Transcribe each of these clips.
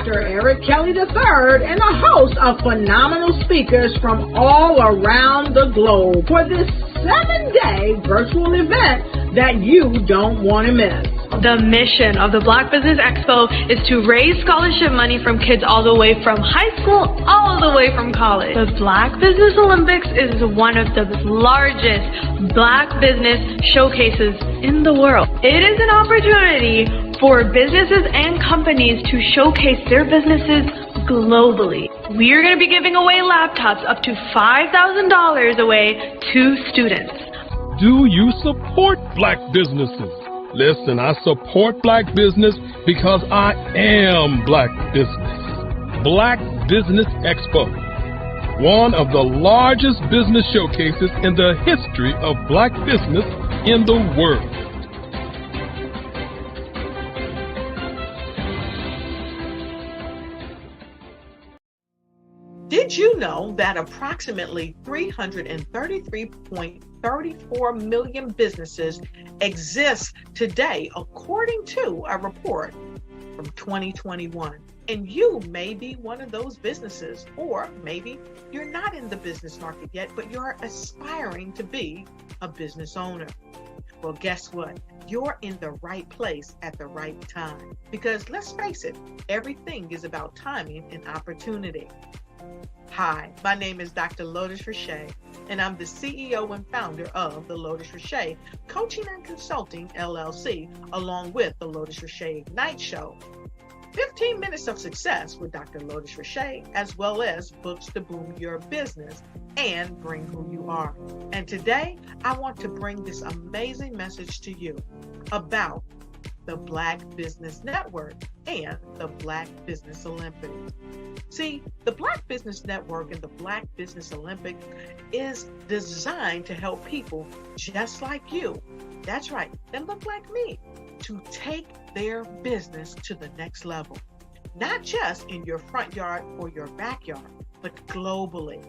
Dr. Eric Kelly III and a host of phenomenal speakers from all around the globe for this 7-day virtual event that you don't want to miss. The mission of the Black Business Expo is to raise scholarship money from kids all the way from high school all the way from college. The Black Business Olympics is one of the largest Black business showcases in the world. It is an opportunity for businesses and companies to showcase their businesses globally. We are going to be giving away laptops up to $5,000 away to students. Do you support Black businesses? Listen, I support Black business because I am Black business. Black Business Expo, one of the largest business showcases in the history of Black business in the world. Did you know that approximately 333.34 million businesses exist today, according to a report from 2021? And you may be one of those businesses, or maybe you're not in the business market yet, but you're aspiring to be a business owner. Well, guess what? You're in the right place at the right time. Because let's face it, everything is about timing and opportunity. Hi, my name is Dr. Lotus Richey, and I'm the CEO and founder of the Lotus Richey Coaching and Consulting LLC, along with the Lotus Richey Ignite Show. 15 minutes of success with Dr. Lotus Richey, as well as books to boom your business and bring who you are. And today, I want to bring this amazing message to you about the Black Business Network and the Black Business Olympics. See, the Black Business Network and the Black Business Olympics is designed to help people just like you, that's right, that look like me, to take their business to the next level. Not just in your front yard or your backyard, but globally.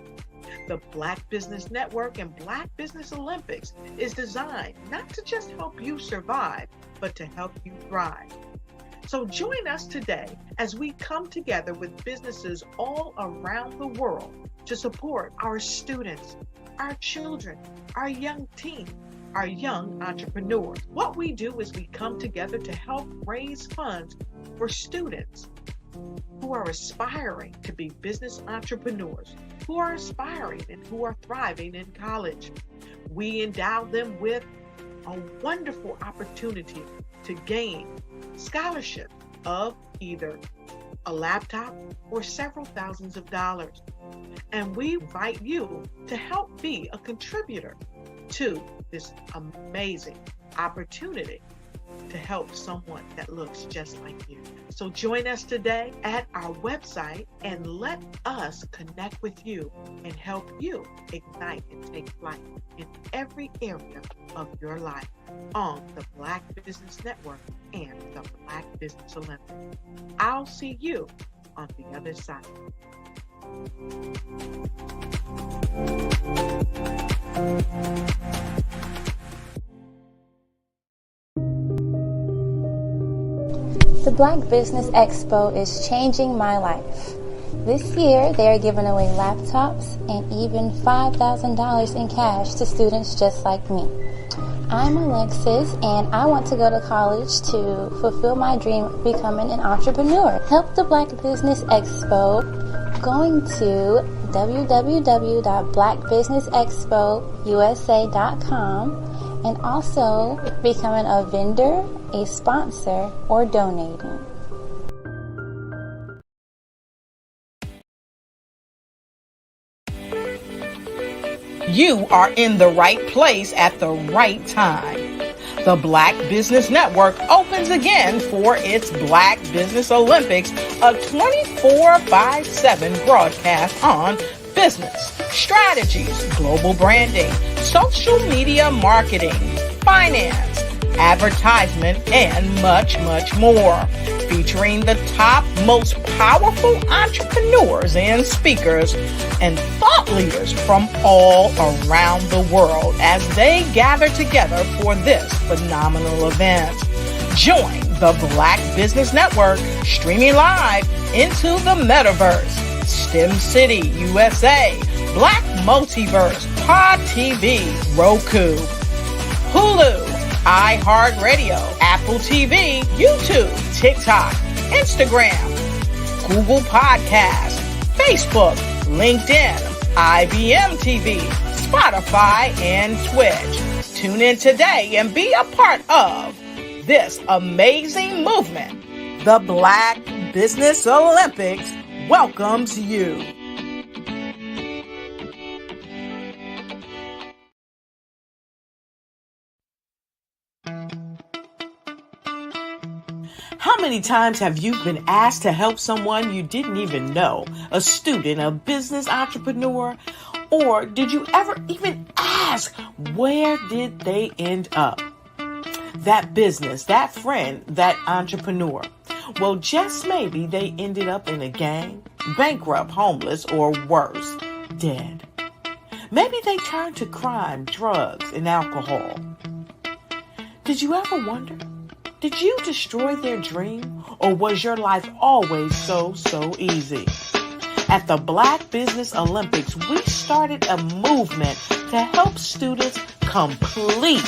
The Black Business Network and Black Business Olympics is designed not to just help you survive, but to help you thrive. So join us today as we come together with businesses all around the world to support our students, our children, our young teens, our young entrepreneurs. What we do is we come together to help raise funds for students who are aspiring to be business entrepreneurs, who are aspiring and who are thriving in college. We endow them with a wonderful opportunity to gain scholarship of either a laptop or several thousands of dollars. And we invite you to help be a contributor to this amazing opportunity to help someone that looks just like you. So join us today at our website and let us connect with you and help you ignite and take flight in every area of your life on the Black Business Network and the Black Business Olympics. I'll see you on the other side. The Black Business Expo is changing my life. This year, they are giving away laptops and even $5,000 in cash to students just like me. I'm Alexis, and I want to go to college to fulfill my dream of becoming an entrepreneur. Help the Black Business Expo going to www.blackbusinessexpousa.com and also becoming a vendor, a sponsor, or donating. You are in the right place at the right time. The Black Business Network opens again for its Black Business Olympics, a 24/7 broadcast on business, strategies, global branding, social media marketing, finance, advertisement, and much, much more. Featuring the top, most powerful entrepreneurs and speakers and thought leaders from all around the world as they gather together for this phenomenal event. Join the Black Business Network, streaming live into the metaverse, STEM City USA, Black Multiverse, Pod TV, Roku, Hulu, iHeartRadio, Apple TV, YouTube, TikTok, Instagram, Google Podcasts, Facebook, LinkedIn, IBM TV, Spotify, and Twitch. Tune in today and be a part of this amazing movement. The Black Business Olympics welcomes you. How many times have you been asked to help someone you didn't even know, a student, a business entrepreneur? Or did you ever even ask, where did they end up? That business, that friend, that entrepreneur. Well, just maybe they ended up in a gang, bankrupt, homeless, or worse, dead. Maybe they turned to crime, drugs, and alcohol. Did you ever wonder? Did you destroy their dream, or was your life always so easy? At the Black Business Olympics, we started a movement to help students complete.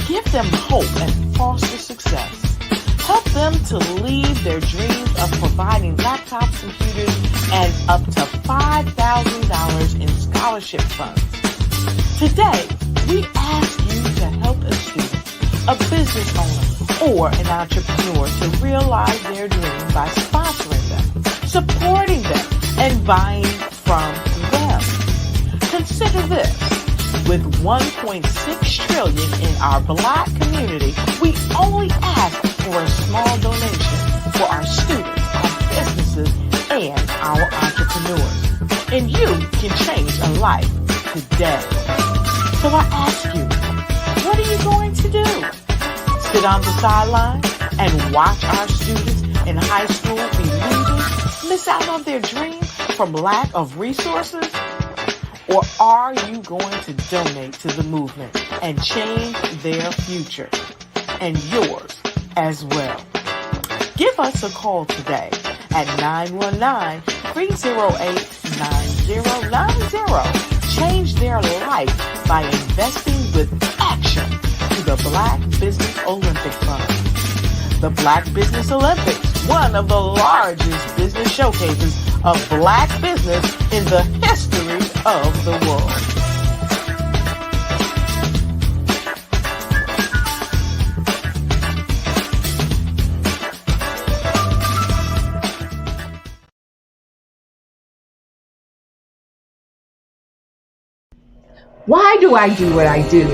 Give them hope and foster success. Help them to leave their dreams of providing laptops, computers, and up to $5,000 in scholarship funds. Today, we ask you to help a student, a business owner, or an entrepreneur to realize their dream by sponsoring them, supporting them, and buying from them. Consider this. With $1.6 trillion in our Black community, we only ask for a small donation for our students, our businesses, and our entrepreneurs. And you can change a life today. So I ask you, what are you going to do? Sit on the sideline and watch our students in high school be leaders, miss out on their dream from lack of resources? Or are you going to donate to the movement and change their future and yours as well? Give us a call today at 919-308-9090. Change their life by investing with action to the Black Business Olympic Fund. The Black Business Olympics, one of the largest business showcases of Black business in the history of the world. Why do I do what I do?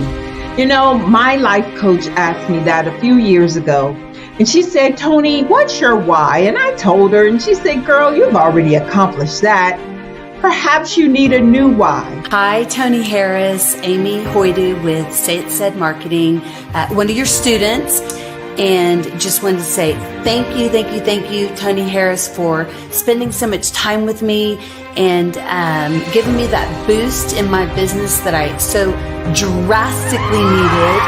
You know, my life coach asked me that a few years ago. And she said, Tony, what's your why? And I told her, and she said, girl, you've already accomplished that. Perhaps you need a new why. Hi, Tony Harris, Amy Hoydu with Say It Said Marketing, one of your students. And just wanted to say thank you, Tony Harris, for spending so much time with me and giving me that boost in my business that I so drastically needed.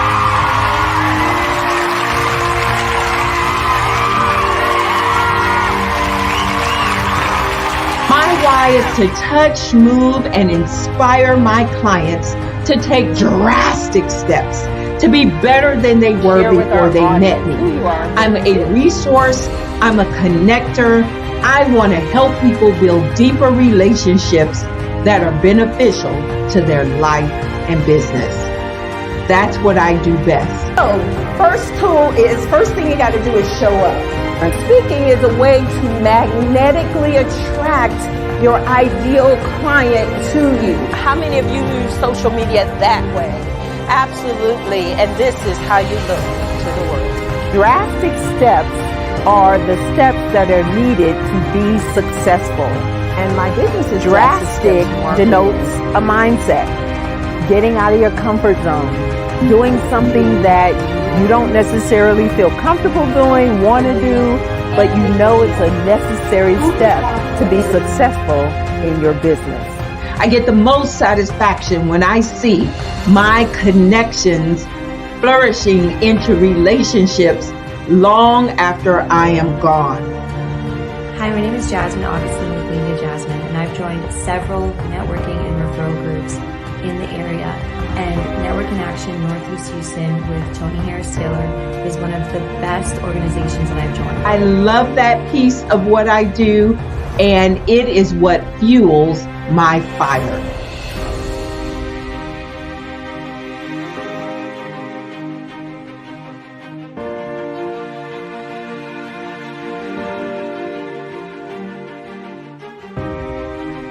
My why is to touch, move, and inspire my clients to take drastic steps to be better than they were before they met me. I'm a resource. I'm a connector. I want to help people build deeper relationships that are beneficial to their life and business. That's what I do best. So, first thing you got to do is show up. And speaking is a way to magnetically attract your ideal client to you. How many of you use social media that way? Absolutely. And this is how you look to the world. Drastic steps are the steps that are needed to be successful. And my business is drastic denotes a mindset. Getting out of your comfort zone. Doing something that you don't necessarily feel comfortable doing, want to do, but you know it's a necessary step to be successful in your business. I get the most satisfaction when I see my connections flourishing into relationships long after I am gone. Hi, my name is Jasmine Augustine with Media Jasmine, and I've joined several networking and referral groups in the area. And Network in Action Northeast Houston with Tony Harris Taylor is one of the best organizations that I've joined. I love that piece of what I do, and it is what fuels my fire.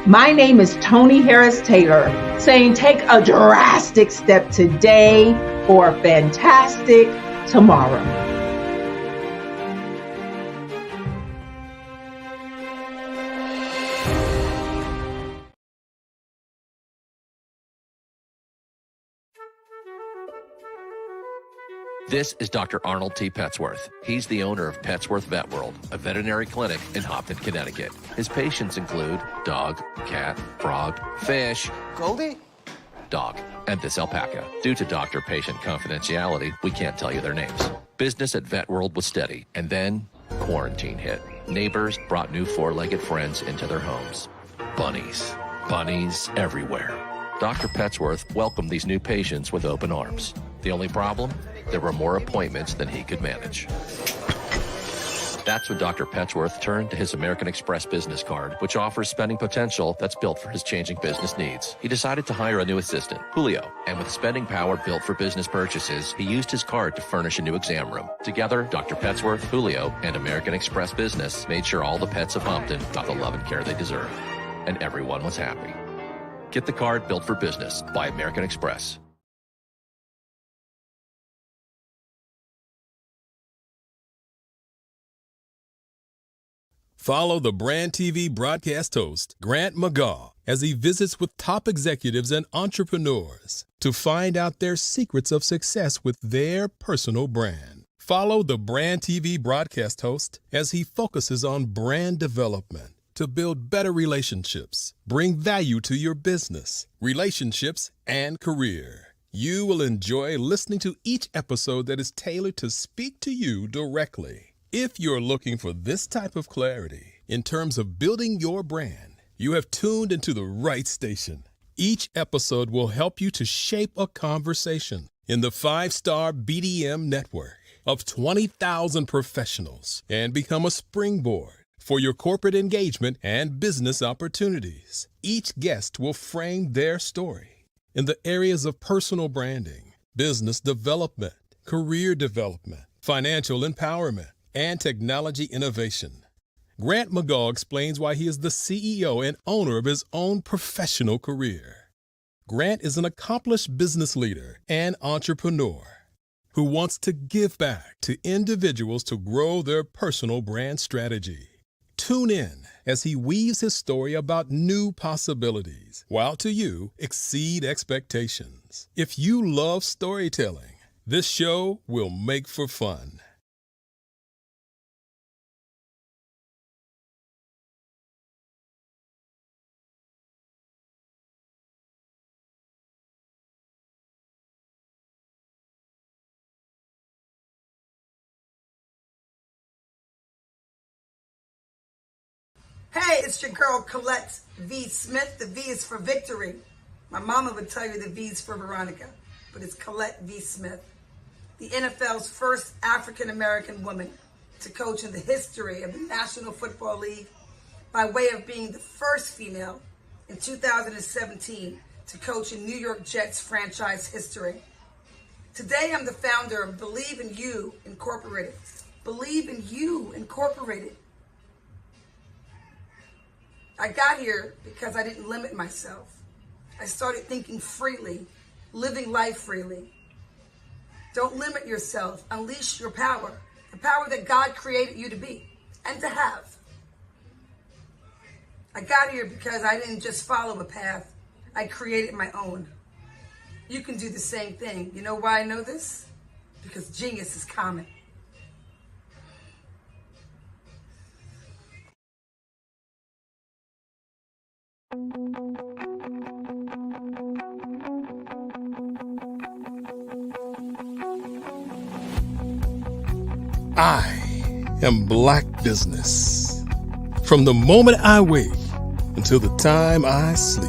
My name is Tony Harris Taylor, saying take a drastic step today for a fantastic tomorrow. This is Dr. Arnold T. Petsworth. He's the owner of Petsworth Vet World, a veterinary clinic in Hopton, Connecticut. His patients include dog, cat, frog, fish, Goldie, dog, and this alpaca. Due to doctor-patient confidentiality, we can't tell you their names. Business at Vet World was steady, and then quarantine hit. Neighbors brought new four-legged friends into their homes. Bunnies. Bunnies everywhere. Dr. Petsworth welcomed these new patients with open arms. The only problem? There were more appointments than he could manage. That's when Dr. Petsworth turned to his American Express business card, which offers spending potential that's built for his changing business needs. He decided to hire a new assistant, Julio, and with spending power built for business purchases, he used his card to furnish a new exam room. Together, Dr. Petsworth, Julio, and American Express Business made sure all the pets of Hopton got the love and care they deserve. And everyone was happy. Get the card built for business by American Express. Follow the Brand TV broadcast host, Grant McGaw, as he visits with top executives and entrepreneurs to find out their secrets of success with their personal brand. Follow the Brand TV broadcast host as he focuses on brand development to build better relationships, bring value to your business, relationships, and career. You will enjoy listening to each episode that is tailored to speak to you directly. If you're looking for this type of clarity in terms of building your brand, you have tuned into the right station. Each episode will help you to shape a conversation in the 5-star BDM network of 20,000 professionals and become a springboard for your corporate engagement and business opportunities. Each guest will frame their story in the areas of personal branding, business development, career development, financial empowerment, and technology innovation. Grant McGaw explains why he is the CEO and owner of his own professional career. Grant is an accomplished business leader and entrepreneur who wants to give back to individuals to grow their personal brand strategy. Tune in as he weaves his story about new possibilities, while to you exceed expectations. If you love storytelling, this show will make for fun. Hey, it's your girl Colette V. Smith. The V is for victory. My mama would tell you the V is for Veronica, but it's Colette V. Smith. The NFL's first African-American woman to coach in the history of the National Football League by way of being the first female in 2017 to coach in New York Jets franchise history. Today, I'm the founder of Believe in You Incorporated. Believe in You Incorporated. I got here because I didn't limit myself. I started thinking freely, living life freely. Don't limit yourself. Unleash your power, the power that God created you to be and to have. I got here because I didn't just follow a path. I created my own. You can do the same thing. You know why I know this? Because genius is common. I am Black business. From the moment I wake until the time I sleep.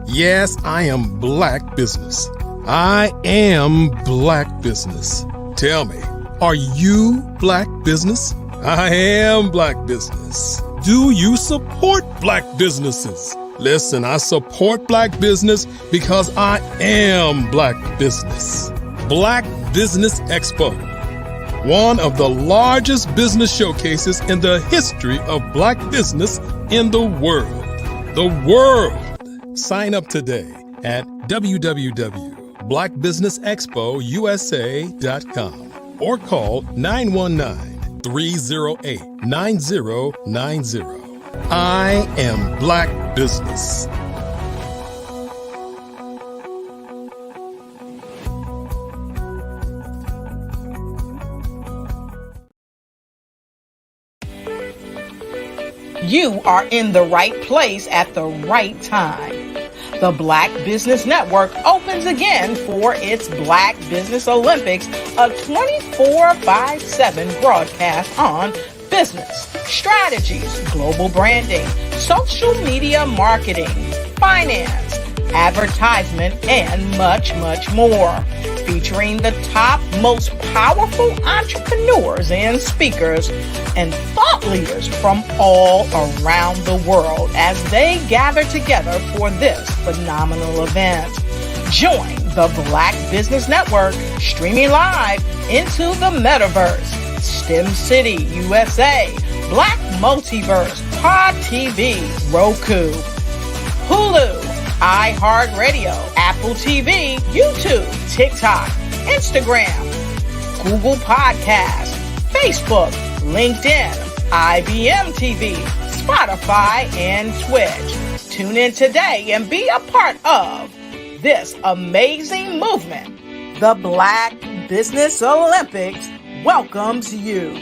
Yes, I am Black business. I am Black business. Tell me, are you Black business? I am Black business. Do you support Black businesses? Listen, I support Black business because I am Black business. Black Business Expo, one of the largest business showcases in the history of Black business in the world. The world! Sign up today at www.blackbusinessexpousa.com or call 919-308-9090. I am Black business. You are in the right place at the right time. The Black Business Network opens again for its Black Business Olympics, a 24/7 broadcast on business, strategies, global branding, social media marketing, finance, advertisement, and much, much more. Featuring the top, most powerful entrepreneurs and speakers and thought leaders from all around the world as they gather together for this phenomenal event. Join the Black Business Network streaming live into the metaverse, STEM City USA, Black Multiverse, Pod TV, Roku, Hulu, iHeartRadio, Apple TV, YouTube, TikTok, Instagram, Google Podcasts, Facebook, LinkedIn, IBM TV, Spotify, and Twitch. Tune in today and be a part of this amazing movement. The Black Business Olympics welcomes you.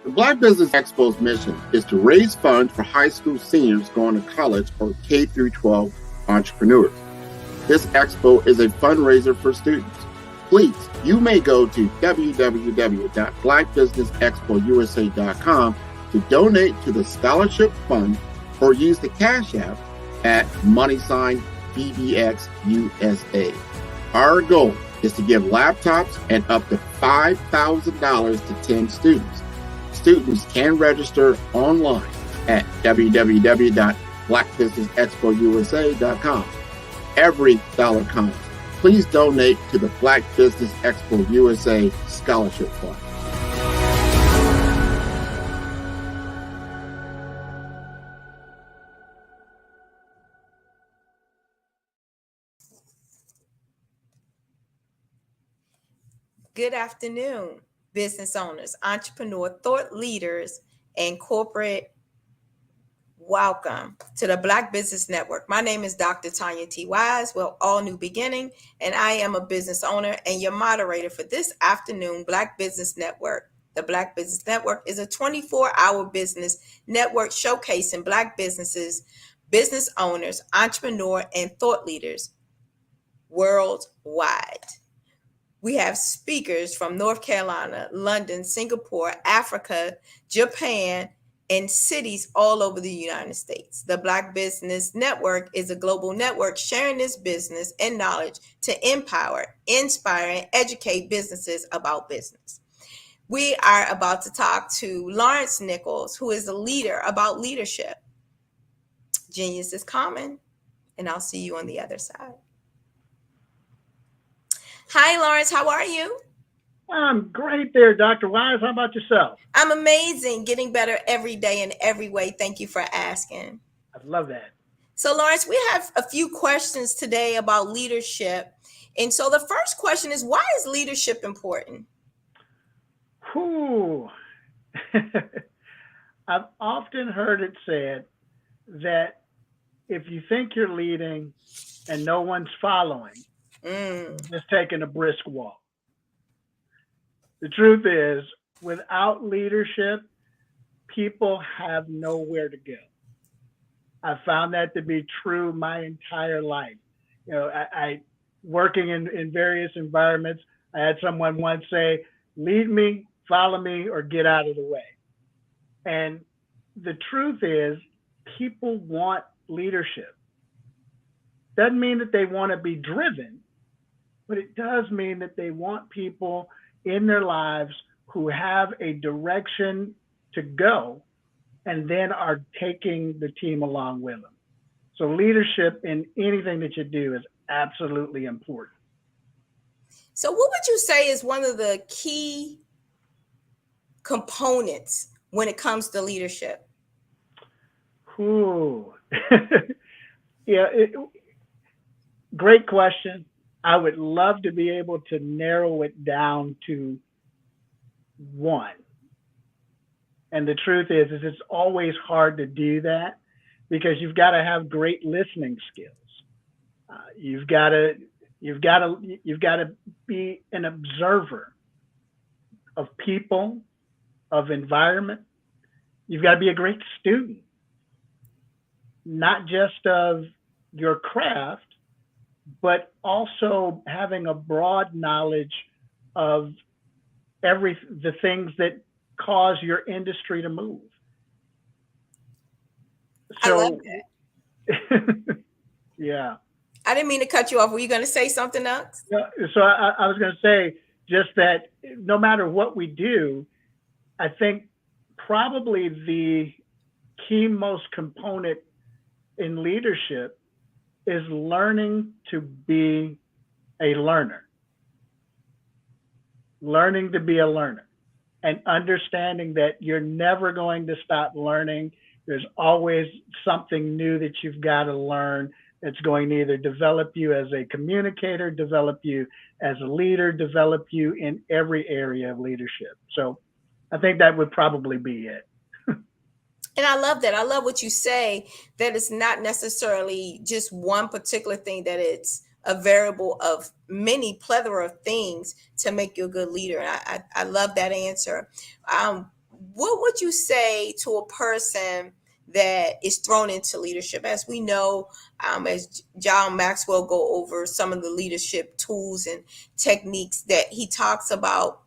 The Black Business Expo's mission is to raise funds for high school seniors going to college or K-12 entrepreneurs. This expo is a fundraiser for students. Please, you may go to www.blackbusinessexpousa.com to donate to the scholarship fund or use the Cash App at $BBXUSA. Our goal is to give laptops and up to $5,000 to 10 students. Students can register online at www.blackbusinessexpousa.com. Every dollar counts. Please donate to the Black Business Expo USA Scholarship Fund. Good afternoon, business owners, entrepreneur, thought leaders, and corporate. Welcome to the Black Business Network. My name is Dr. Tanya T. Wise. Well, all new beginning, and I am a business owner and your moderator for this afternoon Black Business Network. The Black Business Network is a 24-hour business network showcasing Black businesses, business owners, entrepreneur, and thought leaders worldwide. We have speakers from North Carolina, London, Singapore, Africa, Japan, and cities all over the United States. The Black Business Network is a global network sharing this business and knowledge to empower, inspire, and educate businesses about business. We are about to talk to Lawrence Nichols, who is a leader about leadership. Genius is common, and I'll see you on the other side. Hi, Lawrence. How are you? I'm great there, Dr. Wise. How about yourself? I'm amazing. Getting better every day in every way. Thank you for asking. I love that. So, Lawrence, we have a few questions today about leadership. And so the first question is, why is leadership important? Whew. I've often heard it said that if you think you're leading and no one's following, just taking a brisk walk. The truth is, without leadership, people have nowhere to go. I found that to be true my entire life. You know, I working in various environments, I had someone once say, lead me, follow me, or get out of the way. And the truth is, people want leadership. Doesn't mean that they want to be driven, but it does mean that they want people in their lives who have a direction to go and then are taking the team along with them. So leadership in anything that you do is absolutely important. So what would you say is one of the key components when it comes to leadership? Ooh. Yeah, great question. I would love to be able to narrow it down to one. And the truth is it's always hard to do that because you've got to have great listening skills. You've got to be an observer of people, of environment. You've got to be a great student, not just of your craft, but also having a broad knowledge of the things that cause your industry to move. So, I love that. Yeah. I didn't mean to cut you off. Were you going to say something else? So I was going to say just that no matter what we do, I think probably the key most component in leadership is learning to be a learner. Learning to be a learner and understanding that you're never going to stop learning. There's always something new that you've got to learn that's going to either develop you as a communicator, develop you as a leader, develop you in every area of leadership. So I think that would probably be it. And I love that. I love what you say, that it's not necessarily just one particular thing, that it's a variable of many plethora of things to make you a good leader. And I love that answer. What would you say to a person that is thrown into leadership? As we know, as John Maxwell go over some of the leadership tools and techniques, that he talks about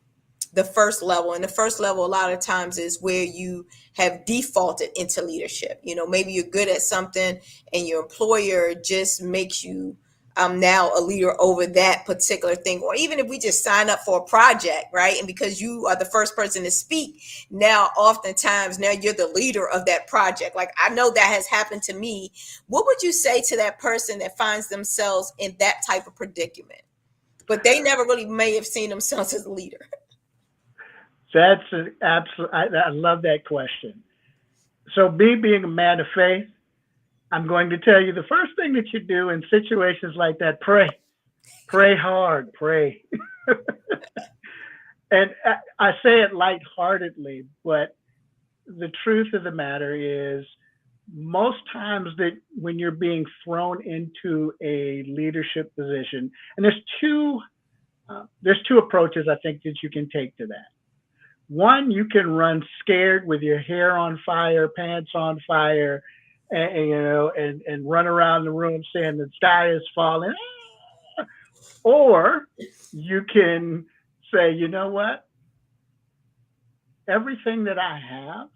the first level. And the first level a lot of times is where you have defaulted into leadership. You know, maybe you're good at something and your employer just makes you now a leader over that particular thing. Or even if we just sign up for a project, right? And because you are the first person to speak, now oftentimes now you're the leader of that project. Like, I know that has happened to me. What would you say to that person that finds themselves in that type of predicament, but they never really may have seen themselves as a leader? That's an absolute. I love that question. So, me being a man of faith, I'm going to tell you the first thing that you do in situations like that: pray hard, pray. And I say it lightheartedly, but the truth of the matter is, most times that when you're being thrown into a leadership position, and there's two approaches I think that you can take to that. One, you can run scared with your hair on fire, pants on fire, and run around the room saying the sky is falling. Or you can say, you know what? Everything that I have,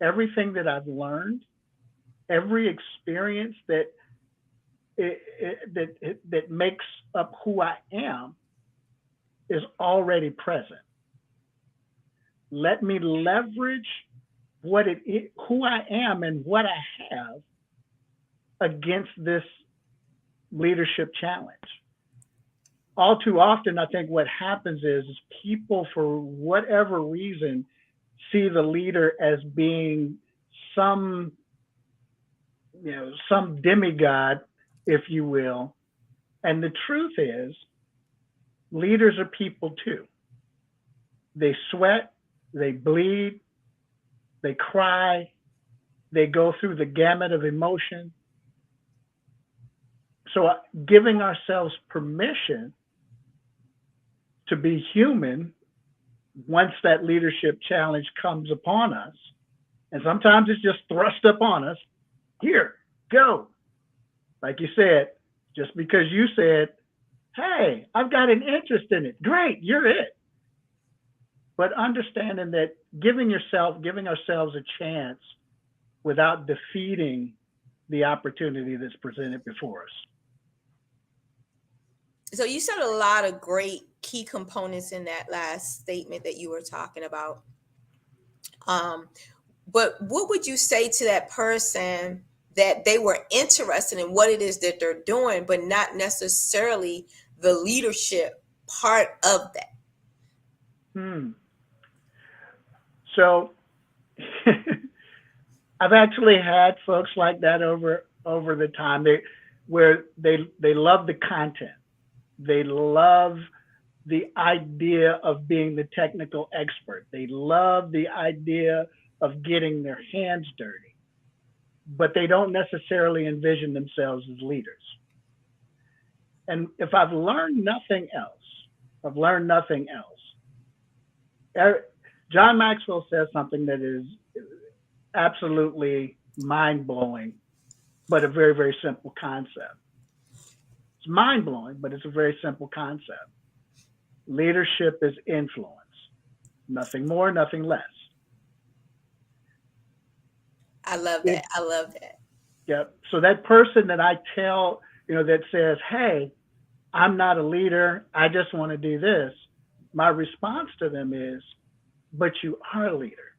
everything that I've learned, every experience that makes up who I am is already present. Let me leverage who I am and what I have against this leadership challenge. All too often, I think what happens is people, for whatever reason, see the leader as being some demigod, if you will. And the truth is, leaders are people too. They sweat, they bleed, they cry, they go through the gamut of emotion. So giving ourselves permission to be human once that leadership challenge comes upon us, and sometimes it's just thrust upon us, here, go. Like you said, just because you said, hey, I've got an interest in it. Great, you're it. But understanding that giving ourselves a chance without defeating the opportunity that's presented before us. So you said a lot of great key components in that last statement that you were talking about. But what would you say to that person that they were interested in what it is that they're doing, but not necessarily the leadership part of that? So I've actually had folks like that over the time where they love the content. They love the idea of being the technical expert. They love the idea of getting their hands dirty, but they don't necessarily envision themselves as leaders. And if I've learned nothing else, John Maxwell says something that is absolutely mind-blowing, but a very, very simple concept. It's mind-blowing, but it's a very simple concept. Leadership is influence. Nothing more, nothing less. I love that. I love that. Yep. So that person that I tell, that says, hey, I'm not a leader, I just want to do this, my response to them is, but you are a leader.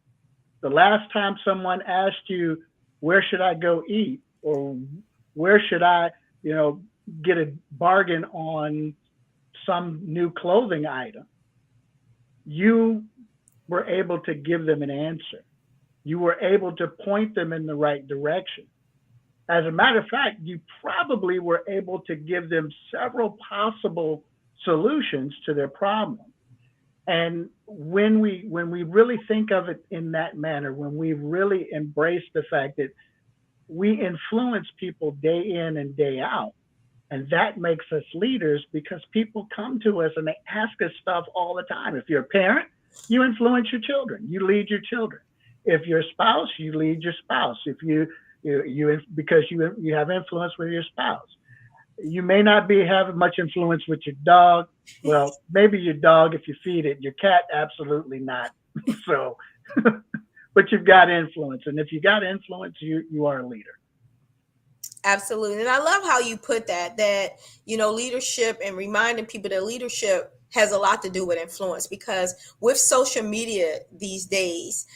The last time someone asked you, where should I go eat? Or where should I, get a bargain on some new clothing item, you were able to give them an answer. You were able to point them in the right direction. As a matter of fact, you probably were able to give them several possible solutions to their problem. And when we really think of it in that manner, when we really embrace the fact that we influence people day in and day out, and that makes us leaders because people come to us and they ask us stuff all the time. If you're a parent, you influence your children, you lead your children. If you're a spouse, you lead your spouse. If because you have influence with your spouse. You may not having much influence with your dog. Well, maybe your dog if you feed it. Your cat, absolutely not. So, but you've got influence, and if you got influence, you are a leader. Absolutely. And I love how you put that leadership, and reminding people that leadership has a lot to do with influence, because with social media these days,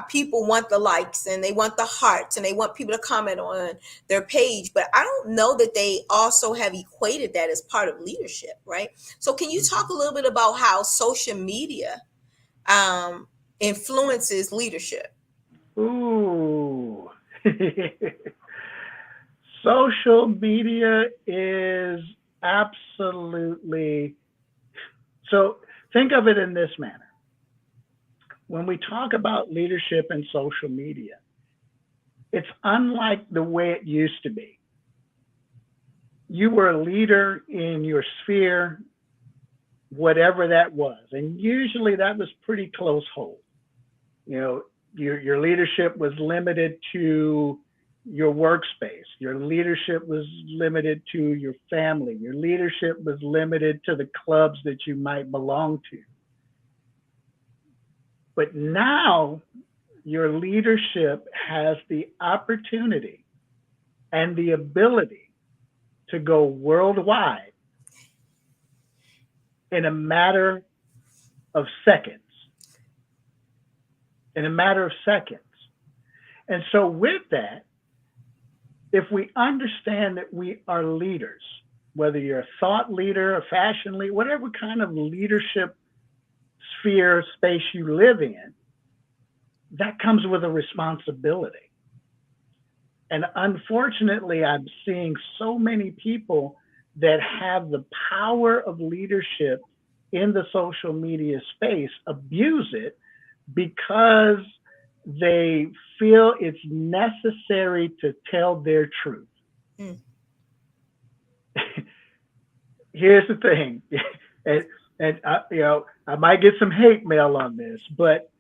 people want the likes and they want the hearts and they want people to comment on their page. But I don't know that they also have equated that as part of leadership, right? So can you talk a little bit about how social media influences leadership? Ooh. Social media is absolutely, so think of it in this manner. When we talk about leadership and social media, it's unlike the way it used to be. You were a leader in your sphere, whatever that was, and usually that was pretty close hold. Your leadership was limited to your workspace. Your leadership was limited to your family. Your leadership was limited to the clubs that you might belong to. But now your leadership has the opportunity and the ability to go worldwide in a matter of seconds. And so with that, if we understand that we are leaders, whether you're a thought leader, a fashion leader, whatever kind of leadership sphere, space you live in, that comes with a responsibility. And unfortunately, I'm seeing so many people that have the power of leadership in the social media space abuse it because they feel it's necessary to tell their truth. Here's the thing, and And I might get some hate mail on this, but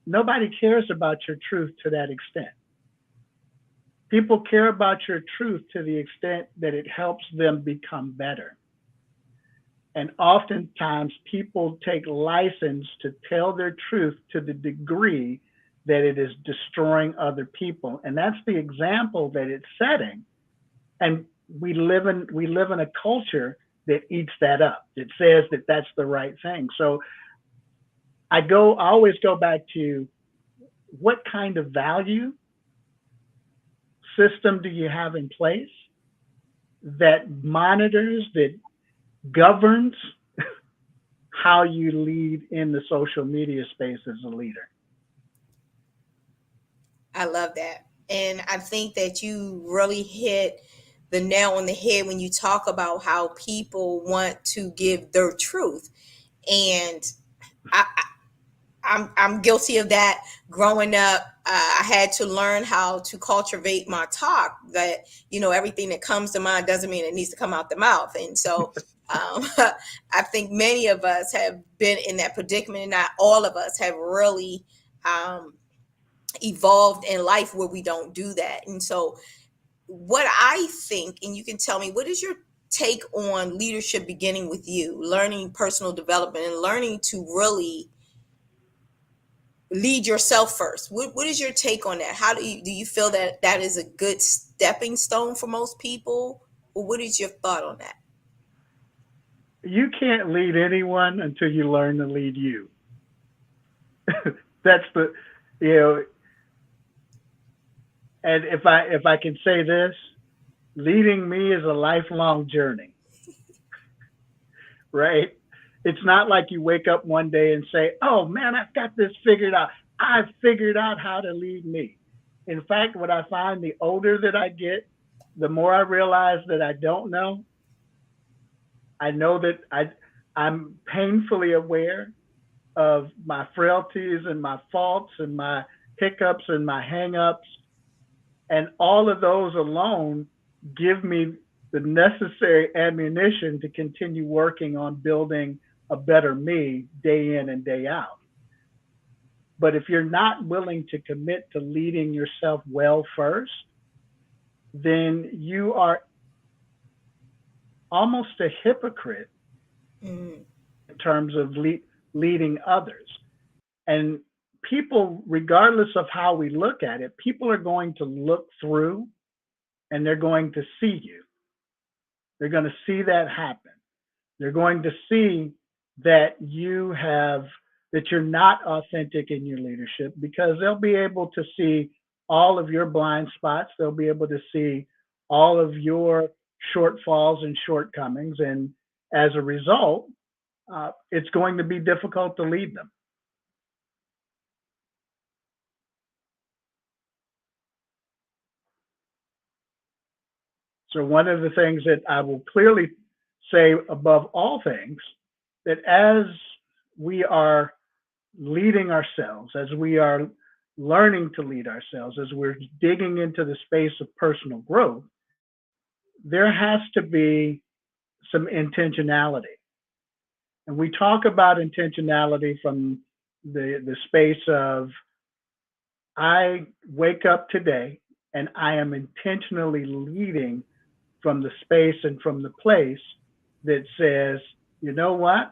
nobody cares about your truth to that extent. People care about your truth to the extent that it helps them become better. And oftentimes people take license to tell their truth to the degree that it is destroying other people. And that's the example that it's setting. And we live in a culture that eats that up. It says that that's the right thing. So I always go back to, what kind of value system do you have in place that monitors, that governs how you lead in the social media space as a leader? I love that. And I think that you really hit the nail on the head when you talk about how people want to give their truth. And I'm guilty of that. Growing up, I had to learn how to cultivate my talk, that, everything that comes to mind doesn't mean it needs to come out the mouth. And so I think many of us have been in that predicament, and not all of us have really evolved in life where we don't do that. And so what I think, and you can tell me, what is your take on leadership beginning with you, learning personal development and learning to really lead yourself first? What is your take on that? How do you feel that that is a good stepping stone for most people? Or what is your thought on that? You can't lead anyone until you learn to lead you. That's and if I can say this, leading me is a lifelong journey, right? It's not like you wake up one day and say, oh man, I've got this figured out. I've figured out how to lead me. In fact, what I find, the older that I get, the more I realize that I don't know. I know that I'm painfully aware of my frailties and my faults and my hiccups and my hang-ups. And all of those alone give me the necessary ammunition to continue working on building a better me day in and day out. But if you're not willing to commit to leading yourself well first, then you are almost a hypocrite in terms of leading others. And people, regardless of how we look at it, people are going to look through and they're going to see you. They're going to see that happen. They're going to see that you're not authentic in your leadership, because they'll be able to see all of your blind spots. They'll be able to see all of your shortfalls and shortcomings. And as a result, it's going to be difficult to lead them. So one of the things that I will clearly say above all things, that as we are leading ourselves, as we are learning to lead ourselves, as we're digging into the space of personal growth, there has to be some intentionality. And we talk about intentionality from the space of, I wake up today and I am intentionally leading from the space and from the place that says, you know what?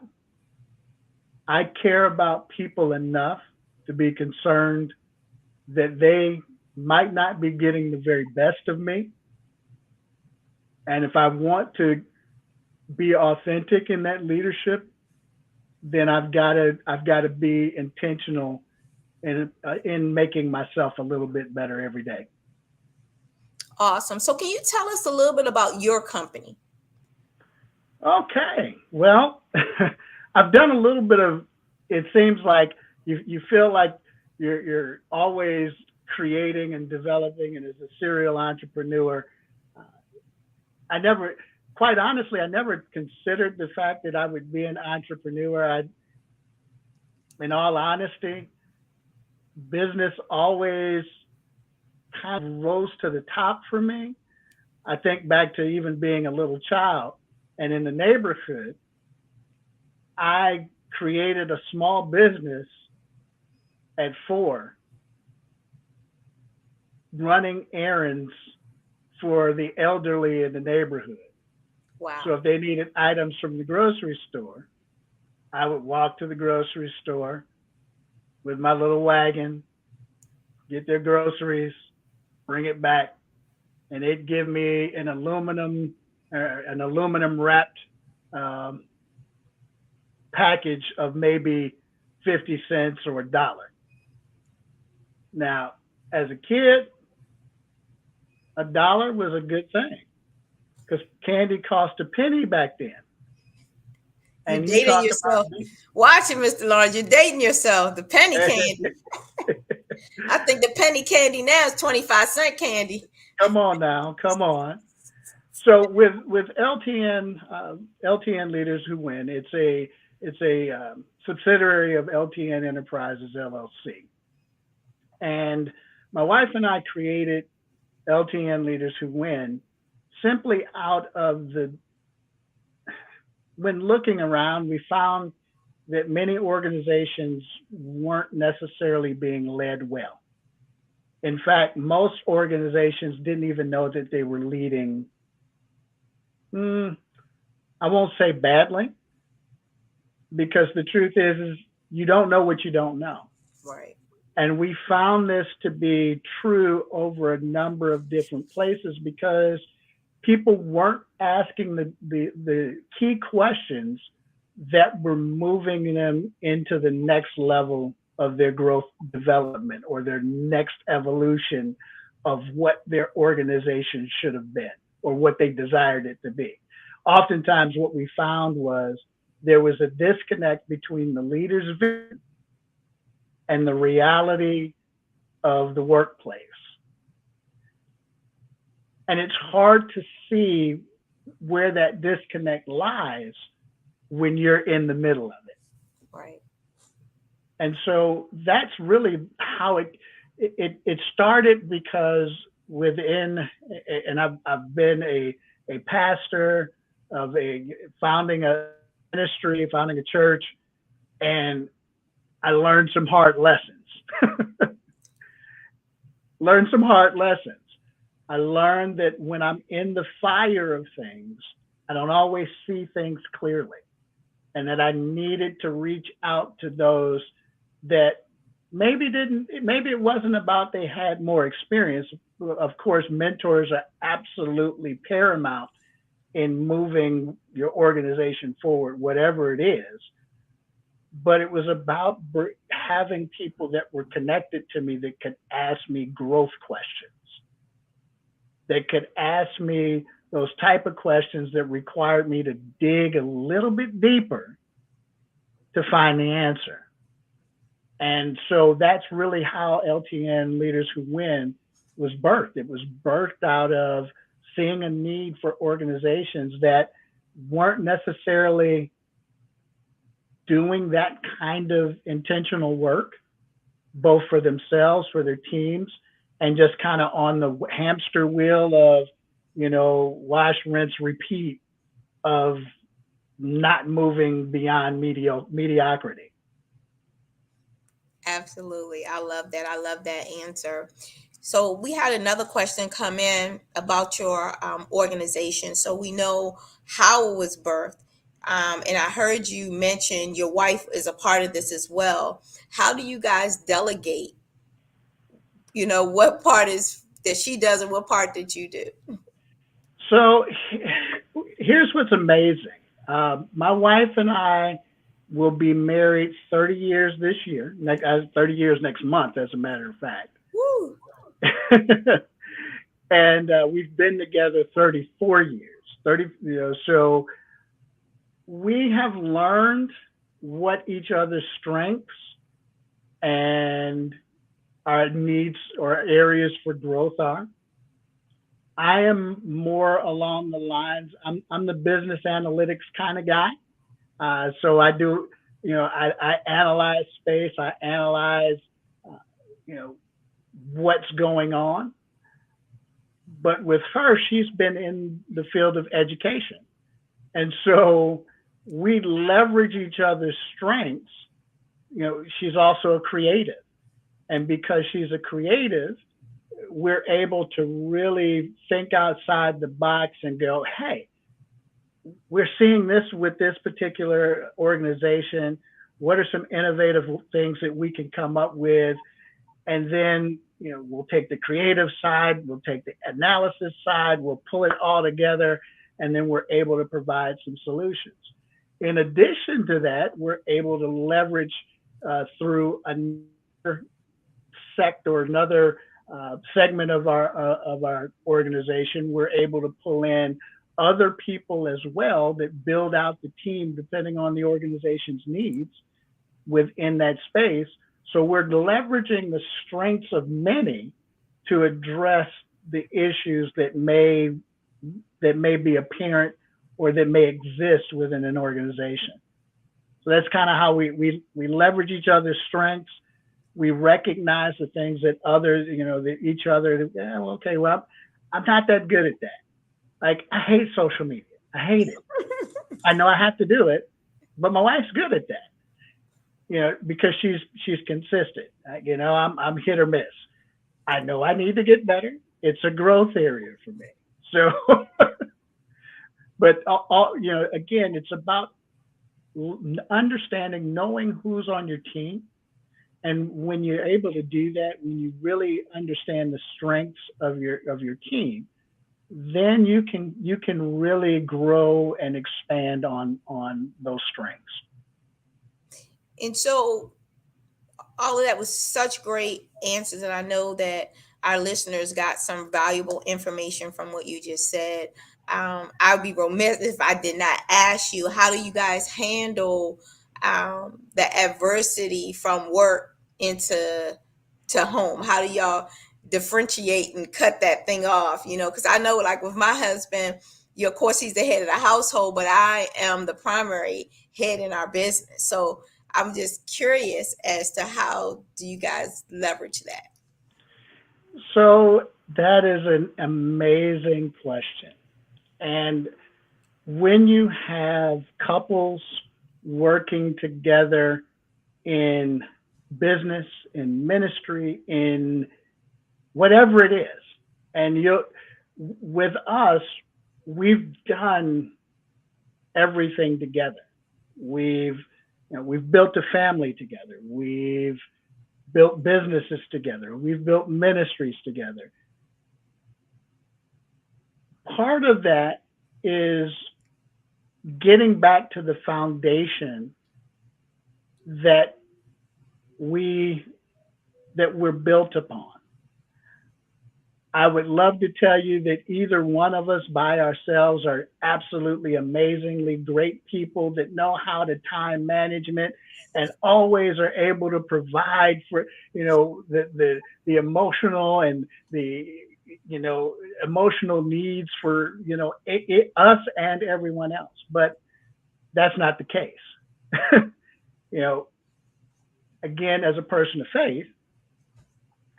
I care about people enough to be concerned that they might not be getting the very best of me. And if I want to be authentic in that leadership, then I've got to be intentional in making myself a little bit better every day. Awesome. So can you tell us a little bit about your company? Okay. Well, I've done a little bit of, it seems like you feel like you're always creating and developing, and as a serial entrepreneur, quite honestly, I never considered the fact that I would be an entrepreneur. In all honesty, business always kind of rose to the top for me. I think back to even being a little child, and in the neighborhood, I created a small business at 4, running errands for the elderly in the neighborhood. Wow. So if they needed items from the grocery store, I would walk to the grocery store with my little wagon, get their groceries, bring it back, and they'd give me an aluminum wrapped package of maybe 50 cents or $1. Now, as a kid, $1 was a good thing because candy cost a penny back then. And you're dating yourself. Watch it, Mr. Lawrence. You're dating yourself. The penny candy. I think the penny candy now is 25-cent candy. Come on now. Come on. So with LTN Leaders Who Win, it's a subsidiary of LTN Enterprises LLC. And my wife and I created LTN Leaders Who Win simply out of when looking around, we found that many organizations weren't necessarily being led well. In fact, most organizations didn't even know that they were leading, I won't say badly, because the truth is you don't know what you don't know. Right. And we found this to be true over a number of different places because people weren't asking the key questions that were moving them into the next level of their growth development or their next evolution of what their organization should have been or what they desired it to be. Oftentimes what we found was there was a disconnect between the leader's vision and the reality of the workplace. And it's hard to see where that disconnect lies when you're in the middle of it. Right. And so that's really how it started, because within, and I've been a pastor of founding a ministry, founding a church, and I learned some hard lessons. I learned that when I'm in the fire of things, I don't always see things clearly, and that I needed to reach out to those that maybe it wasn't about they had more experience. Of course, mentors are absolutely paramount in moving your organization forward, whatever it is. But it was about having people that were connected to me that could ask me growth questions, that could ask me those type of questions that required me to dig a little bit deeper to find the answer. And so that's really how LTN Leaders Who Win was birthed. It was birthed out of seeing a need for organizations that weren't necessarily doing that kind of intentional work, both for themselves, for their teams, and just kind of on the hamster wheel of, wash, rinse, repeat of not moving beyond mediocrity. Absolutely. I love that. I love that answer. So we had another question come in about your organization. So we know how it was birthed. And I heard you mention your wife is a part of this as well. How do you guys delegate? What part is that she does and what part did you do? So here's what's amazing. My wife and I will be married 30 years this year, 30 years next month, as a matter of fact. Woo. And we've been together 34 years. So we have learned what each other's strengths and our needs or areas for growth are. I am more along the lines, I'm the business analytics kind of guy. So I do, I analyze space, I analyze, what's going on. But with her, she's been in the field of education. And so we leverage each other's strengths. You know, she's also a creative. And because she's a creative, we're able to really think outside the box and go, hey, we're seeing this with this particular organization. What are some innovative things that we can come up with? And then, you know, we'll take the creative side, we'll take the analysis side, we'll pull it all together, and then we're able to provide some solutions. In addition to that, we're able to leverage through another sector, another segment of our organization. We're able to pull in other people as well that build out the team depending on the organization's needs within that space. So we're leveraging the strengths of many to address the issues that may be apparent or that may exist within an organization. So that's kind of how we leverage each other's strengths. We recognize the things that others, you know, that each other, yeah, well, okay, well, I'm not that good at that. Like, I hate social media. I hate it. I know I have to do it, but my wife's good at that. You know, because she's consistent. You know, I'm hit or miss. I know I need to get better. It's a growth area for me. So, but you know, again, it's about understanding, knowing who's on your team. And when you're able to do that, when you really understand the strengths of your team, then you can really grow and expand on those strengths. And so all of that was such great answers. And I know that our listeners got some valuable information from what you just said. I'd be remiss if I did not ask you, how do you guys handle the adversity from work into home? How do y'all differentiate and cut that thing off? You know, because I know, like with my husband, of course, he's the head of the household, but I am the primary head in our business. So I'm just curious as to how do you guys leverage that? So that is an amazing question. And when you have couples working together in business, in ministry, in whatever it is, and with us, we've done everything together. We've built a family together. We've built businesses together. We've built ministries together. Part of that is getting back to the foundation that we're built upon. I would love to tell you that either one of us by ourselves are absolutely amazingly great people that know how to time management and always are able to provide for, you know, the emotional and the, you know, emotional needs for, you know, us and everyone else. But that's not the case. You know, again, as a person of faith,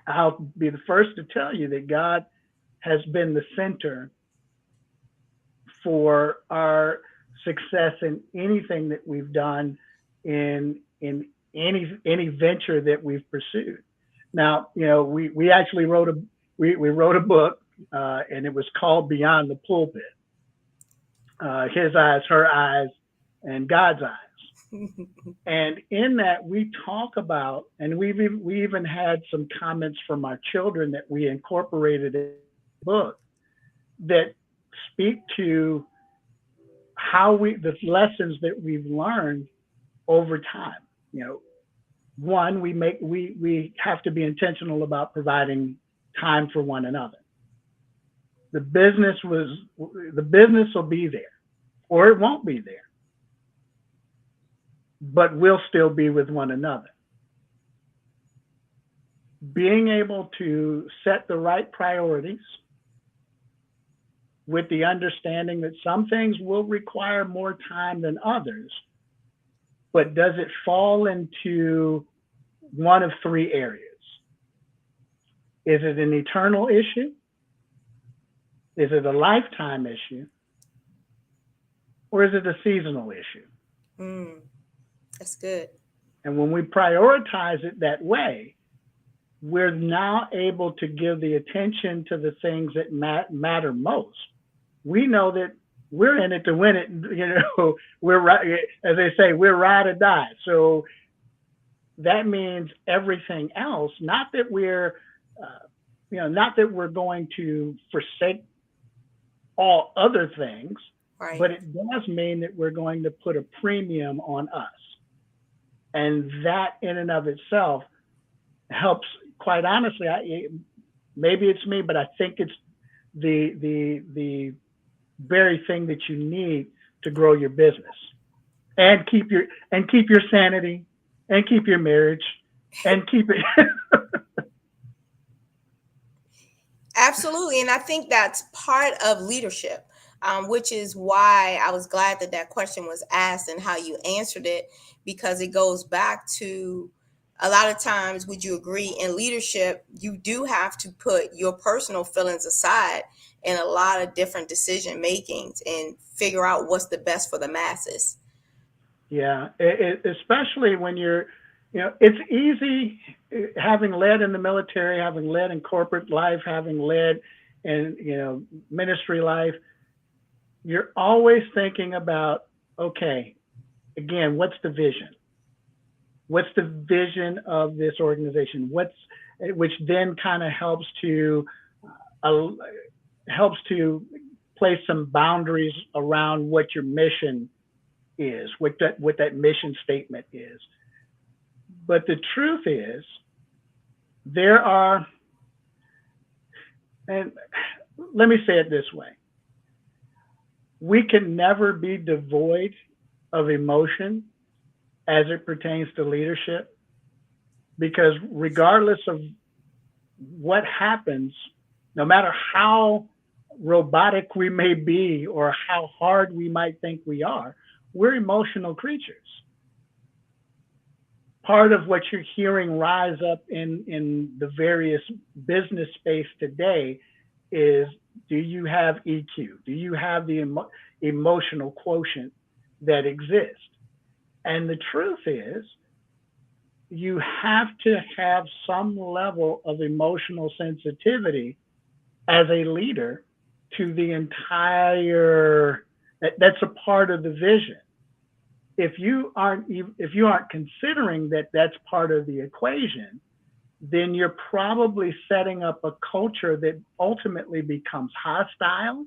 I'll be the first to tell you that God has been the center for our success in anything that we've done, in any venture that we've pursued. Now, you know, we actually wrote a book, and it was called Beyond the Pulpit. His eyes, her eyes, and God's eyes. And in that we talk about, and we even had some comments from our children that we incorporated in the book that speak to how the lessons that we've learned over time. You know, one, we have to be intentional about providing time for one another. The business will be there, or it won't be there, but we'll still be with one another. Being able to set the right priorities with the understanding that some things will require more time than others, but does it fall into one of three areas? Is it an eternal issue? Is it a lifetime issue? Or is it a seasonal issue? That's good. And when we prioritize it that way, we're now able to give the attention to the things that matter most. We know that we're in it to win it. We're right, as they say, we're ride or die. So that means everything else. Not that we're, not that we're going to forsake all other things, right. But it does mean that we're going to put a premium on us, and that in and of itself helps. Quite honestly, maybe it's me, but I think it's the very thing that you need to grow your business and keep your sanity and keep your marriage and keep it. Absolutely. And I think that's part of leadership, which is why I was glad that question was asked and how you answered it, because it goes back to a lot of times, would you agree, in leadership, you do have to put your personal feelings aside in a lot of different decision makings and figure out what's the best for the masses. Yeah, especially when you're, it's easy, having led in the military, having led in corporate life, having led in, ministry life, you're always thinking about, okay, again, what's the vision? What's the vision of this organization? Which then kind of helps to place some boundaries around what your mission is, what that mission statement is. But the truth is, there are, and let me say it this way, we can never be devoid of emotion as it pertains to leadership, because regardless of what happens, no matter how robotic we may be or how hard we might think we are, we're emotional creatures. Part of what you're hearing rise up in the various business space today is, do you have EQ? Do you have the emotional quotient that exists? And the truth is, you have to have some level of emotional sensitivity as a leader to the entire, that's a part of the vision. If you aren't considering that that's part of the equation, then you're probably setting up a culture that ultimately becomes hostile,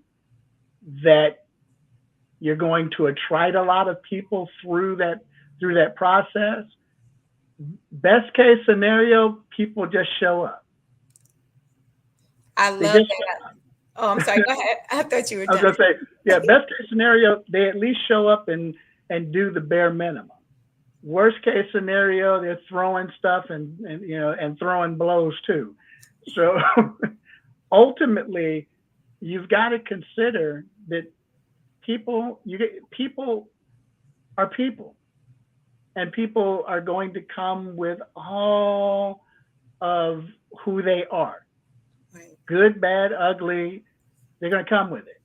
that you're going to attract a lot of people through that process. Best case scenario, people just show up. I love that. Oh, I'm sorry. Go ahead. I thought you were done. I was going to say, yeah, best case scenario, they at least show up and do the bare minimum. Worst case scenario, they're throwing stuff and throwing blows too. So ultimately, you've got to consider that people are people, and people are going to come with all of who they are. Right. Good, bad, ugly, they're going to come with it.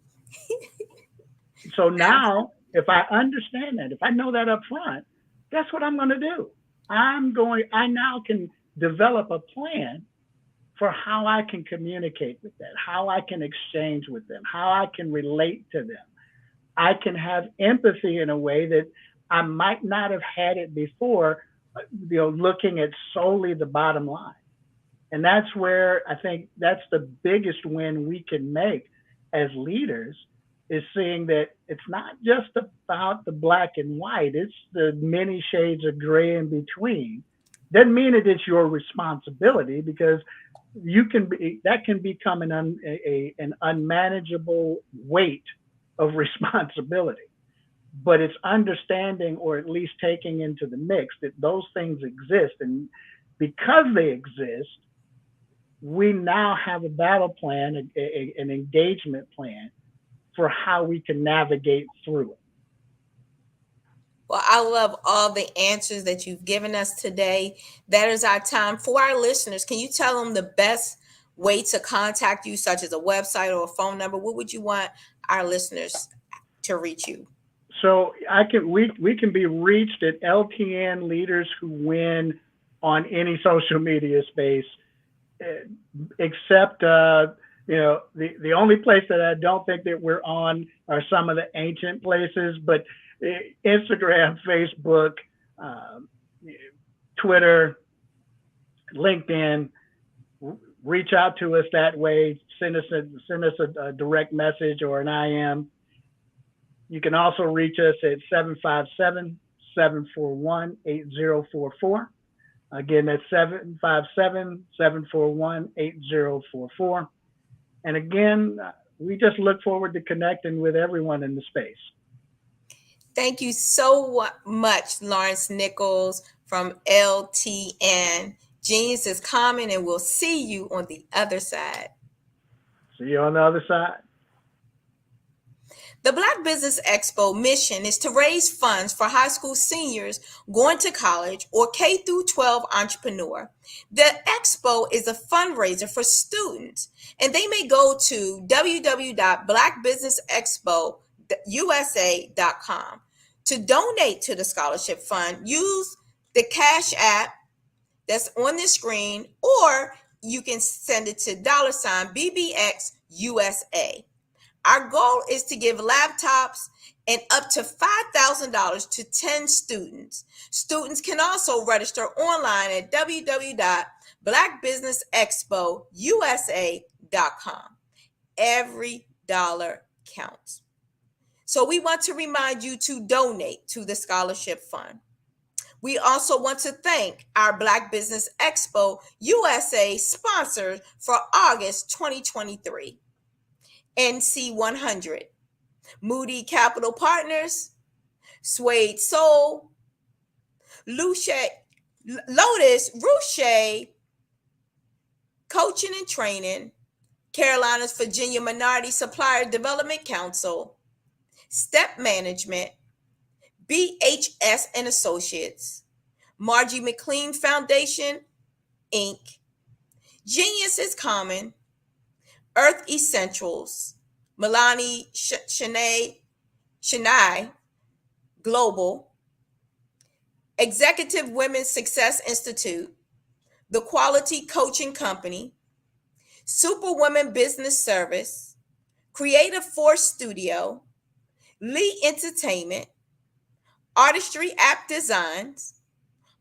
So now, if I understand that, if I know that up front, that's what I'm going to do. I now can develop a plan for how I can communicate with that, how I can exchange with them, how I can relate to them. I can have empathy in a way that I might not have had it before, looking at solely the bottom line. And that's where I think that's the biggest win we can make as leaders, is seeing that it's not just about the black and white, it's the many shades of gray in between. Doesn't mean that it's your responsibility, because that can become an unmanageable weight of responsibility. But it's understanding, or at least taking into the mix, that those things exist. And because they exist, we now have a battle plan, an engagement plan for how we can navigate through it. Well, I love all the answers that you've given us today. That is our time. For our listeners, can you tell them the best way to contact you, such as a website or a phone number? What would you want our listeners to reach you? So we can be reached at LTN Leaders Who Win on any social media space, except the only place that I don't think that we're on are some of the ancient places, but Instagram, Facebook, Twitter, LinkedIn. Reach out to us that way. Send us a direct message or an IM. You can also reach us at 757-741-8044. Again, that's 757-741-8044. And again, we just look forward to connecting with everyone in the space. Thank you so much, Lawrence Nichols from LTN. Genius is common, and we'll see you on the other side. See you on the other side. The Black Business Expo mission is to raise funds for high school seniors going to college or K through 12 entrepreneur. The expo is a fundraiser for students, and they may go to www.blackbusinessexpousa.com. To donate to the scholarship fund, use the Cash App that's on the screen, or you can send it to $BBXUSA. Our goal is to give laptops and up to $5,000 to 10 students. Students can also register online at www.blackbusinessexpousa.com. Every dollar counts. So we want to remind you to donate to the scholarship fund. We also want to thank our Black Business Expo USA sponsors for August 2023. NC100, Moody Capital Partners, Suede Soul, Lotus, Ruche, Coaching and Training, Carolina's Virginia Minority Supplier Development Council, Step Management, BHS and Associates, Margie McLean Foundation, Inc., Genius is Common, Earth Essentials, Milani Chennai Global, Executive Women's Success Institute, The Quality Coaching Company, Superwoman Business Service, Creative Force Studio, Lee Entertainment, Artistry App Designs,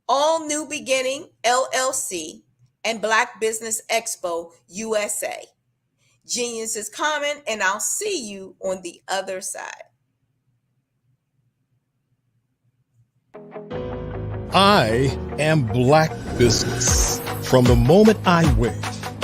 All New Beginning LLC, and Black Business Expo USA. Genius is common, and I'll see you on the other side. I am Black Business. From the moment I wake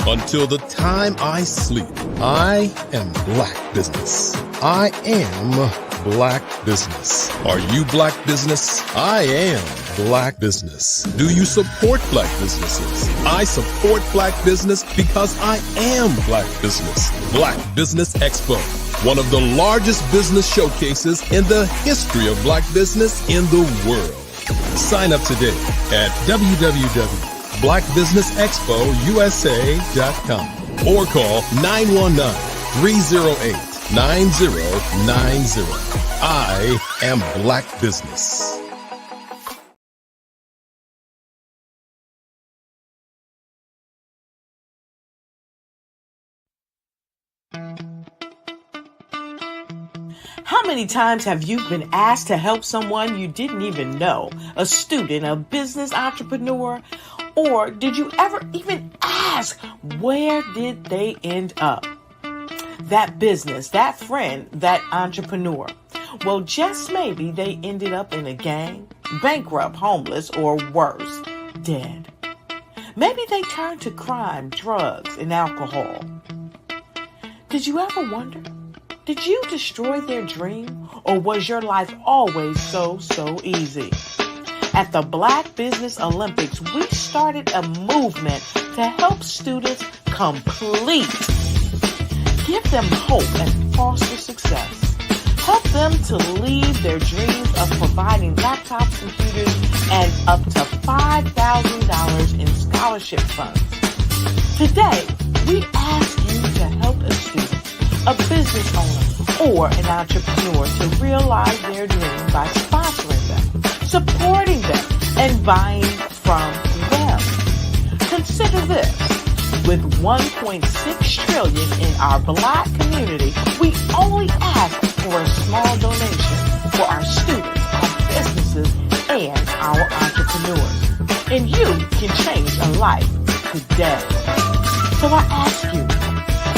until the time I sleep, I am Black Business. I am Black Business. Are you Black Business? I am Black Business. Do you support Black businesses? I support Black business because I am Black Business. Black Business Expo, one of the largest business showcases in the history of Black business in the world. Sign up today at www.blackbusinessexpousa.com or call 919-308-9090. I am Black Business. How many times have you been asked to help someone you didn't even know, a student, a business entrepreneur, or did you ever even ask, where did they end up? That business, that friend, that entrepreneur. Well, just maybe they ended up in a gang, bankrupt, homeless, or worse, dead. Maybe they turned to crime, drugs, and alcohol. Did you ever wonder? Did you destroy their dream, or was your life always so easy? At the Black Business Olympics, we started a movement to help students complete. Give them hope and foster success. Help them to leave their dreams of providing laptops, computers, and up to $5,000 in scholarship funds. Today, we ask you to help a student, a business owner, or an entrepreneur to realize their dream by sponsoring them, supporting them, and buying from them. Consider this. With $1.6 trillion in our Black community, we only ask for a small donation for our students, our businesses, and our entrepreneurs. And you can change a life today. So I ask you,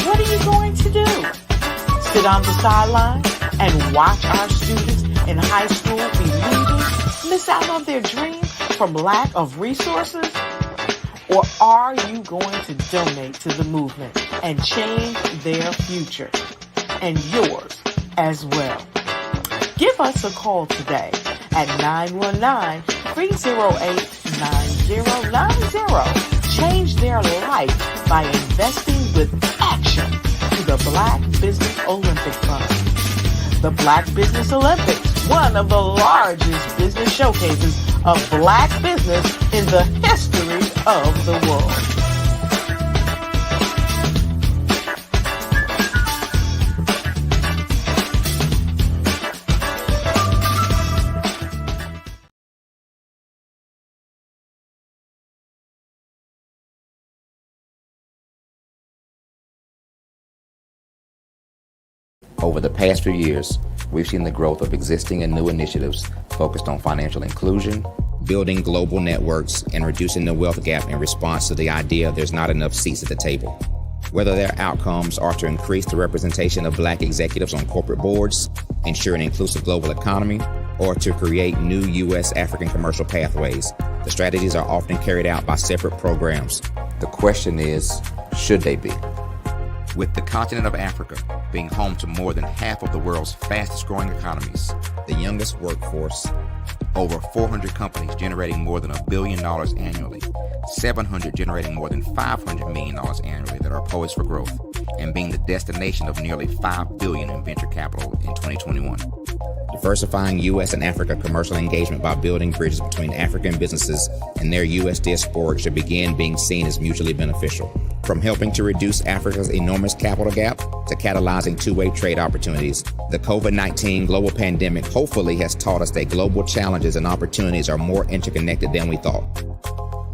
what are you going to do? Sit on the sideline and watch our students in high school be leaders, miss out on their dream from lack of resources? Or are you going to donate to the movement and change their future and yours as well? Give us a call today at 919-308-9090. Change their life by investing with action to the Black Business Olympic Fund. The Black Business Olympics, one of the largest business showcases of Black business in the history of the world. Over the past few years, we've seen the growth of existing and new initiatives focused on financial inclusion, building global networks, and reducing the wealth gap in response to the idea there's not enough seats at the table. Whether their outcomes are to increase the representation of Black executives on corporate boards, ensure an inclusive global economy, or to create new U.S. African commercial pathways, the strategies are often carried out by separate programs. The question is, should they be? With the continent of Africa being home to more than half of the world's fastest growing economies, the youngest workforce, over 400 companies generating more than $1 billion annually, 700 generating more than $500 million annually that are poised for growth, and being the destination of nearly $5 billion in venture capital in 2021. Diversifying U.S. and Africa commercial engagement by building bridges between African businesses and their U.S. diaspora should begin being seen as mutually beneficial. From helping to reduce Africa's enormous capital gap to catalyzing two-way trade opportunities, the COVID-19 global pandemic hopefully has taught us that global challenges and opportunities are more interconnected than we thought.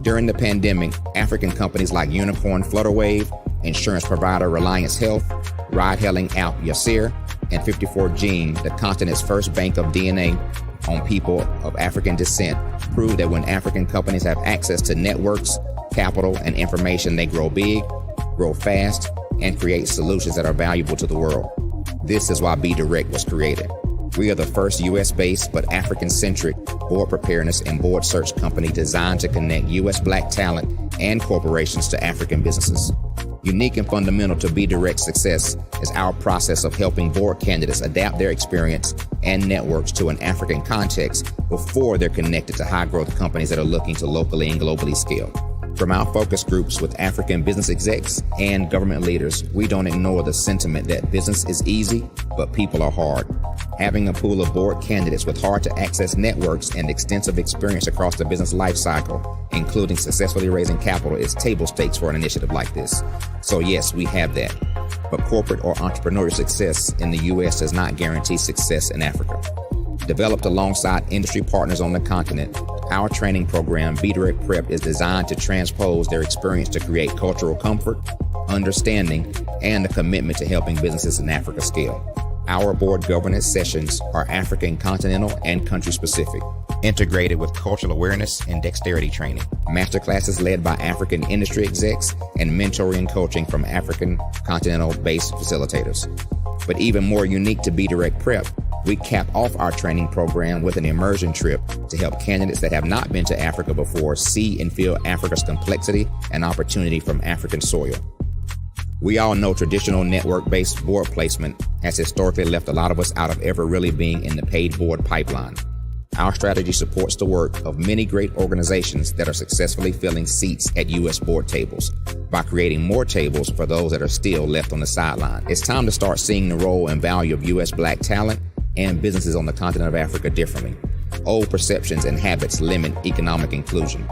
During the pandemic, African companies like Unicorn Flutterwave, insurance provider Reliance Health, ride-hailing app Yasir, and 54Gene, the continent's first bank of DNA on people of African descent, prove that when African companies have access to networks, capital, and information, they grow big, grow fast, and create solutions that are valuable to the world. This is why Be Direct was created. We are the first U.S.-based but African-centric board preparedness and board search company designed to connect U.S. Black talent and corporations to African businesses. Unique and fundamental to Be Direct's success is our process of helping board candidates adapt their experience and networks to an African context before they're connected to high-growth companies that are looking to locally and globally scale. From our focus groups with African business execs and government leaders, we don't ignore the sentiment that business is easy, but people are hard. Having a pool of board candidates with hard-to-access networks and extensive experience across the business life cycle, including successfully raising capital, is table stakes for an initiative like this. So yes, we have that. But corporate or entrepreneurial success in the U.S. does not guarantee success in Africa. Developed alongside industry partners on the continent, our training program, Be Direct Prep, is designed to transpose their experience to create cultural comfort, understanding, and a commitment to helping businesses in Africa scale. Our board governance sessions are African continental and country specific, integrated with cultural awareness and dexterity training, masterclasses led by African industry execs, and mentoring and coaching from African continental-based facilitators. But even more unique to Be Direct Prep, we cap off our training program with an immersion trip to help candidates that have not been to Africa before see and feel Africa's complexity and opportunity from African soil. We all know traditional network-based board placement has historically left a lot of us out of ever really being in the paid board pipeline. Our strategy supports the work of many great organizations that are successfully filling seats at U.S. board tables by creating more tables for those that are still left on the sideline. It's time to start seeing the role and value of U.S. Black talent and businesses on the continent of Africa differently. Old perceptions and habits limit economic inclusion.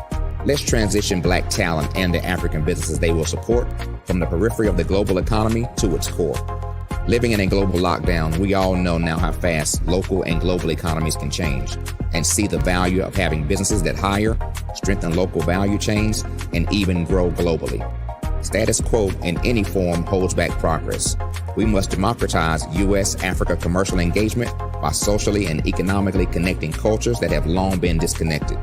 Let's transition Black talent and the African businesses they will support from the periphery of the global economy to its core. Living in a global lockdown, we all know now how fast local and global economies can change and see the value of having businesses that hire, strengthen local value chains, and even grow globally. Status quo in any form holds back progress. We must democratize U.S.-Africa commercial engagement by socially and economically connecting cultures that have long been disconnected.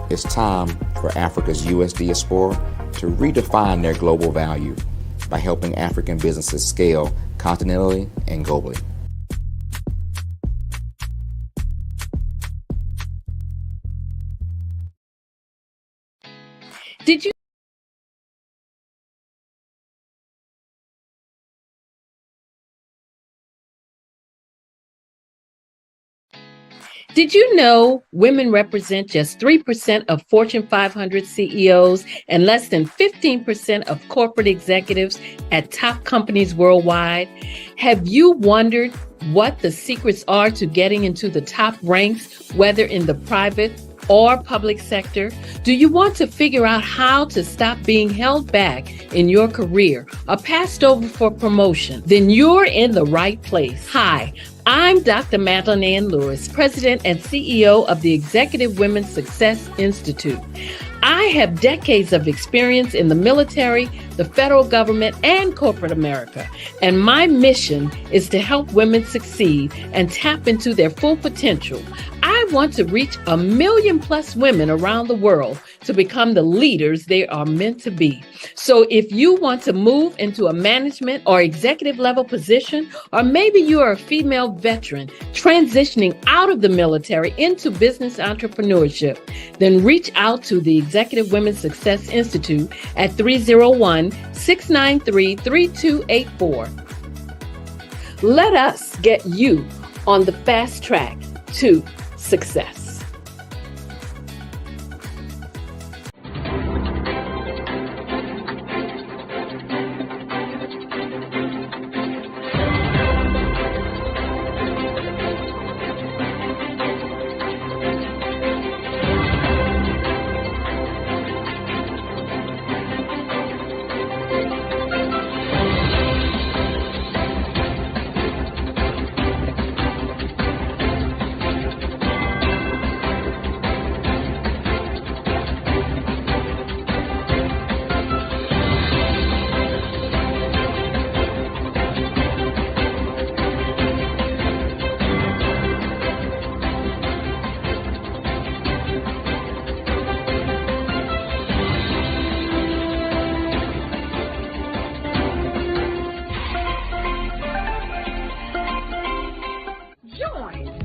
It's time for Africa's U.S. diaspora to redefine their global value by helping African businesses scale continentally and globally. Did you Did you know women represent just 3% of Fortune 500 CEOs and less than 15% of corporate executives at top companies worldwide? Have you wondered what the secrets are to getting into the top ranks, whether in the private or public sector? Do you want to figure out how to stop being held back in your career or passed over for promotion? Then you're in the right place. Hi, I'm Dr. Madeline Ann Lewis, President and CEO of the Executive Women's Success Institute. I have decades of experience in the military, the federal government, and corporate America, and my mission is to help women succeed and tap into their full potential. I want to reach 1 million plus women around the world to become the leaders they are meant to be. So if you want to move into a management or executive level position, or maybe you are a female veteran transitioning out of the military into business entrepreneurship, then reach out to the Executive Women's Success Institute at 301-693-3284. Let us get you on the fast track to success.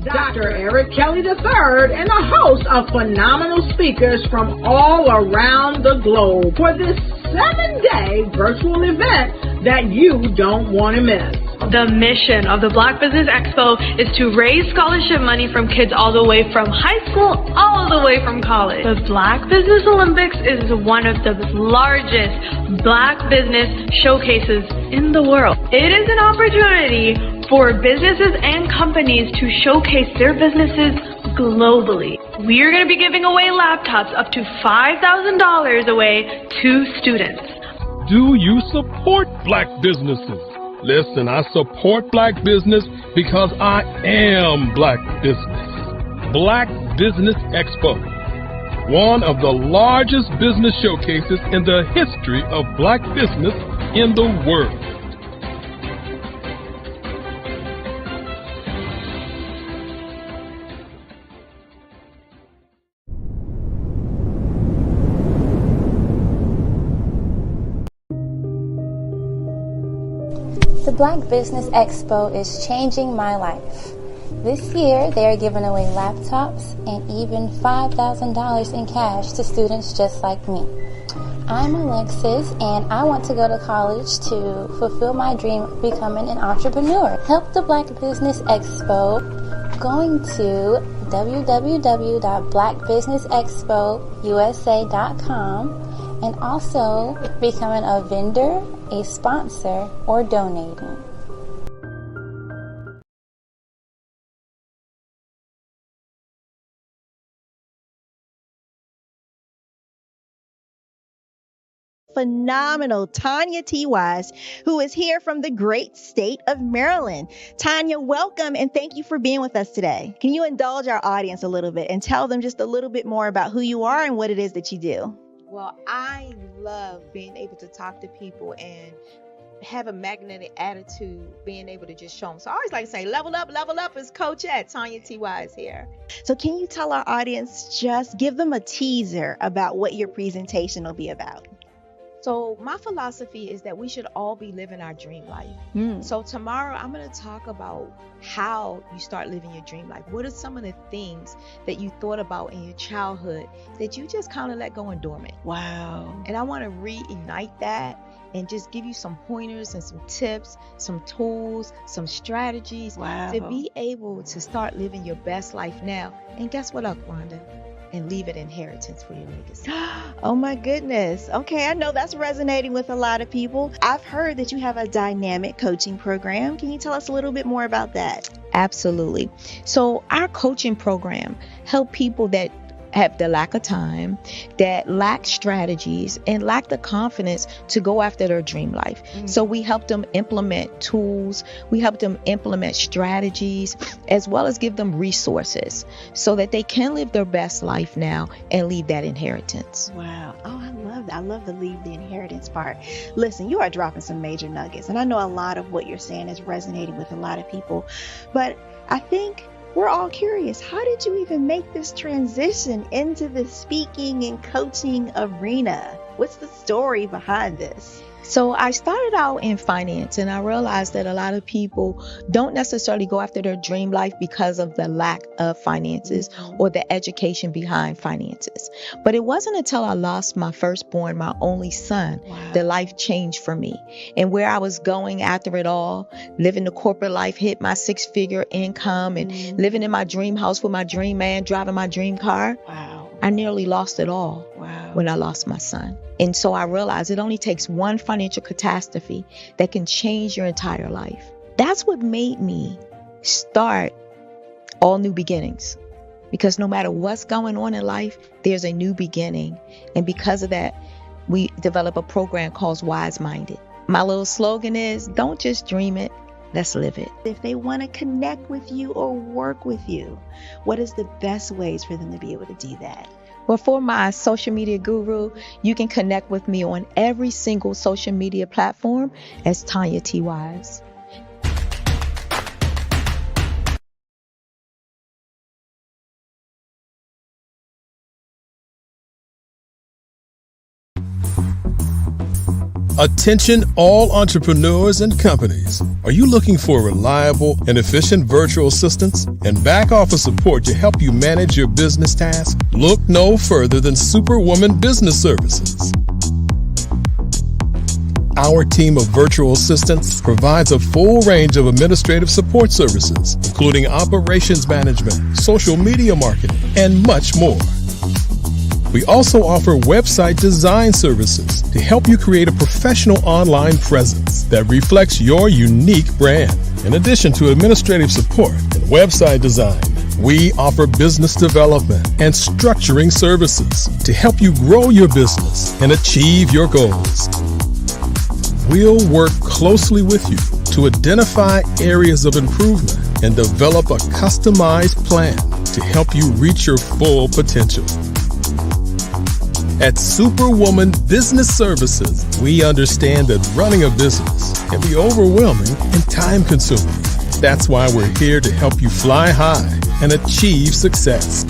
Dr. Eric Kelly III and a host of phenomenal speakers from all around the globe for this 7-day virtual event that you don't want to miss. The mission of the Black Business Expo is to raise scholarship money from kids all the way from high school all the way from college. The Black Business Olympics is one of the largest Black business showcases in the world. It is an opportunity for businesses and companies to showcase their businesses globally. We are going to be giving away laptops up to $5,000 away to students. Do you support Black businesses? Listen, I support Black business because I am Black business. Black Business Expo, one of the largest business showcases in the history of Black business in the world. The Black Business Expo is changing my life. This year, they are giving away laptops and even $5,000 in cash to students just like me. I'm Alexis, and I want to go to college to fulfill my dream of becoming an entrepreneur. Help the Black Business Expo going to www.blackbusinessexpousa.com and also becoming a vendor, a sponsor, or donating. phenomenal Tanya T. Wise, who is here from the great state of Maryland. Tanya, welcome and thank you for being with us today. Can you indulge our audience a little bit and tell them just a little bit more about who you are and what it is that you do? Well, I love being able to talk to people and have a magnetic attitude, being able to just show them. So I always like to say, level up is Coach at Tanya T. Wise here. So can you tell our audience, just give them a teaser about what your presentation will be about? So my philosophy is that we should all be living our dream life. So tomorrow I'm going to talk about how you start living your dream life. What are some of the things that you thought about in your childhood that you just kind of let go and dormant? Wow. And I want to reignite that and just give you some pointers and some tips, some tools, some strategies to be able to start living your best life now. And guess what, Rhonda? And leave an inheritance for your legacy. Oh my goodness. Okay, I know that's resonating with a lot of people. I've heard that you have a dynamic coaching program. Can you tell us a little bit more about that? Absolutely. So our coaching program help people that have the lack of time, that lack strategies, and lack the confidence to go after their dream life. So we help them implement tools, we help them implement strategies, as well as give them resources so that they can live their best life now and leave that inheritance. Wow. Oh, I love that. I love the leave the inheritance part. Listen, you are dropping some major nuggets, and I know a lot of what you're saying is resonating with a lot of people, but I think we're all curious. How did you even make this transition into the speaking and coaching arena? What's the story behind this? So I started out in finance, and I realized that a lot of people don't necessarily go after their dream life because of the lack of finances or the education behind finances. But it wasn't until I lost my firstborn, my only son, that life changed for me. And where I was going after it all, living the corporate life, hit my 6-figure income and living in my dream house with my dream man, driving my dream car. I nearly lost it all when I lost my son. And so I realized it only takes one financial catastrophe that can change your entire life. That's what made me start All New Beginnings. Because no matter what's going on in life, there's a new beginning. And because of that, we develop a program called Wise Minded. My little slogan is, don't just dream it, let's live it. If they want to connect with you or work with you, what is the best ways for them to be able to do that? Well, for my social media guru, you can connect with me on every single social media platform as Tanya T. Wise. Attention all entrepreneurs and companies. Are you looking for reliable and efficient virtual assistants and back office support to help you manage your business tasks? Look no further than Superwoman Business Services. Our team of virtual assistants provides a full range of administrative support services, including operations management, social media marketing, and much more. We also offer website design services to help you create a professional online presence that reflects your unique brand. In addition to administrative support and website design, we offer business development and structuring services to help you grow your business and achieve your goals. We'll work closely with you to identify areas of improvement and develop a customized plan to help you reach your full potential. At Superwoman Business Services, we understand that running a business can be overwhelming and time-consuming. That's why we're here to help you fly high and achieve success.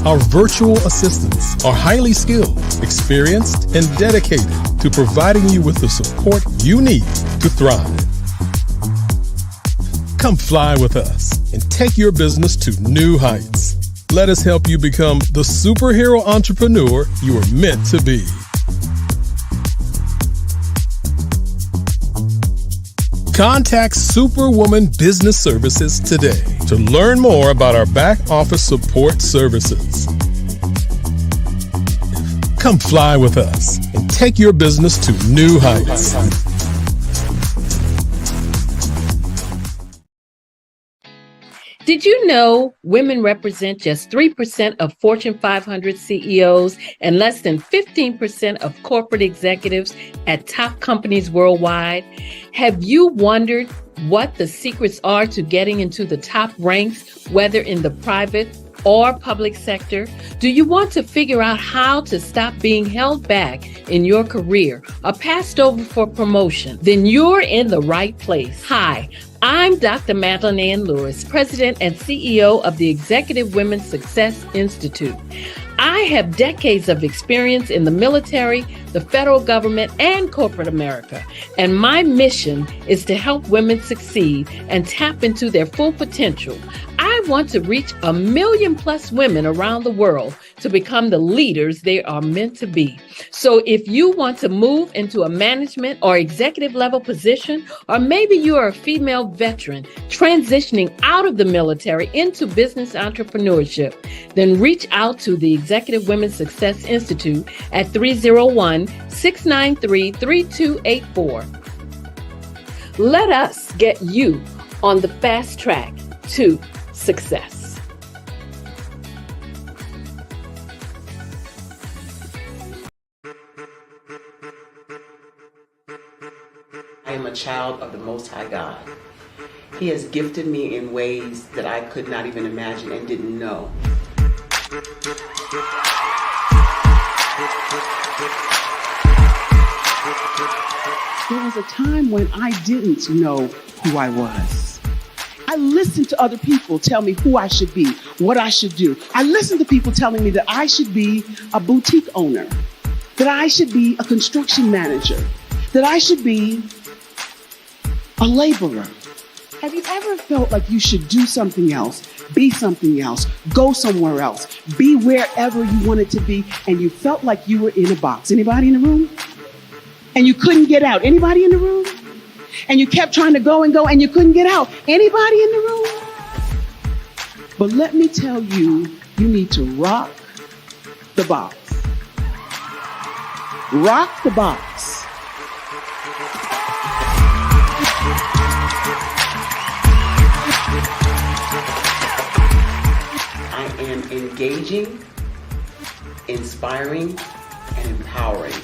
Our virtual assistants are highly skilled, experienced, and dedicated to providing you with the support you need to thrive. Come fly with us and take your business to new heights. Let us help you become the superhero entrepreneur you are meant to be. Contact Superwoman Business Services today to learn more about our back office support services. Come fly with us and take your business to new heights. Did you know women represent just 3% of Fortune 500 CEOs and less than 15% of corporate executives at top companies worldwide? Have you wondered what the secrets are to getting into the top ranks, whether in the private or public sector? Do you want to figure out how to stop being held back in your career or passed over for promotion? Then you're in the right place. Hi, I'm Dr. Madeline Ann Lewis, President and CEO of the Executive Women's Success Institute. I have decades of experience in the military, the federal government, and corporate America, and my mission is to help women succeed and tap into their full potential. I want to reach 1 million plus women around the world to become the leaders they are meant to be. So if you want to move into a management or executive level position, or maybe you are a female veteran transitioning out of the military into business entrepreneurship, then reach out to the Executive Women's Success Institute at 301-693-3284. Let us get you on the fast track to success. I am a child of the Most High God. He has gifted me in ways that I could not even imagine and didn't know. There was a time when I didn't know who I was. I listened to other people tell me who I should be, what I should do. I listened to people telling me that I should be a boutique owner, that I should be a construction manager, that I should be a laborer. Have you ever felt like you should do something else, be something else, go somewhere else, be wherever you wanted to be, and you felt like you were in a box? Anybody in the room? And you couldn't get out? Anybody in the room? And you kept trying to go and you couldn't get out? Anybody in the room? But let me tell you, you need to rock the box. Rock the box. I am engaging, inspiring, and empowering.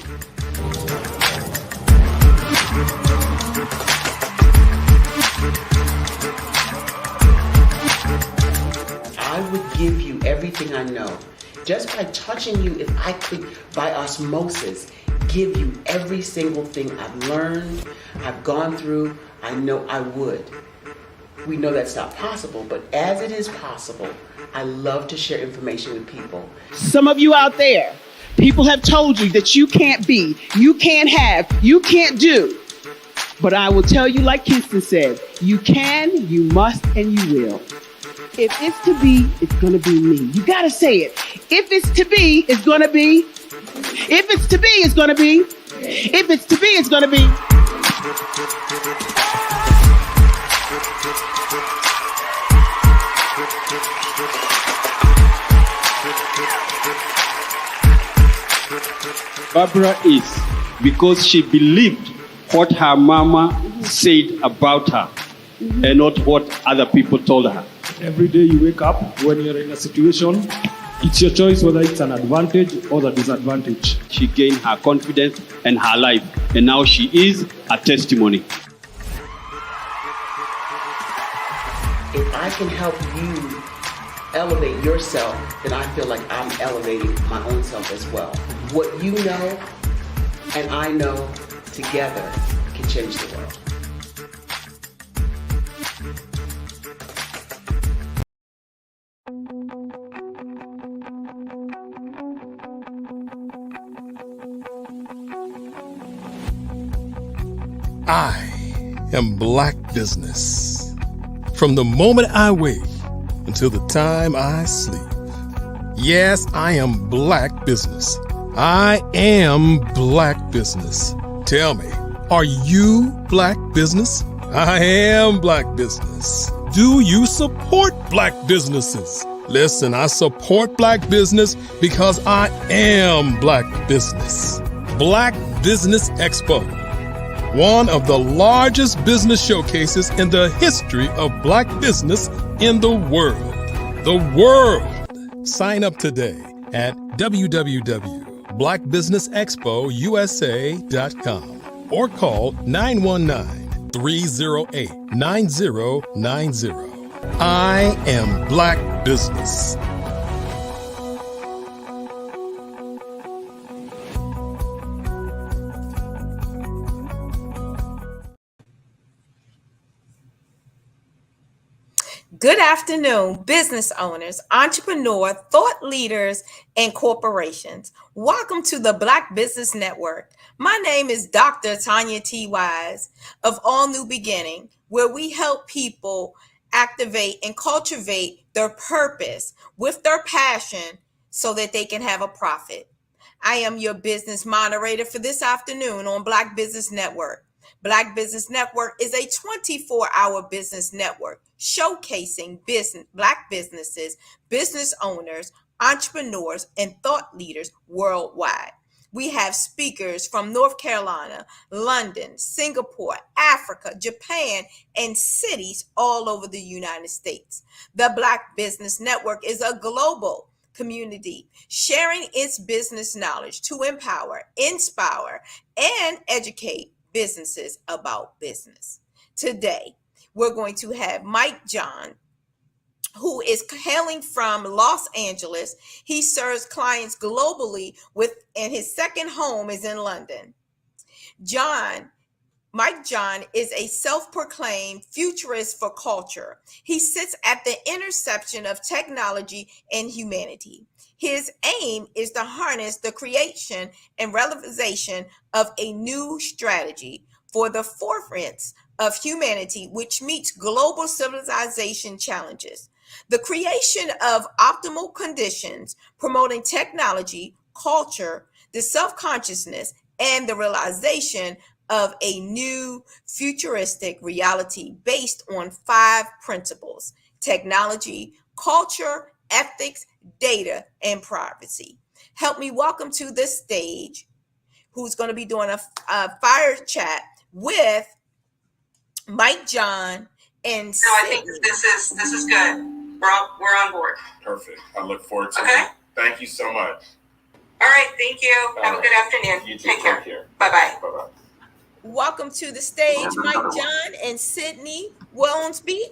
I would give you everything I know. Just by touching you, if I could, by osmosis, give you every single thing I've learned, I've gone through, I know I would. We know that's not possible, but as it is possible, I love to share information with people. Some of you out there, people have told you that you can't be, you can't have, you can't do. But I will tell you, like Kingston said, you can, you must, and you will. If it's to be, it's going to be me. You got to say it. If it's to be, it's going to be. If it's to be, it's going to be. If it's to be, it's going to be. Barbara is because she believed what her mama said about her and not what other people told her. Every day you wake up, when you're in a situation, it's your choice whether it's an advantage or the disadvantage. She gained her confidence and her life, and now she is a testimony. If I can help you elevate yourself, then I feel like I'm elevating my own self as well. What you know and I know together can change the world. I am Black Business. From the moment I wake until the time I sleep. Yes, I am Black Business. I am Black Business. Tell me, are you Black Business? I am Black Business. Do you support Black businesses? Listen, I support Black business because I am Black Business. Black Business Expo. one of the largest business showcases in the history of Black business in the world. The world! Sign up today at www.blackbusinessexpousa.com or call 919-308-9090. I am Black Business. Good afternoon, business owners, entrepreneur, thought leaders, and corporations. Welcome to the Black Business Network. My name is Dr. Tanya T. Wise of All New Beginning, where we help people activate and cultivate their purpose with their passion so that they can have a profit. I am your business moderator for this afternoon on Black Business Network. Black Business Network is a 24-hour business network showcasing Black businesses, business owners, entrepreneurs, and thought leaders worldwide. We have speakers from North Carolina, London, Singapore, Africa, Japan, and cities all over the United States. The Black Business Network is a global community sharing its business knowledge to empower, inspire, and educate businesses about business. Today, we're going to have Mike John, who is hailing from Los Angeles. He serves clients globally and his second home is in London. Mike John is a self-proclaimed futurist for culture. He sits at the intersection of technology and humanity. His aim is to harness the creation and realization of a new strategy for the forefront of humanity, which meets global civilization challenges. The creation of optimal conditions, promoting technology, culture, the self-consciousness, and the realization of a new futuristic reality based on 5 principles: technology, culture, ethics, data, and privacy. Help me welcome to the stage who's going to be doing a fire chat with Mike John and No, I think this is good. We're on board. Perfect. I look forward to it. Thank you so much. All right. Thank you. Have a good afternoon. You too. Take care. Bye-bye. Bye-bye. Welcome to the stage, Mike John and Sydney Wellensby.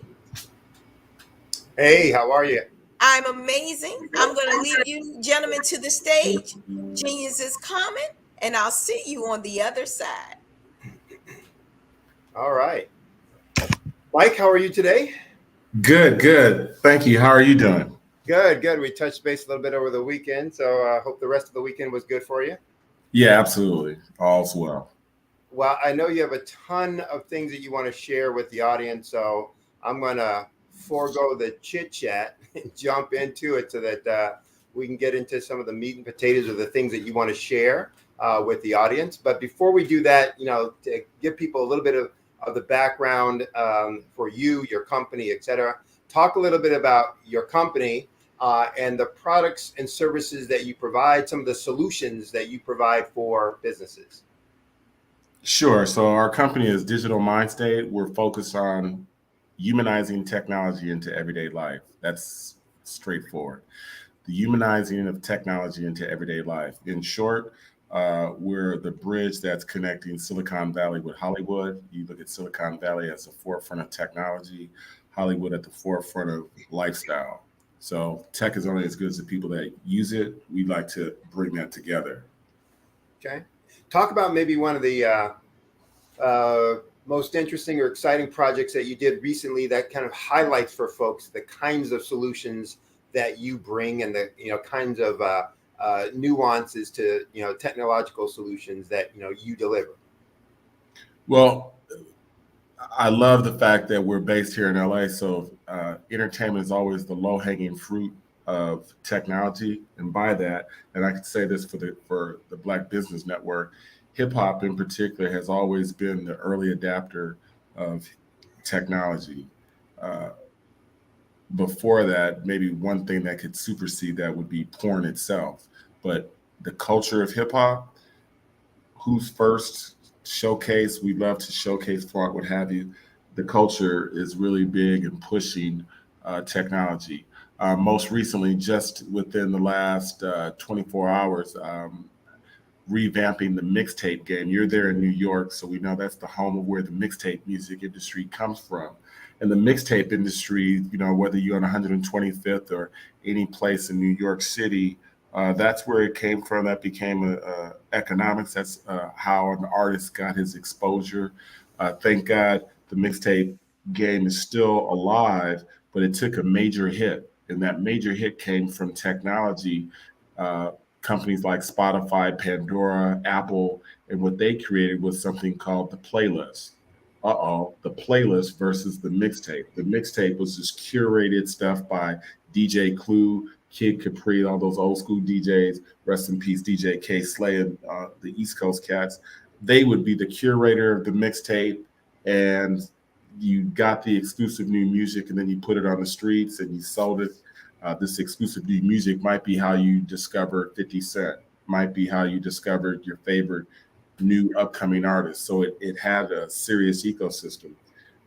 Hey, how are you? I'm amazing. I'm going to lead you gentlemen to the stage. Genius is coming, and I'll see you on the other side. All right. Mike, how are you today? Good. Thank you. How are you doing? Good. We touched base a little bit over the weekend, so I hope the rest of the weekend was good for you. Yeah, absolutely. All's well. Well, I know you have a ton of things that you want to share with the audience, so I'm going to forego the chit-chat and jump into it so that we can get into some of the meat and potatoes of the things that you want to share with the audience. But before we do that, to give people a little bit of the background for you, your company, et cetera, talk a little bit about your company and the products and services that you provide, some of the solutions that you provide for businesses. Sure. So our company is Digital Mind State. We're focused on humanizing technology into everyday life. That's straightforward. The humanizing of technology into everyday life. In short, we're the bridge that's connecting Silicon Valley with Hollywood. You look at Silicon Valley as the forefront of technology, Hollywood at the forefront of lifestyle. So tech is only as good as the people that use it. We'd like to bring that together. Okay. Talk about maybe one of the most interesting or exciting projects that you did recently that kind of highlights for folks the kinds of solutions that you bring and the kinds of nuances to technological solutions that you deliver. Well, I love the fact that we're based here in LA, so entertainment is always the low-hanging fruit of technology, and by that, and I can say this for the Black Business Network, hip hop in particular has always been the early adapter of technology. Before that, maybe one thing that could supersede that would be porn itself, but the culture of hip hop, who's first showcase. We love to showcase, flaunt, what have you. The culture is really big in pushing technology. Most recently, just within the last 24 hours, revamping the mixtape game. You're there in New York, so we know that's the home of where the mixtape music industry comes from. And the mixtape industry, whether you're on 125th or any place in New York City, that's where it came from. That became economics. That's how an artist got his exposure. Thank God the mixtape game is still alive, but it took a major hit. And that major hit came from technology. Companies like Spotify, Pandora, Apple, and what they created was something called the playlist. The playlist versus the mixtape. The mixtape was just curated stuff by DJ Clue, Kid Capri, all those old school DJs. Rest in peace, DJ K Slay and the East Coast cats. They would be the curator of the mixtape, and you got the exclusive new music, and then you put it on the streets and you sold it. This exclusive new music might be how you discovered 50 Cent, might be how you discovered your favorite new upcoming artist. So it had a serious ecosystem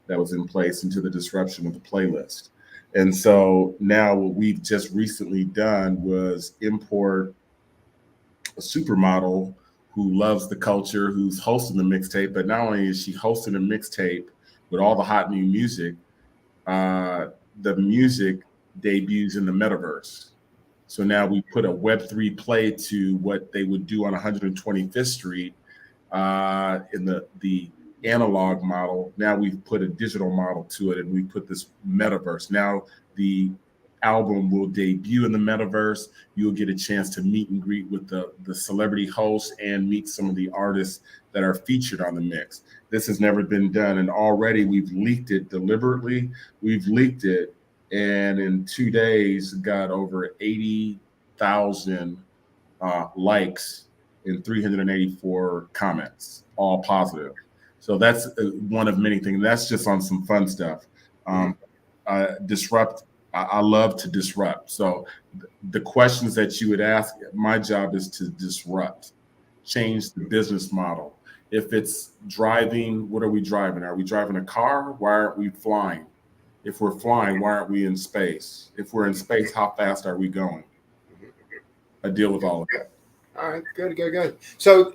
that was in place into the disruption of the playlist. And so now what we've just recently done was import a supermodel who loves the culture, who's hosting the mixtape, but not only is she hosting a mixtape with all the hot new music, the music debuts in the metaverse. So now we put a Web3 play to what they would do on 125th Street in the analog model. Now we've put a digital model to it, and we put this metaverse. Now the album will debut in the metaverse. You'll get a chance to meet and greet with the celebrity hosts and meet some of the artists that are featured on the mix. This has never been done, and already we've leaked it deliberately. We've leaked it, and in 2 days got over 80,000 likes and 384 comments, all positive. So that's one of many things. That's just on some fun stuff. Disrupt. I love to disrupt. So the questions that you would ask, my job is to disrupt, change the business model. If it's driving, what are we driving? Are we driving a car? Why aren't we flying? If we're flying, why aren't we in space? If we're in space, how fast are we going? I deal with all of that. All right, good. So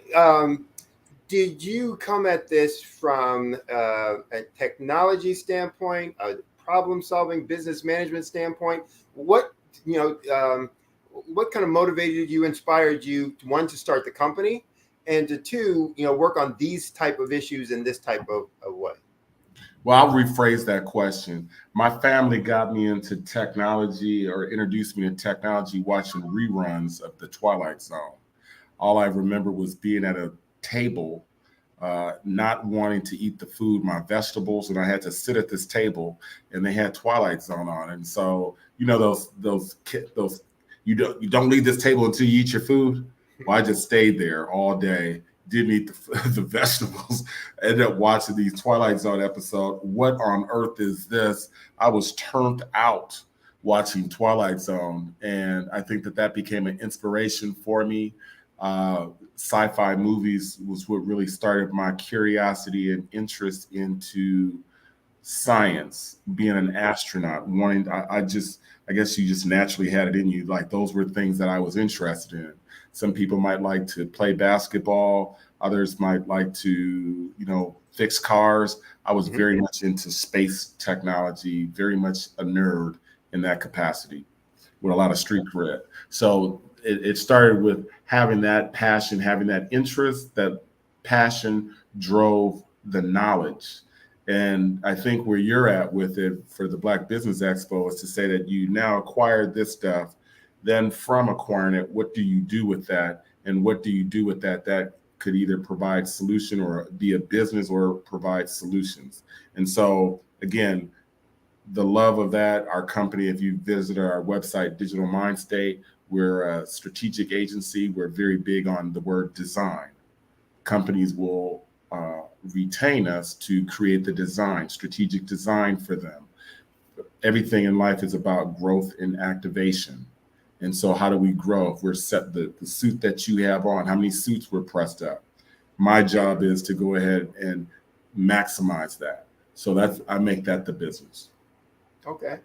did you come at this from a technology standpoint, a problem-solving business management standpoint? What kind of motivated you, inspired you, one, to start the company, and to two, work on these type of issues in this type of way? Well, I'll rephrase that question. My family got me into technology, or introduced me to technology, watching reruns of The Twilight Zone. All I remember was being at a table, not wanting to eat the food, my vegetables, and I had to sit at this table, and they had Twilight Zone on. And so, those you don't leave this table until you eat your food. Well, I just stayed there all day, didn't eat the vegetables, ended up watching these Twilight Zone episodes. What on earth is this? I was turned out watching Twilight Zone, and I think that became an inspiration for me. Sci-fi movies was what really started my curiosity and interest into science, being an astronaut, I guess you just naturally had it in you. Like, those were things that I was interested in. Some people might like to play basketball. Others might like to, fix cars. I was very much into space technology, very much a nerd in that capacity with a lot of street cred. So it started with having that passion, having that interest. That passion drove the knowledge. And I think where you're at with it for the Black Business Expo is to say that you now acquired this stuff. Then from acquiring it, what do you do with that? And what do you do with that could either provide solution or be a business or provide solutions? And so, again, the love of that, our company, if you visit our website, Digital Mind State, we're a strategic agency. We're very big on the word design. Companies will retain us to create the design, strategic design for them. Everything in life is about growth and activation. And so how do we grow? If we're set the suit that you have on, how many suits were pressed up? My job is to go ahead and maximize that. So I make that the business. Okay.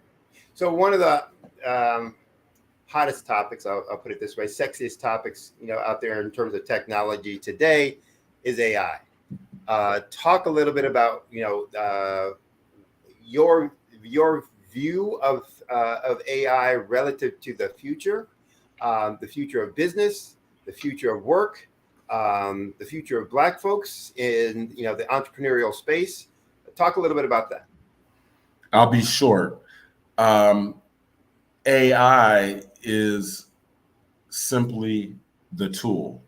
So one of the hottest topics, I'll put it this way, sexiest topics, out there in terms of technology today is AI. Talk a little bit about, your view of AI relative to the future of business, the future of work, the future of Black folks in the entrepreneurial space. Talk a little bit about that. I'll be short. AI is simply the tool.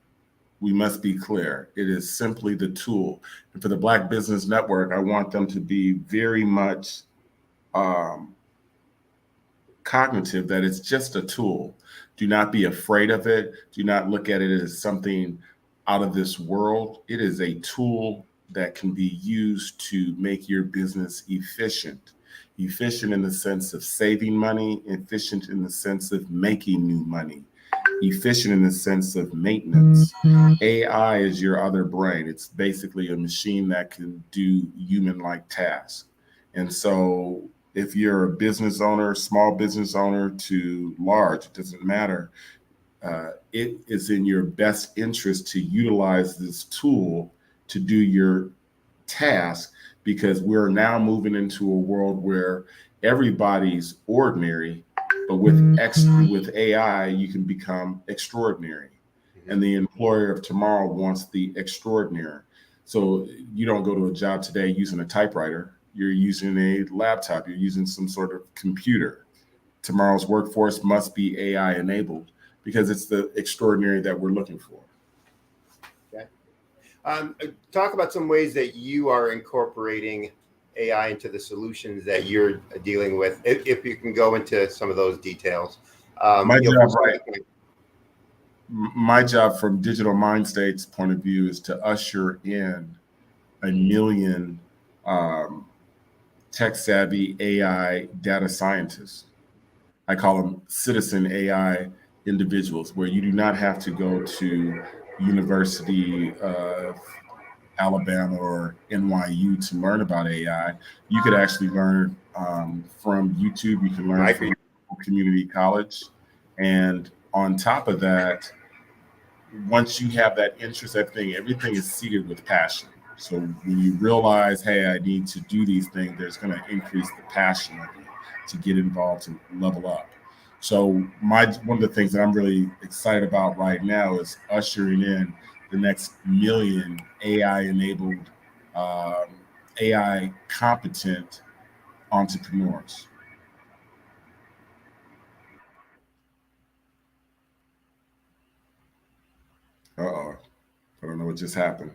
We must be clear. It is simply the tool. And for the Black Business Network, I want them to be very much cognitive that it's just a tool. Do not be afraid of it. Do not look at it as something out of this world. It is a tool that can be used to make your business efficient. Efficient in the sense of saving money, efficient in the sense of making new money, efficient in the sense of maintenance. AI is your other brain. It's basically a machine that can do human-like tasks. And so if you're a business owner, small business owner to large, it doesn't matter. It is in your best interest to utilize this tool to do your task, because we're now moving into a world where everybody's ordinary, but with AI, you can become extraordinary. And the employer of tomorrow wants the extraordinary. So you don't go to a job today using a typewriter. You're using a laptop. You're using some sort of computer. Tomorrow's workforce must be AI enabled because it's the extraordinary that we're looking for. Okay. Talk about some ways that you are incorporating AI into the solutions that you're dealing with, if you can go into some of those details. My job from Digital Mind State's point of view is to usher in 1 million tech-savvy AI data scientists. I call them citizen AI individuals, where you do not have to go to University of Alabama or NYU to learn about AI. You could actually learn from YouTube. You can learn from community college. And on top of that, once you have that interest, everything is seeded with passion. So when you realize, hey, I need to do these things, there's going to increase the passion of you to get involved and level up. So one of the things that I'm really excited about right now is ushering in the next 1 million AI-enabled, AI-competent entrepreneurs. Uh-oh, I don't know what just happened.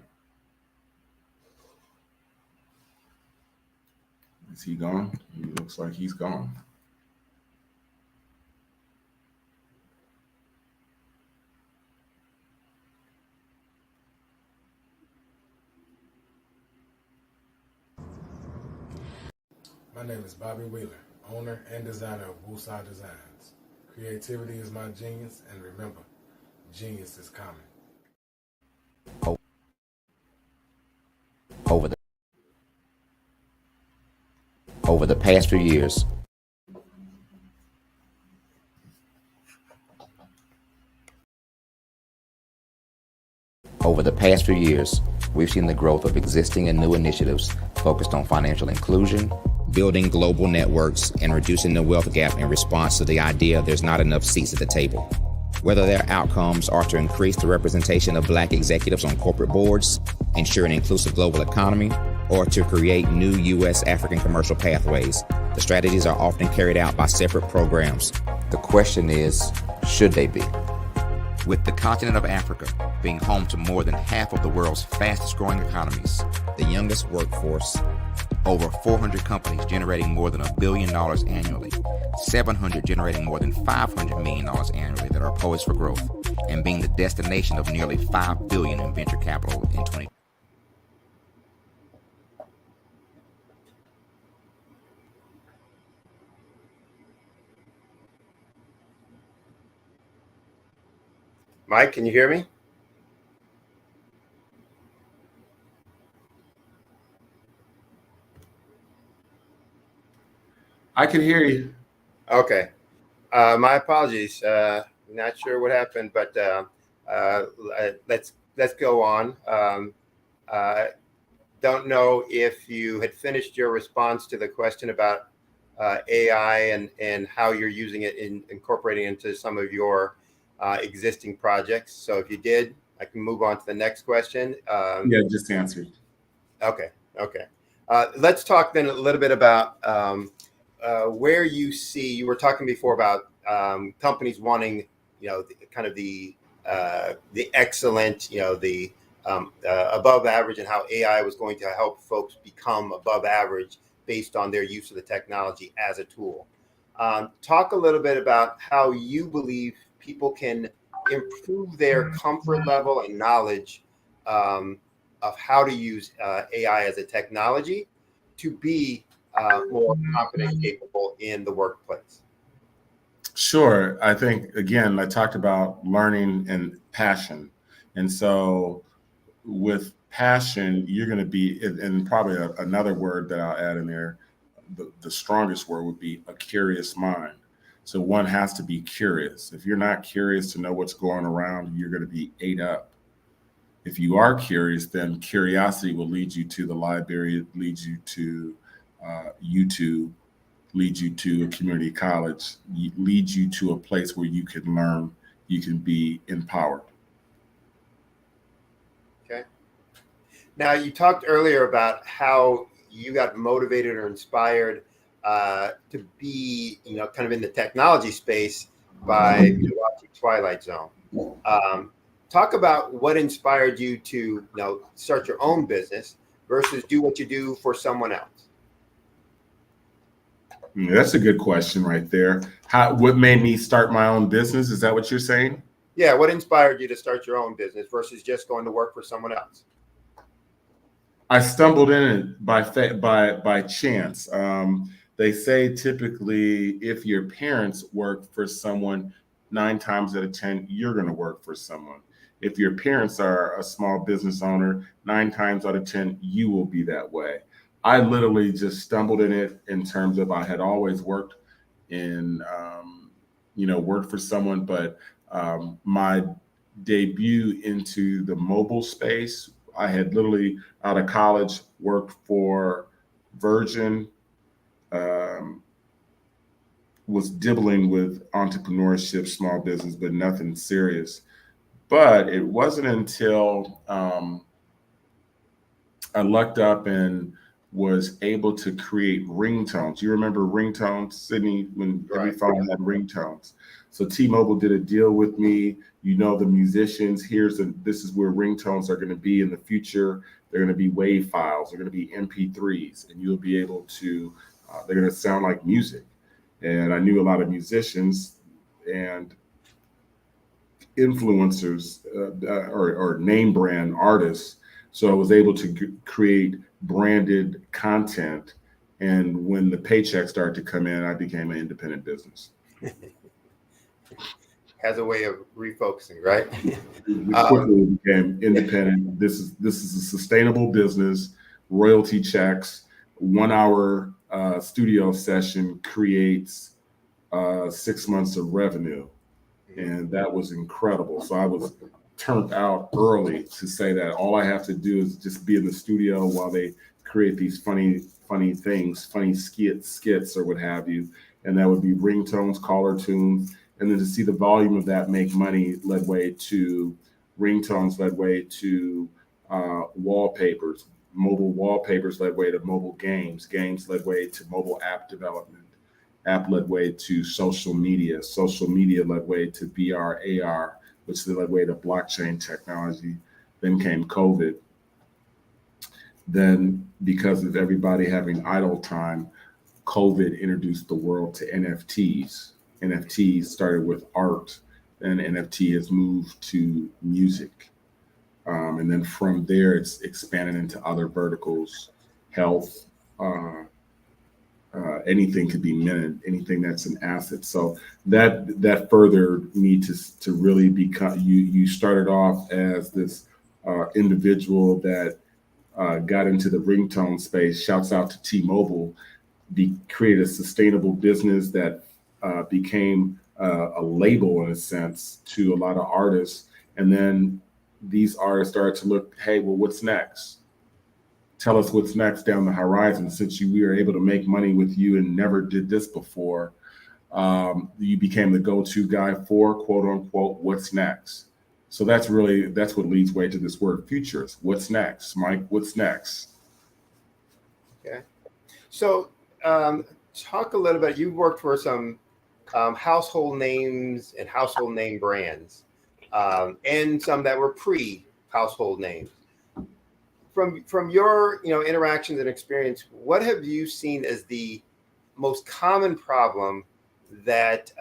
Is he gone? He looks like he's gone. My name is Bobby Wheeler, owner and designer of Woosah Designs. Creativity is my genius, and remember, genius is common. Over the past few years, we've seen the growth of existing and new initiatives focused on financial inclusion, building global networks, and reducing the wealth gap in response to the idea there's not enough seats at the table. Whether their outcomes are to increase the representation of Black executives on corporate boards, ensure an inclusive global economy, or to create new U.S. African commercial pathways, the strategies are often carried out by separate programs. The question is, should they be? With the continent of Africa being home to more than half of the world's fastest growing economies, the youngest workforce, over 400 companies generating more than $1 billion annually, 700 generating more than $500 million annually that are poised for growth, and being the destination of nearly $5 billion in venture capital in 2020. Mike, can you hear me? I can hear you. Okay. My apologies. Not sure what happened, but let's go on. Don't know if you had finished your response to the question about AI and how you're using it in incorporating into some of your existing projects. So if you did, I can move on to the next question. Yeah, just answered. Okay. Let's talk then a little bit about where you see, you were talking before about companies wanting, the excellent, the above average, and how AI was going to help folks become above average based on their use of the technology as a tool. Talk a little bit about how you believe people can improve their comfort level and knowledge of how to use AI as a technology to be more confident and capable in the workplace. Sure. I think, again, I talked about learning and passion. And so with passion, you're going to be, and probably another word that I'll add in there, the strongest word would be a curious mind. So one has to be curious. If you're not curious to know what's going around, you're going to be ate up. If you are curious, then curiosity will lead you to the library, leads you to YouTube, leads you to a community college, leads you to a place where you can learn, you can be empowered. Okay. Now, you talked earlier about how you got motivated or inspired to be, kind of in the technology space by watching Twilight Zone. Talk about what inspired you to start your own business versus do what you do for someone else. That's a good question right there. What made me start my own business? Is that what you're saying? Yeah. What inspired you to start your own business versus just going to work for someone else? I stumbled in it by chance. They say typically if your parents work for someone, 9 times out of 10, you're going to work for someone. If your parents are a small business owner, 9 times out of 10, you will be that way. I literally just stumbled in it in terms of I had always worked worked for someone, but my debut into the mobile space, I had literally out of college worked for Virgin, was dibbling with entrepreneurship, small business, but nothing serious. But it wasn't until I lucked up and was able to create ringtones. You remember ringtones, Sydney, when every phone had ringtones. So T-Mobile did a deal with me. The musicians, this is where ringtones are going to be in the future. They're going to be WAV files. They're going to be MP3s, and you'll be able to, they're going to sound like music. And I knew a lot of musicians and influencers or name brand artists. So I was able to create branded content. And when the paycheck started to come in, I became an independent business. Has a way of refocusing, right? We quickly became independent. This is a sustainable business, royalty checks, 1 hour studio session creates 6 months of revenue. And that was incredible. So I was turned out early to say that all I have to do is just be in the studio while they create these funny things, funny skits or what have you. And that would be ringtones, caller tunes. And then to see the volume of that make money led way to ringtones, led way to wallpapers, mobile wallpapers led way to mobile games, games led way to mobile app development, app led way to social media led way to VR, AR, which led way to blockchain technology. Then came COVID. Then because of everybody having idle time, COVID introduced the world to NFTs. NFTs started with art, and NFT has moved to music. And then from there, it's expanded into other verticals, health, anything could be minted, anything that's an asset. So that furthered me to really become, you started off as this individual that got into the ringtone space. Shouts out to T-Mobile. created a sustainable business that became a label in a sense to a lot of artists. And then these artists started to look, hey, well, what's next? Tell us what's next down the horizon. Since we were able to make money with you and never did this before, you became the go-to guy for quote unquote, what's next? So that's what leads way to this word futures. What's next, Mike? What's next? Okay. So talk a little bit, you've worked for some household names and household name brands, and some that were pre-household names. From your interactions and experience, what have you seen as the most common problem that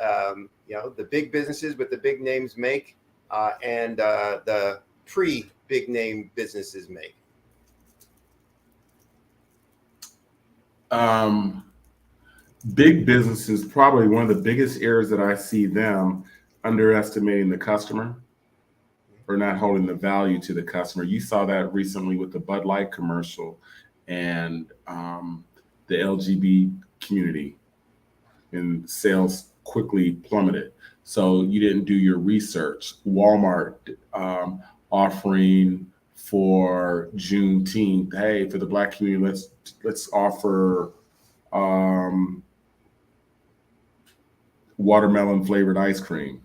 the big businesses with the big names make, and the pre-big name businesses make? Big businesses, probably one of the biggest errors that I see them underestimating the customer or not holding the value to the customer. You saw that recently with the Bud Light commercial and the LGBT community, and sales quickly plummeted. So you didn't do your research. Walmart offering for Juneteenth, hey, for the Black community, let's offer watermelon flavored ice cream.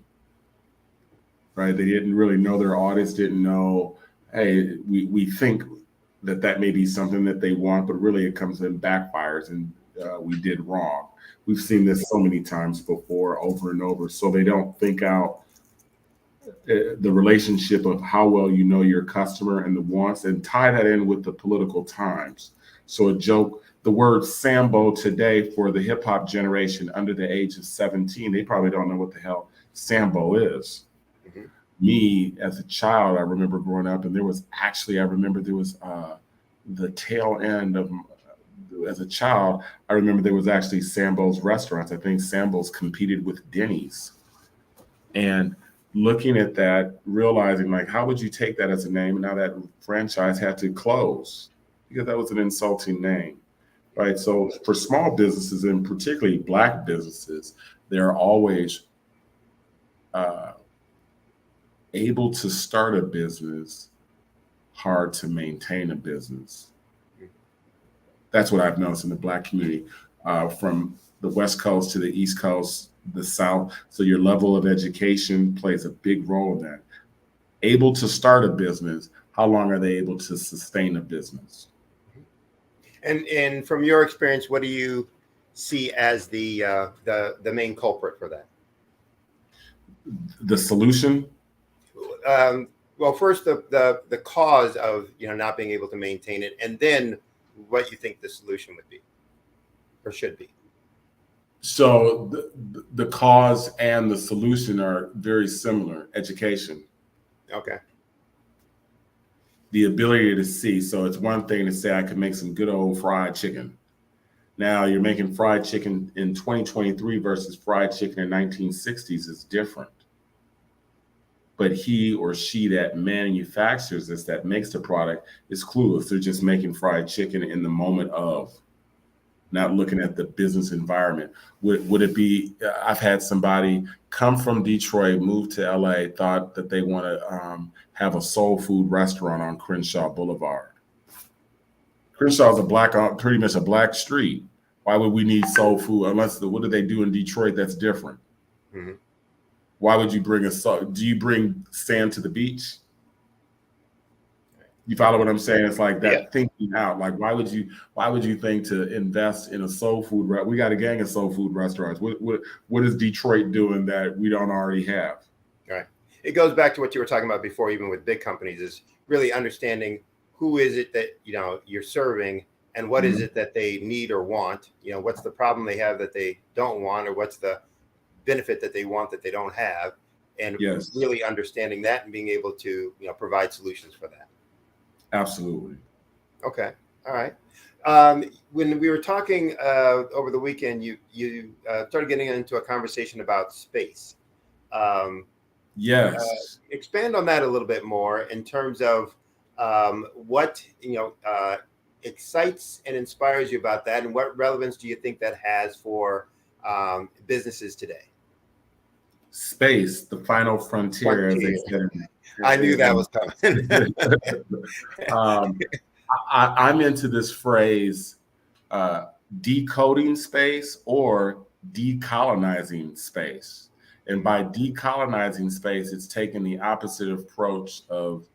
Right? They didn't really know their audience, didn't know, hey, we think that may be something that they want, but really it comes in backfires, and we did wrong. We've seen this so many times before, over and over. So they don't think out the relationship of how well you know your customer and the wants, and tie that in with the political times. So a joke, the word Sambo today for the hip hop generation under the age of 17, they probably don't know what the hell Sambo is. Mm-hmm. Me as a child, I remember growing up, and there was the tail end of, as a child, I remember there was actually Sambo's restaurants. I think Sambo's competed with Denny's. And looking at that, realizing like, how would you take that as a name? And now that franchise had to close because that was an insulting name, right? So for small businesses, and particularly Black businesses, they're always able to start a business, hard to maintain a business. That's what I've noticed in the Black community, from the West Coast to the East Coast, the South. So your level of education plays a big role in that. Able to start a business, how long are they able to sustain a business? And from your experience, what do you see as the main culprit for that? The solution? Well, first the cause of not being able to maintain it, and then what you think the solution would be or should be. So the cause and the solution are very similar. Education. Okay. The ability to see. So it's one thing to say I can make some good old fried chicken. Now you're making fried chicken in 2023 versus fried chicken in 1960s is different. But he or she that manufactures this, that makes the product, is clueless. They're just making fried chicken in the moment of, not looking at the business environment. Would it be, I've had somebody come from Detroit, move to LA, thought that they want to have a soul food restaurant on Crenshaw Boulevard. Crenshaw is pretty much a Black street. Why would we need soul food? What do they do in Detroit that's different? Mm-hmm. Why would you bring do you bring sand to the beach? You follow what I'm saying? It's like that thinking out. Like, why would you think to invest in a soul food? We got a gang of soul food restaurants. What is Detroit doing that we don't already have? Right. It goes back to what you were talking about before, even with big companies, is really understanding who is it that you're serving, and what is it that they need or want. What's the problem they have that they don't want, or what's the benefit that they want that they don't have, and really understanding that and being able to provide solutions for that. Absolutely. Okay. All right. When we were talking over the weekend, you started getting into a conversation about space. Yes. Expand on that a little bit more in terms of what excites and inspires you about that, and what relevance do you think that has for businesses today? Space, the final frontier, as they said. I knew that was coming. I'm into this phrase, decoding space or decolonizing space. And by decolonizing space, it's taking the opposite approach of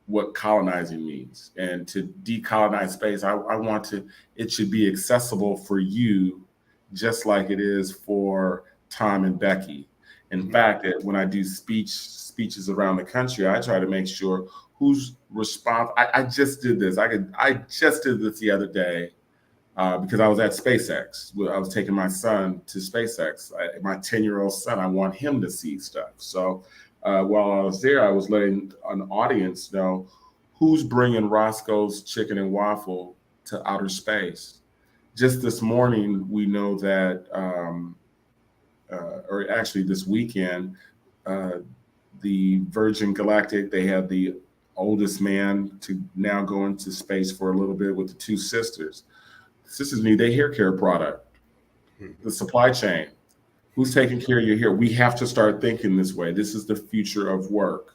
what colonizing means. And to decolonize space, I want it should be accessible for you, just like it is for Tom and Becky. In fact, when I do speeches around the country, I try to make sure who's responsible. I just did this. I just did this the other day because I was at SpaceX. I was taking my son to SpaceX. My 10-year-old son, I want him to see stuff. So while I was there, I was letting an audience know who's bringing Roscoe's Chicken and Waffle to outer space. Just this morning, we know that, or actually this weekend, the Virgin Galactic, they had the oldest man to now go into space for a little bit with the two sisters. Sisters need their hair care product, the supply chain. Who's taking care of your hair? We have to start thinking this way. This is the future of work.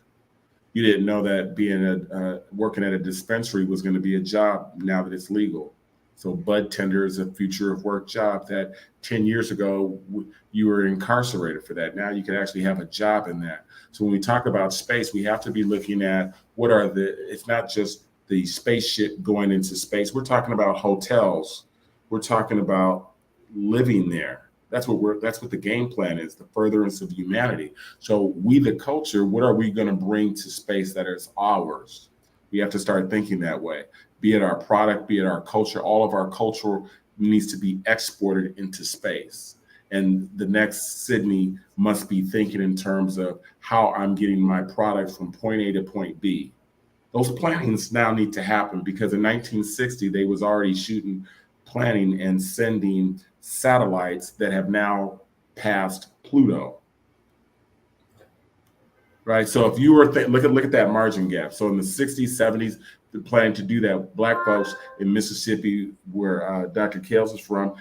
You didn't know that being working at a dispensary was going to be a job now that it's legal. So bud tender is a future of work job that 10 years ago, you were incarcerated for that. Now you can actually have a job in that. So when we talk about space, we have to be looking at it's not just the spaceship going into space. We're talking about hotels. We're talking about living there. That's what the game plan is, the furtherance of humanity. So we, the culture, what are we going to bring to space that is ours? We have to start thinking that way. Be it our product, be it our culture, all of our culture needs to be exported into space. And the next Sydney must be thinking in terms of how I'm getting my product from point A to point B. Those plannings now need to happen because in 1960, they was already planning and sending satellites that have now passed Pluto. Right. So if you were look at that margin gap. So in the 60s, 70s, they're planning to do that. Black folks in Mississippi, where Dr. Kales is from,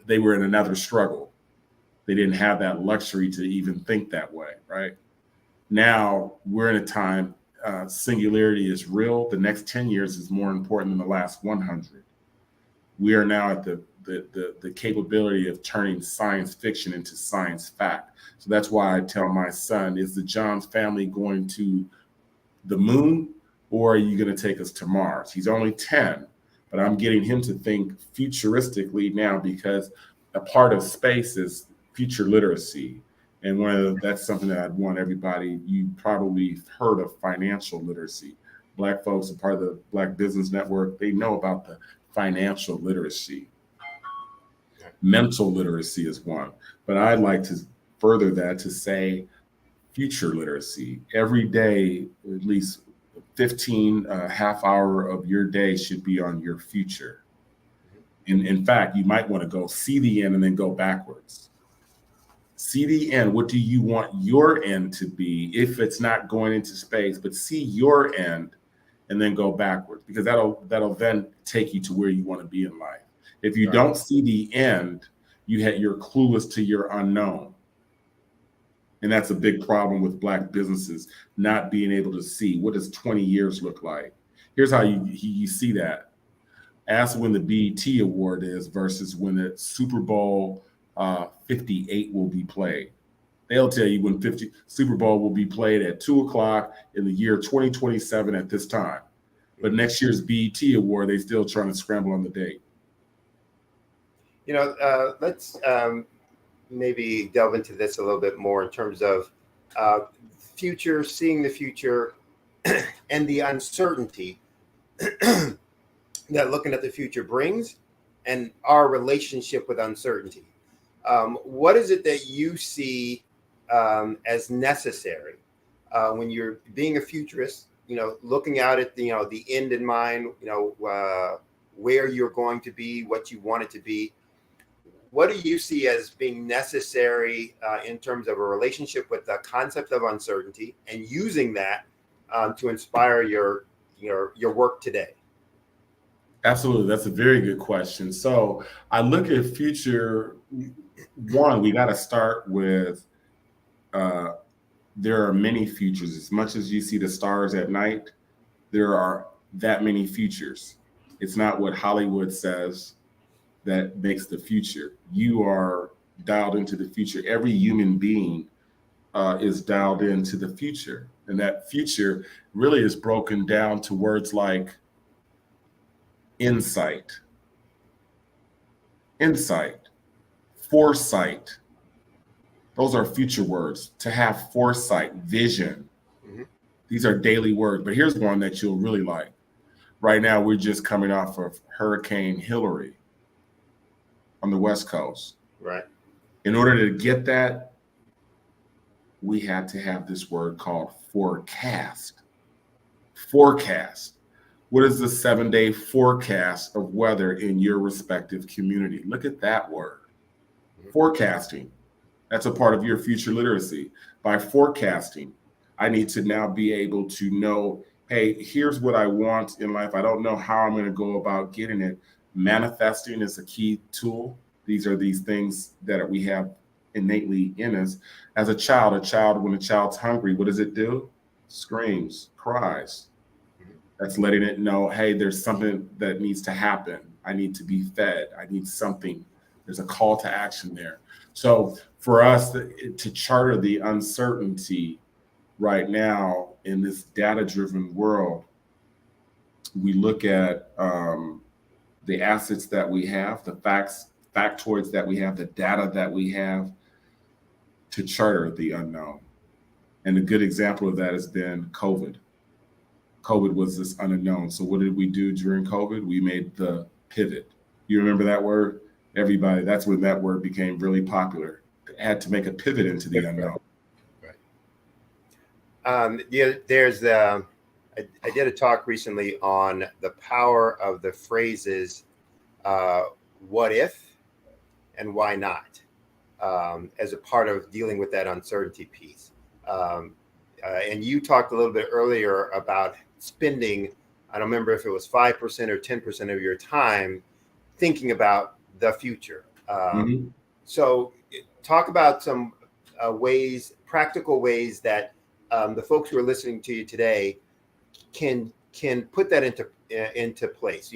they were in another struggle. They didn't have that luxury to even think that way. Right. Now we're in a time singularity is real. The next 10 years is more important than the last 100. We are now at the capability of turning science fiction into science fact. So that's why I tell my son, is the Johns family going to the moon, or are you going to take us to Mars? He's only 10, but I'm getting him to think futuristically now because a part of space is future literacy. And that's something that I'd want everybody, you probably heard of financial literacy. Black folks are part of the Black Business Network. They know about the financial literacy. Mental literacy is one, but I'd like to further that to say future literacy. Every day, at least 15 half hour of your day should be on your future. In fact, you might want to go see the end and then go backwards. See the end. What do you want your end to be if it's not going into space, but see your end and then go backwards, because that'll then take you to where you want to be in life. If you don't see the end, you're clueless to your unknown. And that's a big problem with Black businesses, not being able to see what does 20 years look like. Here's how you see that. Ask when the BET award is versus when the Super Bowl 58 will be played. They'll tell you when Super Bowl will be played at 2:00 in the year 2027 at this time. But next year's BET award, they still trying to scramble on the date. Let's maybe delve into this a little bit more in terms of future, seeing the future, and the uncertainty that looking at the future brings, and our relationship with uncertainty. What is it that you see as necessary when you're being a futurist? Looking out at the end in mind. Where you're going to be, what you want it to be. What do you see as being necessary in terms of a relationship with the concept of uncertainty and using that to inspire your work today? Absolutely. That's a very good question. So I look at future. One, we got to start with there are many futures. As much as you see the stars at night, there are that many futures. It's not what Hollywood says that makes the future. You are dialed into the future. Every human being is dialed into the future. And that future really is broken down to words like insight, foresight. Those are future words. To have foresight, vision. These are daily words. But here's one that you'll really like. Right now, we're just coming off of Hurricane Hillary on the West Coast. Right. In order to get that, we had to have this word called forecast. Forecast. What is the 7-day forecast of weather in your respective community? Look at that word. Forecasting. That's a part of your future literacy. By forecasting, I need to now be able to know, hey, here's what I want in life. I don't know how I'm going to go about getting it. Manifesting is a key tool. These are these things that we have innately in us. As a child, when a child's hungry, what does it do? Screams, cries. That's letting it know, hey, there's something that needs to happen. I need to be fed. I need something. There's a call to action there. So for us to charter the uncertainty right now in this data-driven world, we look at the assets that we have, the factoids that we have, the data that we have to charter the unknown. And a good example of that has been COVID. COVID was this unknown. So what did we do during COVID? We made the pivot. You remember that word? Everybody, that's when that word became really popular. It had to make a pivot into the unknown. There's I did a talk recently on the power of the phrases what if and why not as a part of dealing with that uncertainty piece. And you talked a little bit earlier about spending, I don't remember if it was 5% or 10% of your time thinking about the future. So talk about some practical ways that the folks who are listening to you today can put that into place,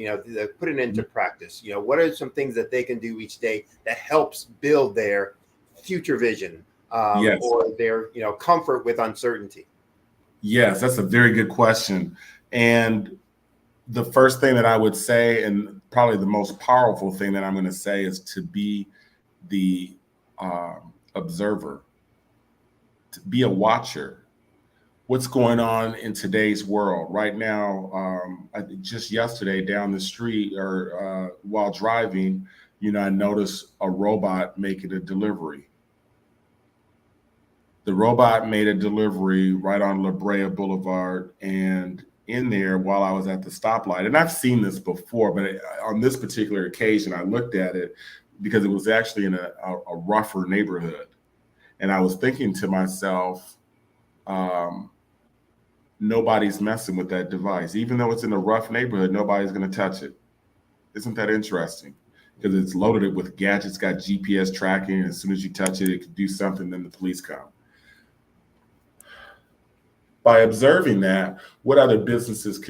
put it into practice. What are some things that they can do each day that helps build their future vision or their comfort with uncertainty? Yes, that's a very good question. And the first thing that I would say, and probably the most powerful thing that I'm going to say, is to be the observer, to be a watcher. What's going on in today's world right now? Just yesterday down the street or while driving, I noticed a robot making a delivery. The robot made a delivery right on La Brea Boulevard, and in there while I was at the stoplight, and I've seen this before, but on this particular occasion, I looked at it because it was actually in a rougher neighborhood. And I was thinking to myself, nobody's messing with that device. Even though it's in a rough neighborhood, nobody's going to touch it. Isn't that interesting? Because it's loaded with gadgets, got GPS tracking. And as soon as you touch it, it could do something, then the police come. By observing that, what other businesses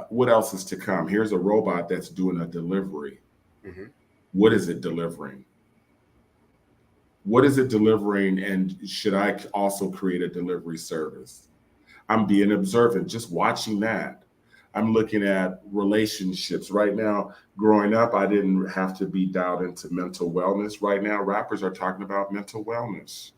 what else is to come? Here's a robot that's doing a delivery. What is it delivering? What is it delivering? And should I also create a delivery service? I'm being observant, just watching that. I'm looking at relationships. Right now, growing up, I didn't have to be dialed into mental wellness. Right now, rappers are talking about mental wellness.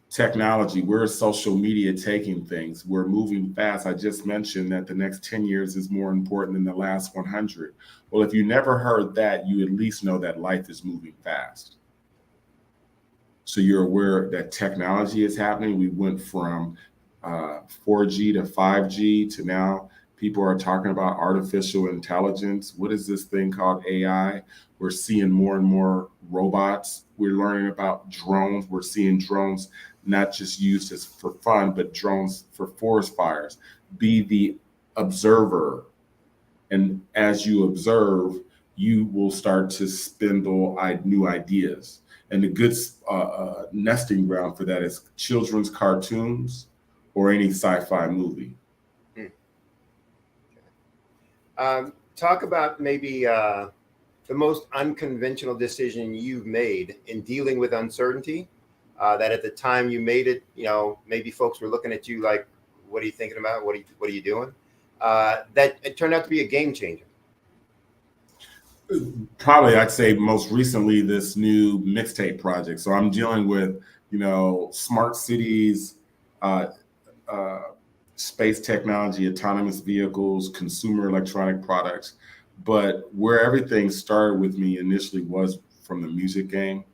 Technology, where is social media taking things? We're moving fast. I just mentioned that the next 10 years is more important than the last 100. Well, if you never heard that, you at least know that life is moving fast. So you're aware that technology is happening. We went from 4G to 5G to now people are talking about artificial intelligence. What is this thing called AI? We're seeing more and more robots. We're learning about drones. We're seeing drones not just used for fun, but drones for forest fires. Be the observer. And as you observe, you will start to spindle new ideas. And the good nesting ground for that is children's cartoons or any sci-fi movie. Talk about maybe the most unconventional decision you've made in dealing with uncertainty, that at the time you made it, maybe folks were looking at you like, what are you thinking about? What are you doing? That it turned out to be a game changer. Probably, I'd say most recently this new mixtape project. So I'm dealing with, smart cities, space technology, autonomous vehicles, consumer electronic products. But where everything started with me initially was from the music game.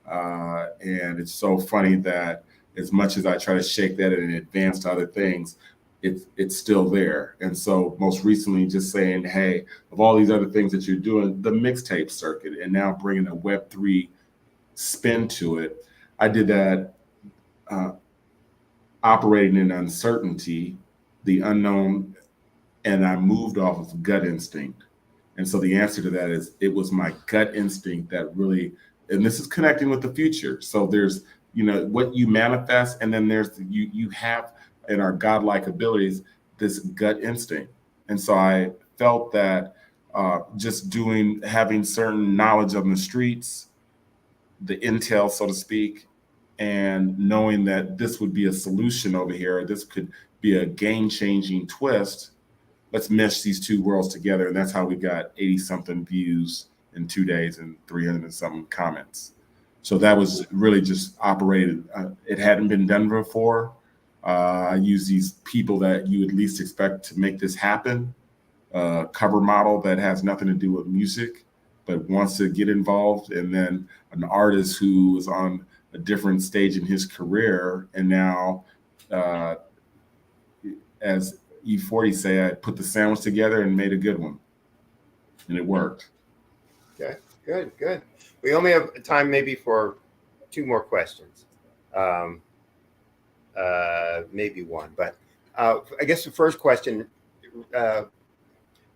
And it's so funny that as much as I try to shake that and advance to other things, it's still there. And so most recently just saying, hey, of all these other things that you're doing, the mixtape circuit, and now bringing a Web3 spin to it. I did that operating in uncertainty, the unknown, and I moved off of gut instinct. And so the answer to that is it was my gut instinct that really, and this is connecting with the future. So there's, what you manifest, and then there's you have in our godlike abilities, this gut instinct. And so I felt that just having certain knowledge of the streets, the intel, so to speak, and knowing that this would be a solution over here, this could be a game-changing twist, let's mesh these two worlds together. And that's how we got 80-something views in 2 days and 300 and something comments. So that was really just operated. It hadn't been done before. I use these people that you would least expect to make this happen. Cover model that has nothing to do with music, but wants to get involved. And then an artist who is on a different stage in his career. And now, as E40 say, I put the sandwich together and made a good one. And it worked. Okay, good. We only have time maybe for 2 more questions. Maybe one, but I guess the first question,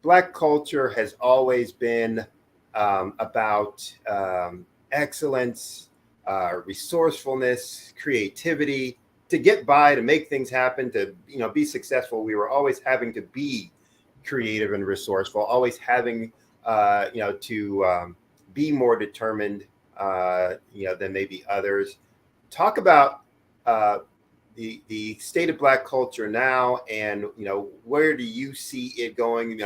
Black culture has always been about excellence, resourcefulness, creativity. To get by, to make things happen, to be successful, we were always having to be creative and resourceful, always having to be more determined than maybe others. Talk about the state of Black culture now, and where do you see it going?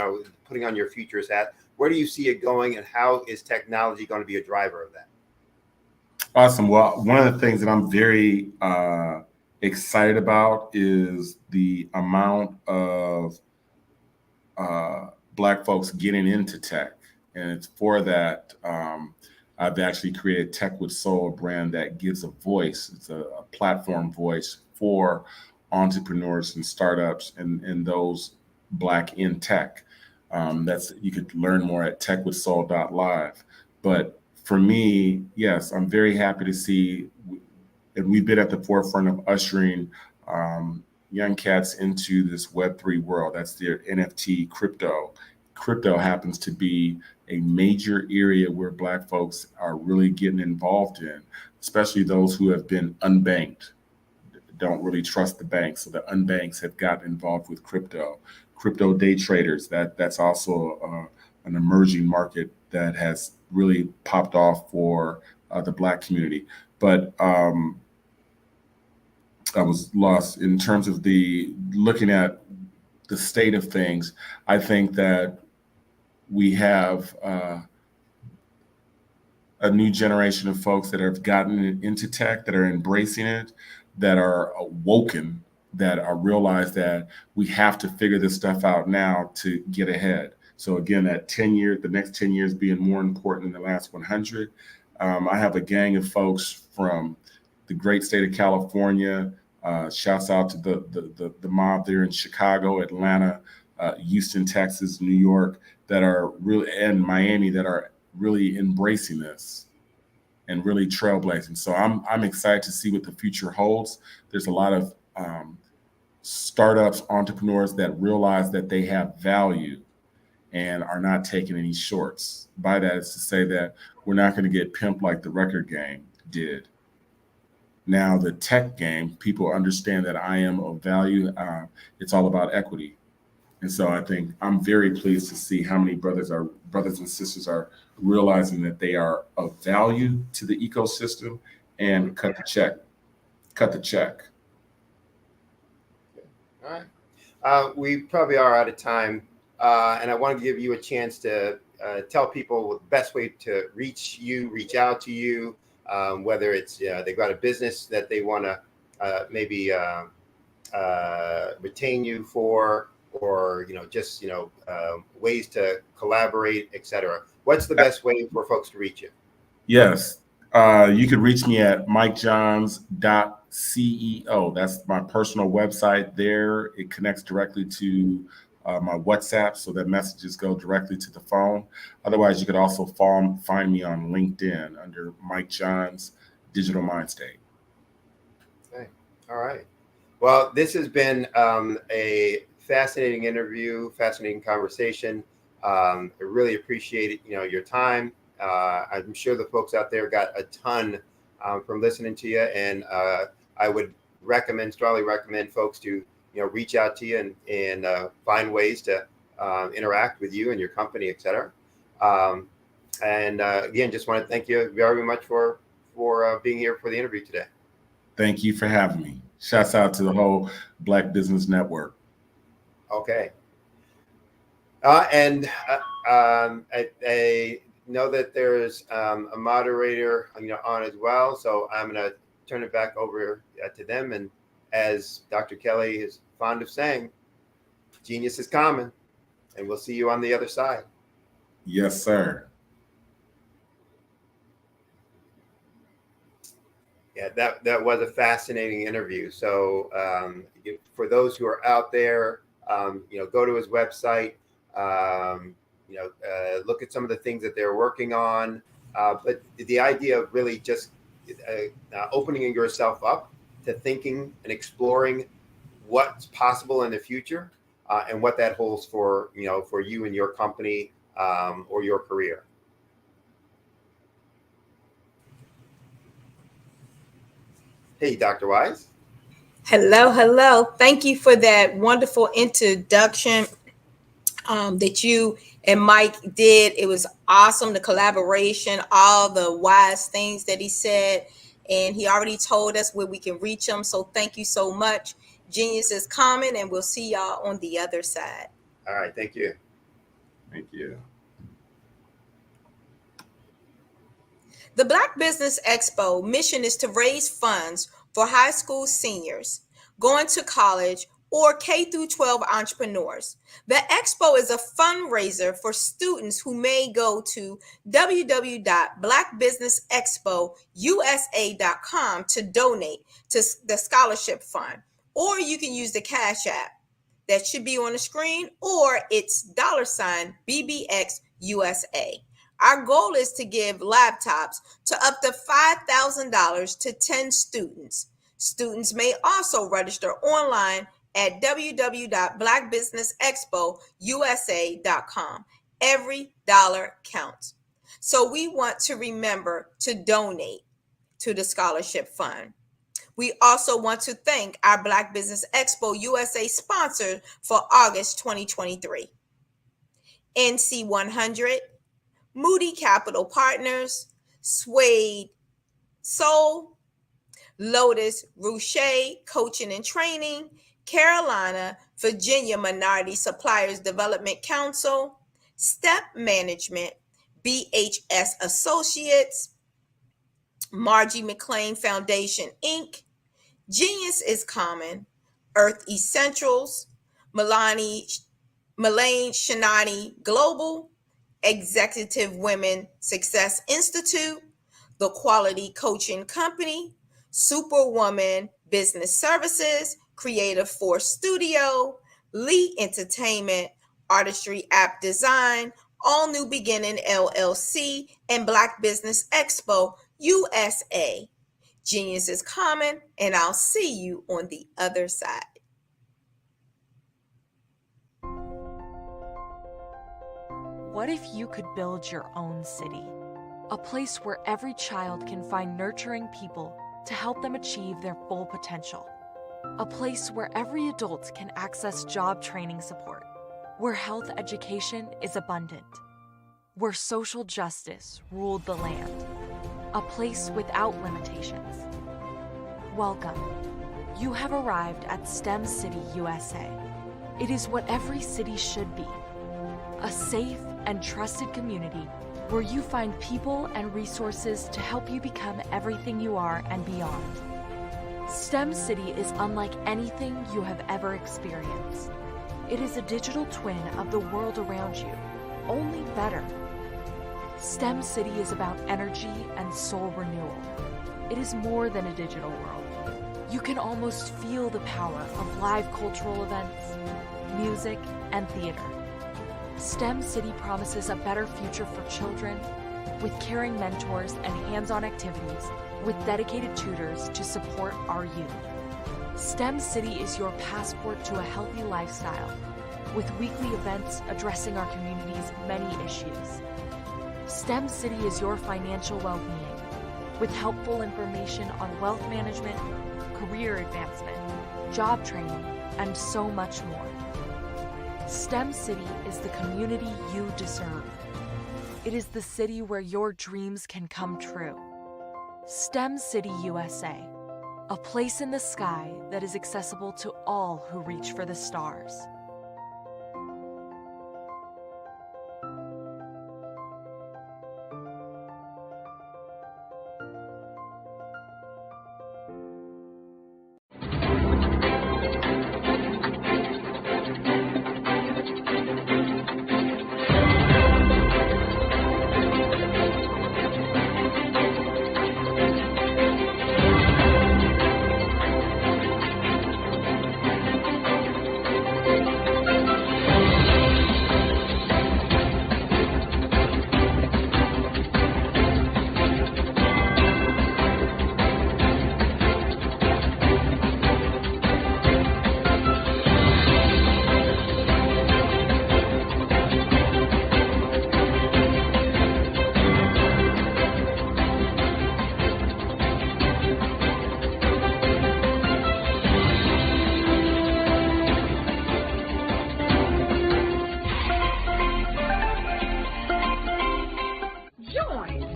Putting on your futurist hat, where do you see it going, and how is technology going to be a driver of that? Awesome. Well, one of the things that I'm very excited about is the amount of Black folks getting into tech, and it's for that. I've actually created Tech with Soul, a brand that gives a voice. It's a platform voice for entrepreneurs and startups and those Black in tech. You could learn more at techwithsoul.live. But for me, yes, I'm very happy to see, and we've been at the forefront of ushering young cats into this Web3 world. That's their NFT crypto. Crypto happens to be a major area where Black folks are really getting involved in, especially those who have been unbanked, don't really trust the banks. So the unbanks have gotten involved with crypto. Crypto day traders, that's also an emerging market that has really popped off for the Black community. But I was lost in terms of looking at the state of things. I think that we have a new generation of folks that have gotten into tech, that are embracing it, that are awoken, that are realized that we have to figure this stuff out now to get ahead. So again, that 10 years, the next 10 years being more important than the last 100. I have a gang of folks from the great state of California. Shouts out to the mob there in Chicago, Atlanta, Houston, Texas, New York, that are really, and Miami, that are really embracing this and really trailblazing. So I'm excited to see what the future holds. There's a lot of startups, entrepreneurs that realize that they have value and are not taking any shorts. By that is to say that we're not going to get pimped like the record game did. Now, the tech game, people understand that I am of value. It's all about equity. And so I think I'm very pleased to see how many brothers and sisters are realizing that they are of value to the ecosystem and cut the check. Cut the check. All right. We probably are out of time. And I want to give you a chance to tell people the best way to reach out to you, whether it's they've got a business that they want to maybe retain you for, or just ways to collaborate, etc. What's the best way for folks to reach you? Yes, you can reach me at mikejohns.ceo. That's my personal website. There, it connects directly to my WhatsApp, so that messages go directly to the phone. Otherwise, you could also find me on LinkedIn under Mike Johns Digital Mind State. Okay. All right. Well, this has been a fascinating interview, fascinating conversation. I really appreciate your time. I'm sure the folks out there got a ton from listening to you, and I would strongly recommend folks to reach out to you and find ways to interact with you and your company, et cetera. And again, just want to thank you very much for being here for the interview today. Thank you for having me. Shouts out to the whole Black Business Network. Okay. And I know that there's a moderator on as well, so I'm going to turn it back over to them. And as Dr. Kelly is fond of saying, genius is common, and we'll see you on the other side. Yes, sir. Yeah, that was a fascinating interview. So for those who are out there, go to his website, look at some of the things that they're working on. But the idea of really just opening yourself up to thinking and exploring what's possible in the future, and what that holds for you and your company, or your career. Hey, Dr. Wise. Hello. Thank you for that wonderful introduction that you and Mike did. It was awesome, the collaboration, all the wise things that he said. And he already told us where we can reach him. So thank you so much. Genius is common, and we'll see y'all on the other side. All right. Thank you. Thank you. The Black Business Expo mission is to raise funds for high school seniors going to college or K through 12 entrepreneurs. The expo is a fundraiser for students who may go to www.blackbusinessexpousa.com to donate to the scholarship fund, or you can use the Cash App that should be on the screen, or it's $BBXUSA. Our goal is to give laptops to up to $5,000 to 10 students. Students may also register online at www.blackbusinessexpousa.com. Every dollar counts. So we want to remember to donate to the scholarship fund. We also want to thank our Black Business Expo USA sponsor for August 2023. NC 100, Moody Capital Partners, Suede Soul, Lotus Rouche Coaching and Training, Carolina, Virginia Minority Suppliers Development Council, Step Management, BHS Associates, Margie McLean Foundation, Inc., Genius is Common, Earth Essentials, Melanie Shinani Global, Executive Women Success Institute, The Quality Coaching Company, Superwoman Business Services, Creative Force Studio, Lee Entertainment, Artistry App Design, All New Beginning LLC, and Black Business Expo USA. Genius is common, and I'll see you on the other side. What if you could build your own city? A place where every child can find nurturing people to help them achieve their full potential. A place where every adult can access job training support. Where health education is abundant. Where social justice ruled the land. A place without limitations. Welcome. You have arrived at STEM City USA. It is what every city should be. A safe and trusted community where you find people and resources to help you become everything you are and beyond. STEM City is unlike anything you have ever experienced. It is a digital twin of the world around you, only better. STEM City is about energy and soul renewal. It is more than a digital world. You can almost feel the power of live cultural events, music, and theater. STEM City promises a better future for children with caring mentors and hands-on activities with dedicated tutors to support our youth. STEM City is your passport to a healthy lifestyle with weekly events addressing our community's many issues. STEM City is your financial well-being with helpful information on wealth management, career advancement, job training, and so much more. STEM City is the community you deserve. It is the city where your dreams can come true. STEM City USA, a place in the sky that is accessible to all who reach for the stars.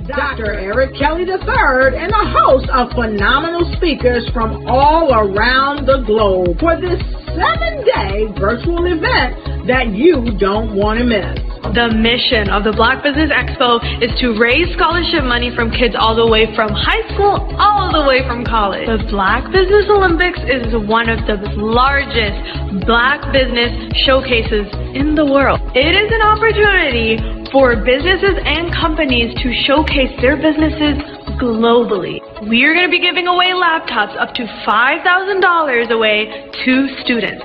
Dr. Eric Kelly III and a host of phenomenal speakers from all around the globe for this 7-day virtual event that you don't want to miss. The mission of the Black Business Expo is to raise scholarship money from kids all the way from high school, all the way from college. The Black Business Olympics is one of the largest Black business showcases in the world. It is an opportunity for businesses and companies to showcase their businesses globally. We are going to be giving away laptops up to $5,000 away to students.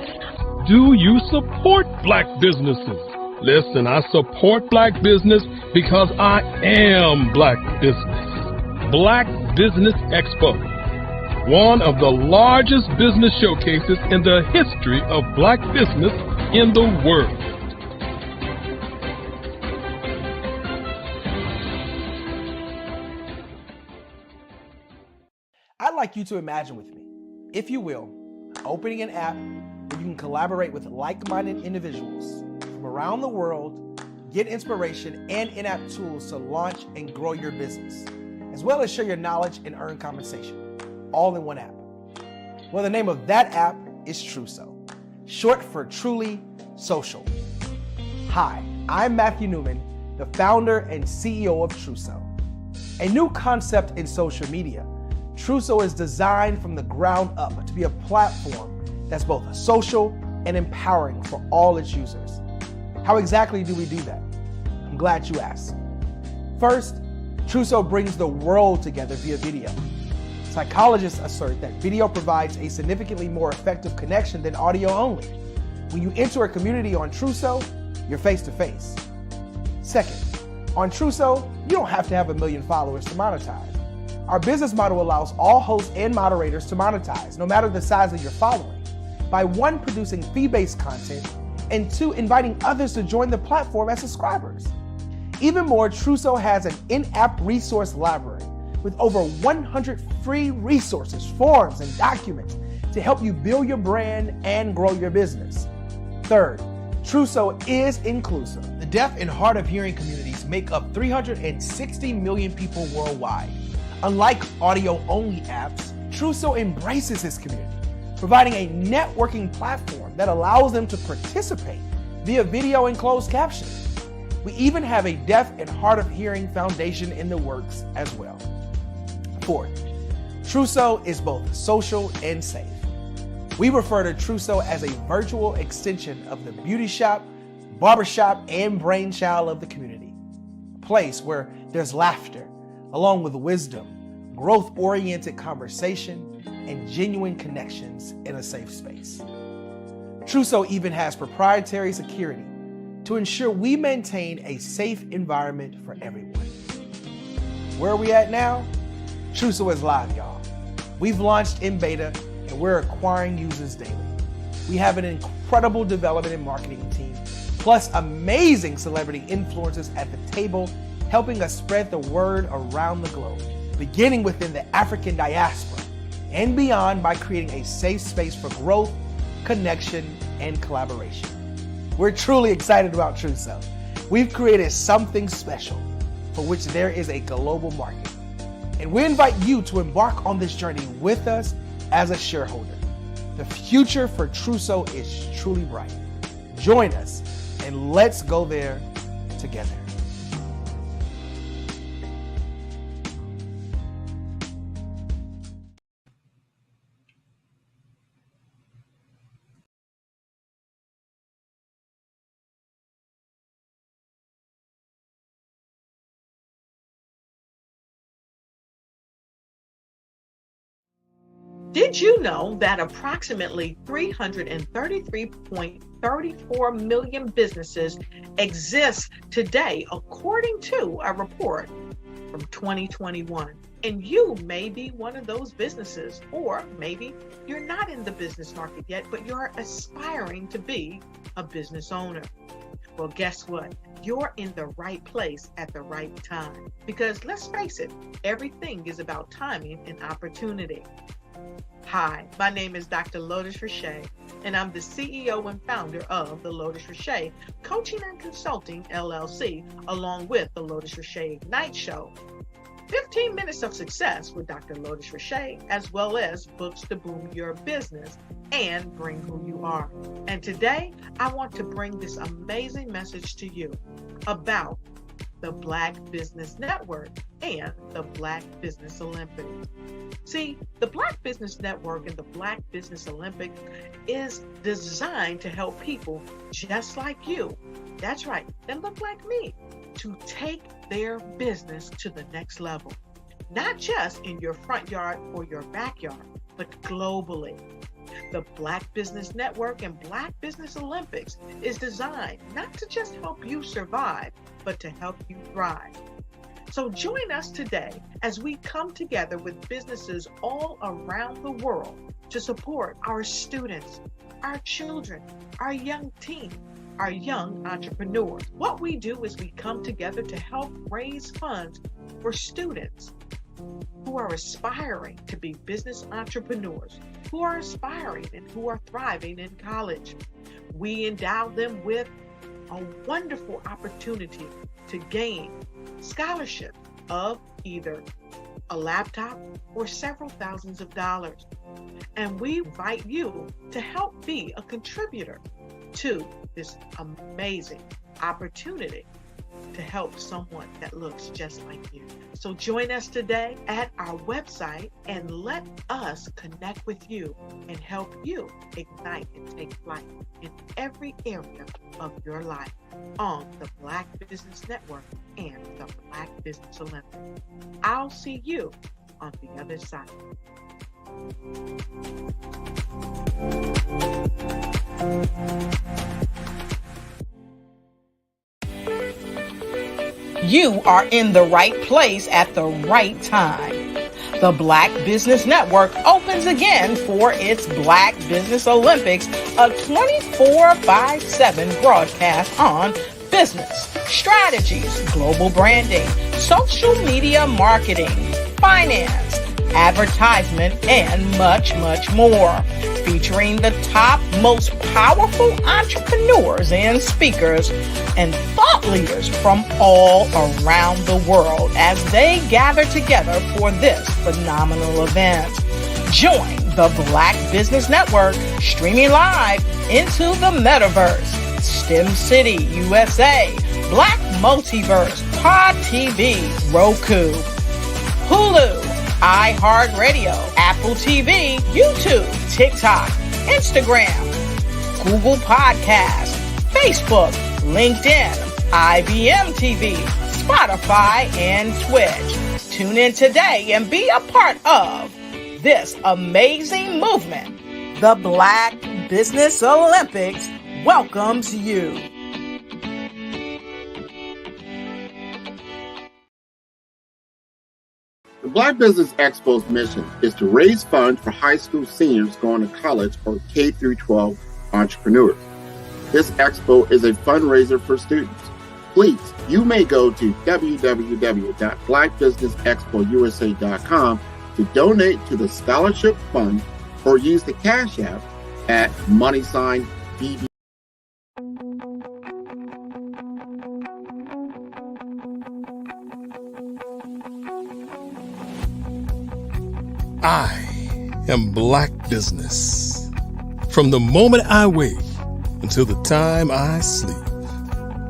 Do you support Black businesses? Listen, I support Black business because I am Black business. Black Business Expo, one of the largest business showcases in the history of Black business in the world. I'd like you to imagine with me, if you will, opening an app where you can collaborate with like-minded individuals from around the world, get inspiration and in-app tools to launch and grow your business, as well as share your knowledge and earn compensation, all in one app. Well, the name of that app is Truso, short for Truly Social. Hi, I'm Matthew Newman, the founder and CEO of Truso, a new concept in social media. Truso is designed from the ground up to be a platform that's both social and empowering for all its users. How exactly do we do that? I'm glad you asked. First, Truso brings the world together via video. Psychologists assert that video provides a significantly more effective connection than audio only. When you enter a community on Truso, you're face to face. Second, on Truso, you don't have to have 1 million followers to monetize. Our business model allows all hosts and moderators to monetize, no matter the size of your following, by 1, producing fee-based content, and 2, inviting others to join the platform as subscribers. Even more, Trousseau has an in-app resource library with over 100 free resources, forms, and documents to help you build your brand and grow your business. Third, Trousseau is inclusive. The deaf and hard of hearing communities make up 360 million people worldwide. Unlike audio-only apps, Trousseau embraces this community, providing a networking platform that allows them to participate via video and closed captioning. We even have a deaf and hard of hearing foundation in the works as well. Fourth, Trousseau is both social and safe. We refer to Trousseau as a virtual extension of the beauty shop, barbershop, and brainchild of the community. A place where there's laughter, along with wisdom, growth-oriented conversation, and genuine connections in a safe space. Trousseau even has proprietary security to ensure we maintain a safe environment for everyone. Where are we at now? Trousseau is live, y'all. We've launched in beta and we're acquiring users daily. We have an incredible development and marketing team, plus amazing celebrity influencers at the table, helping us spread the word around the globe, beginning within the African diaspora and beyond by creating a safe space for growth, connection, and collaboration. We're truly excited about Trousseau. We've created something special for which there is a global market. And we invite you to embark on this journey with us as a shareholder. The future for Trousseau is truly bright. Join us and let's go there together. Did you know that approximately 333.34 million businesses exist today, according to a report from 2021? And you may be one of those businesses, or maybe you're not in the business market yet, but you're aspiring to be a business owner. Well, guess what? You're in the right place at the right time. Because let's face it, everything is about timing and opportunity. Hi, my name is Dr. Lotus Richey, and I'm the CEO and founder of the Lotus Richey Coaching and Consulting LLC, along with the Lotus Richey Ignite Show. 15 minutes of success with Dr. Lotus Richey, as well as books to boom your business and bring who you are. And today, I want to bring this amazing message to you about the Black Business Network and the Black Business Olympics. See, the Black Business Network and the Black Business Olympics is designed to help people just like you, that's right, that look like me, to take their business to the next level. Not just in your front yard or your backyard, but globally. The Black Business Network and Black Business Olympics is designed not to just help you survive, but to help you thrive. So join us today as we come together with businesses all around the world to support our students, our children, our young teens, our young entrepreneurs. What we do is we come together to help raise funds for students who are aspiring to be business entrepreneurs, who are aspiring and who are thriving in college. We endow them with a wonderful opportunity to gain scholarship of either a laptop or several thousands of dollars. And we invite you to help be a contributor to this amazing opportunity to help someone that looks just like you. So join us today at our website and let us connect with you and help you ignite and take flight in every area of your life on the Black Business Network and the Black Business Olympics. I'll see you on the other side. You are in the right place at the right time. The Black Business Network opens again for its Black Business Olympics, a 24/7 broadcast on business, strategies, global branding, social media marketing, finance, advertisement, and much, much more. Featuring the top, most powerful entrepreneurs and speakers and thought leaders from all around the world as they gather together for this phenomenal event. Join the Black Business Network streaming live into the metaverse, STEM City USA, Black Multiverse, Pod TV, Roku, Hulu, iHeartRadio, Apple TV, YouTube, TikTok, Instagram, Google Podcasts, Facebook, LinkedIn, IBM TV, Spotify, and Twitch. Tune in today and be a part of this amazing movement. The Black Business Olympics welcomes you. The Black Business Expo's mission is to raise funds for high school seniors going to college or K-12 entrepreneurs. This expo is a fundraiser for students. Please, you may go to www.blackbusinessexpousa.com to donate to the scholarship fund or use the Cash App at $BB. I am Black Business. From the moment I wake until the time I sleep.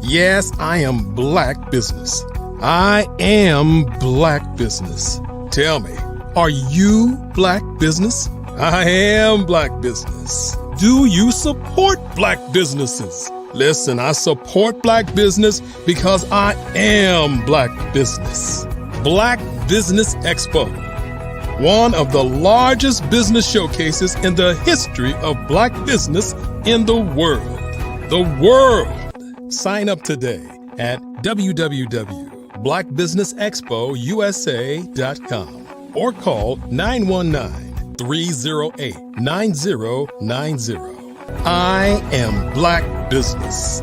Yes, I am Black Business. I am Black Business. Tell me, are you Black Business? I am Black Business. Do you support Black businesses? Listen, I support Black business because I am Black Business. Black Business Expo, one of the largest business showcases in the history of Black business in the world. The world! Sign up today at www.blackbusinessexpousa.com or call 919-308-9090. I am Black Business.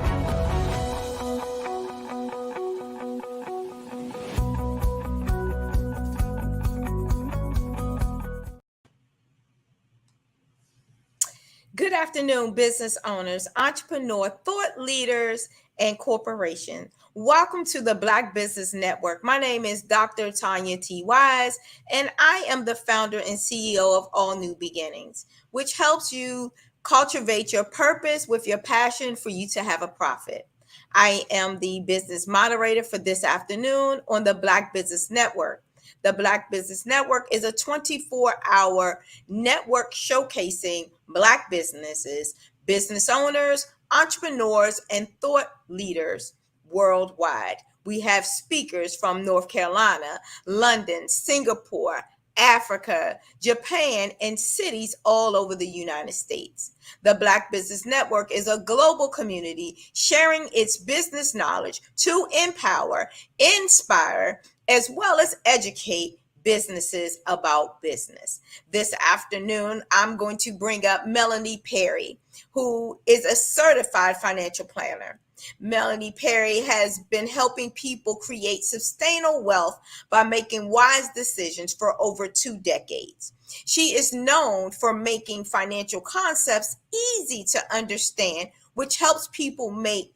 Good afternoon, business owners, entrepreneur, thought leaders, and corporations. Welcome to the Black Business Network. My name is Dr. Tanya T. Wise, and I am the founder and CEO of All New Beginnings, which helps you cultivate your purpose with your passion for you to have a profit. I am the business moderator for this afternoon on the Black Business Network. The Black Business Network is a 24-hour network showcasing Black businesses, business owners, entrepreneurs, and thought leaders worldwide. We have speakers from North Carolina, London, Singapore, Africa, Japan, and cities all over the United States. The Black Business Network is a global community sharing its business knowledge to empower, inspire, as well as educate businesses about business. This afternoon, I'm going to bring up Melanie Perry, who is a certified financial planner. Melanie Perry has been helping people create sustainable wealth by making wise decisions for over 2 decades. She is known for making financial concepts easy to understand, which helps people make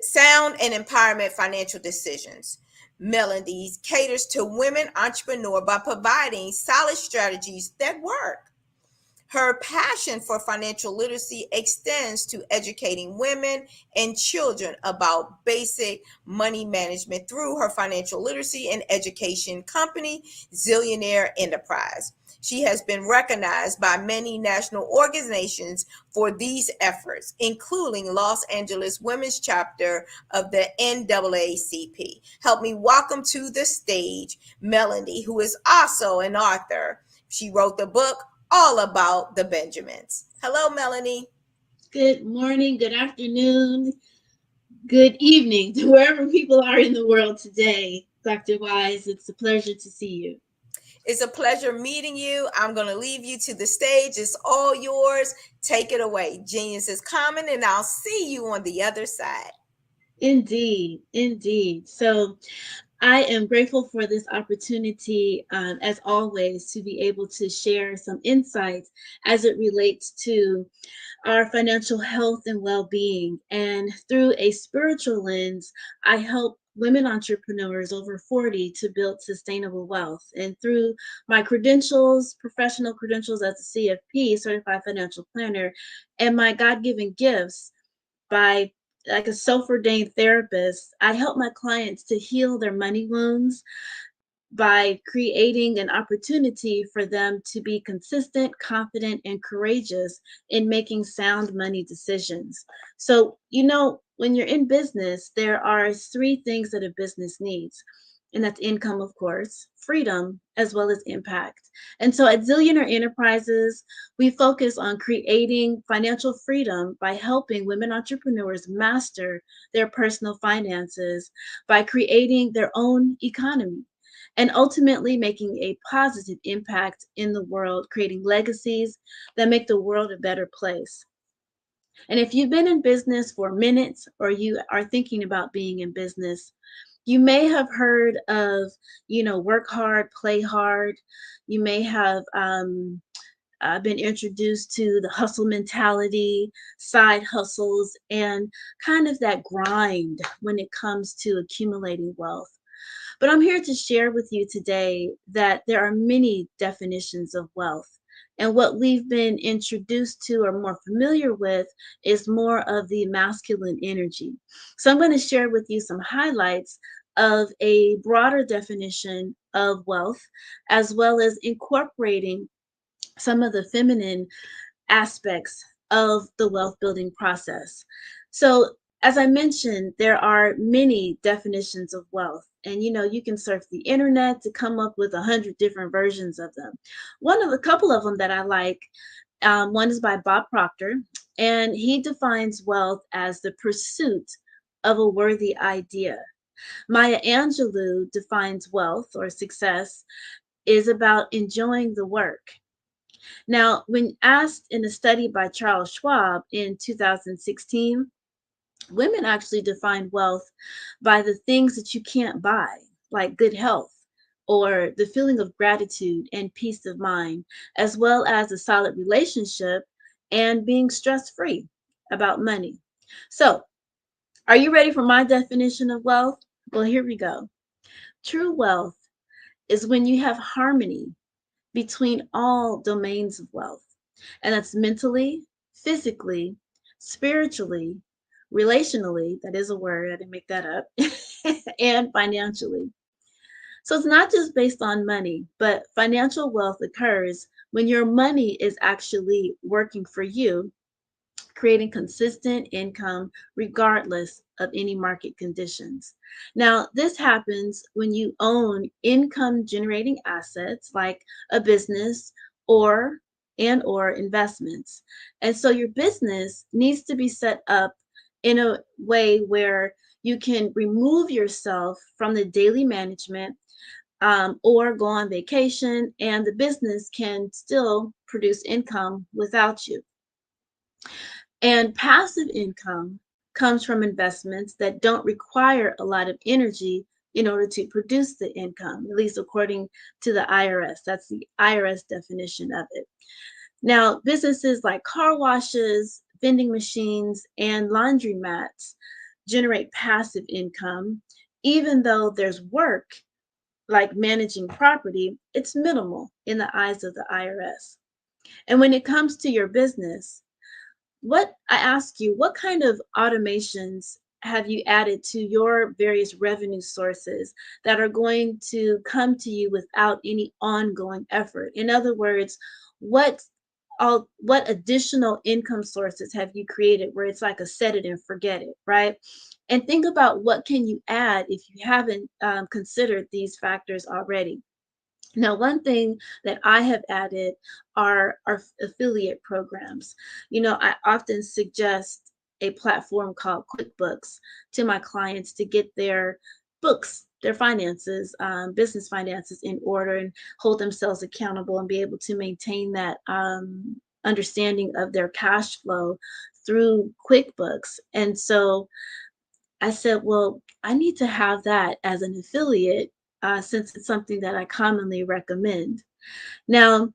sound and empowerment financial decisions. Melanie caters to women entrepreneurs by providing solid strategies that work. Her passion for financial literacy extends to educating women and children about basic money management through her financial literacy and education company, Zillionaire Enterprise. She has been recognized by many national organizations for these efforts, including Los Angeles Women's Chapter of the NAACP. Help me welcome to the stage Melanie, who is also an author. She wrote the book All About the Benjamins. Hello, Melanie. Good morning, good afternoon, good evening to wherever people are in the world today. Dr. Wise, it's a pleasure to see you. It's a pleasure meeting you. I'm going to leave you to the stage. It's all yours. Take it away. Genius is coming, and I'll see you on the other side. Indeed, indeed. So I am grateful for this opportunity, as always, to be able to share some insights as it relates to our financial health and well-being. And through a spiritual lens, I help women entrepreneurs over 40 to build sustainable wealth. And through my credentials, professional credentials as a CFP, certified financial planner, and my God-given gifts by like a self-ordained therapist, I help my clients to heal their money wounds by creating an opportunity for them to be consistent, confident, and courageous in making sound money decisions. So, when you're in business, there are three things that a business needs. And that's income, of course, freedom, as well as impact. And so at Zillionaire Enterprises, we focus on creating financial freedom by helping women entrepreneurs master their personal finances by creating their own economy and ultimately making a positive impact in the world, creating legacies that make the world a better place. And if you've been in business for minutes or you are thinking about being in business, you may have heard of, work hard, play hard. You may have been introduced to the hustle mentality, side hustles, and kind of that grind when it comes to accumulating wealth. But I'm here to share with you today that there are many definitions of wealth. And what we've been introduced to or more familiar with is more of the masculine energy. So I'm going to share with you some highlights of a broader definition of wealth, as well as incorporating some of the feminine aspects of the wealth building process. So, as I mentioned, there are many definitions of wealth, and you can surf the internet to come up with 100 different versions of them. A couple of them that I like, one is by Bob Proctor, and he defines wealth as the pursuit of a worthy idea. Maya Angelou defines wealth or success is about enjoying the work. Now, when asked in a study by Charles Schwab in 2016, women actually define wealth by the things that you can't buy, like good health or the feeling of gratitude and peace of mind, as well as a solid relationship and being stress free about money. So, are you ready for my definition of wealth? Well, here we go. True wealth is when you have harmony between all domains of wealth, and that's mentally, physically, spiritually, relationally, that is a word, I didn't make that up, and financially. So it's not just based on money, but financial wealth occurs when your money is actually working for you, creating consistent income regardless of any market conditions. Now, this happens when you own income generating assets like a business or or investments. And so your business needs to be set up in a way where you can remove yourself from the daily management, or go on vacation, and the business can still produce income without you. And passive income comes from investments that don't require a lot of energy in order to produce the income, at least according to the IRS. That's the IRS definition of it. Now, businesses like car washes, vending machines, and laundromats generate passive income. Even though there's work like managing property, it's minimal in the eyes of the IRS. And when it comes to your business, what kind of automations have you added to your various revenue sources that are going to come to you without any ongoing effort? In other words, what additional income sources have you created where it's like a set it and forget it, right? And think about what can you add if you haven't considered these factors already. Now, one thing that I have added are affiliate programs. I often suggest a platform called QuickBooks to my clients to get their books, their finances, business finances in order and hold themselves accountable and be able to maintain that understanding of their cash flow through QuickBooks. And so I said, well, I need to have that as an affiliate since it's something that I commonly recommend. Now,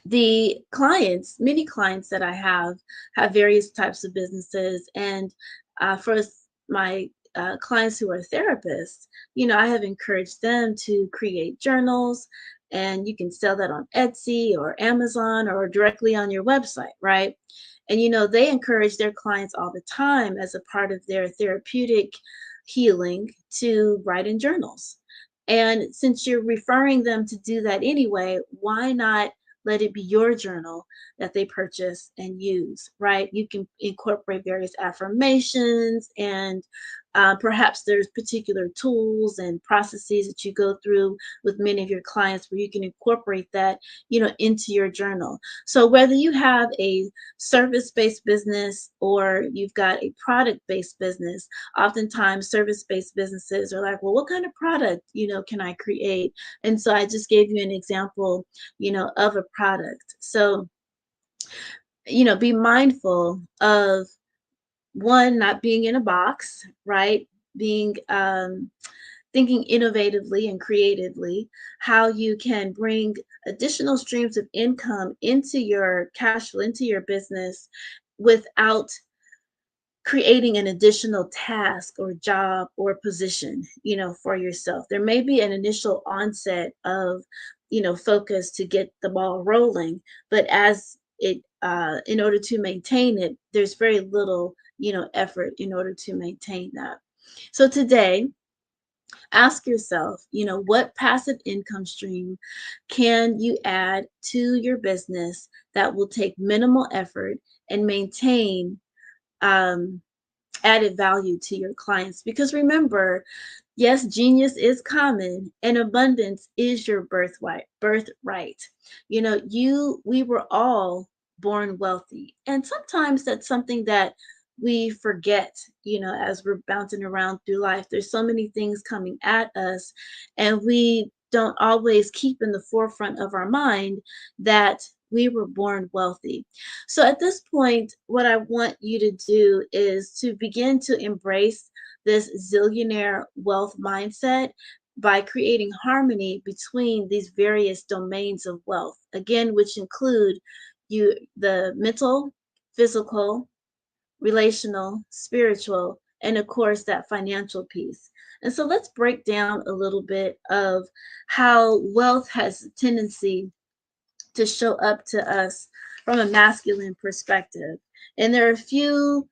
the clients, many clients that I have various types of businesses. And for my clients who are therapists, I have encouraged them to create journals, and you can sell that on Etsy or Amazon or directly on your website, right? And, they encourage their clients all the time as a part of their therapeutic healing to write in journals. And since you're referring them to do that anyway, why not let it be your journal that they purchase and use, right? You can incorporate various affirmations, and perhaps there's particular tools and processes that you go through with many of your clients where you can incorporate that, into your journal. So whether you have a service-based business or you've got a product-based business, oftentimes service-based businesses are like, well, what kind of product, can I create? And so I just gave you an example, of a product. So, be mindful of one, not being in a box, right? Being thinking innovatively and creatively, how you can bring additional streams of income into your cash flow, into your business without creating an additional task or job or position, for yourself. There may be an initial onset of, focus to get the ball rolling, but as it, in order to maintain it, there's very little, effort in order to maintain that. So today, ask yourself, what passive income stream can you add to your business that will take minimal effort and maintain added value to your clients? Because remember, yes, genius is common and abundance is your birthright. We were all born wealthy. And sometimes that's something that we forget, as we're bouncing around through life. There's so many things coming at us, and we don't always keep in the forefront of our mind that we were born wealthy. So at this point, what I want you to do is to begin to embrace this zillionaire wealth mindset by creating harmony between these various domains of wealth, again, which include the mental, physical, relational, spiritual, and of course that financial piece. And so let's break down a little bit of how wealth has a tendency to show up to us from a masculine perspective. And there are a few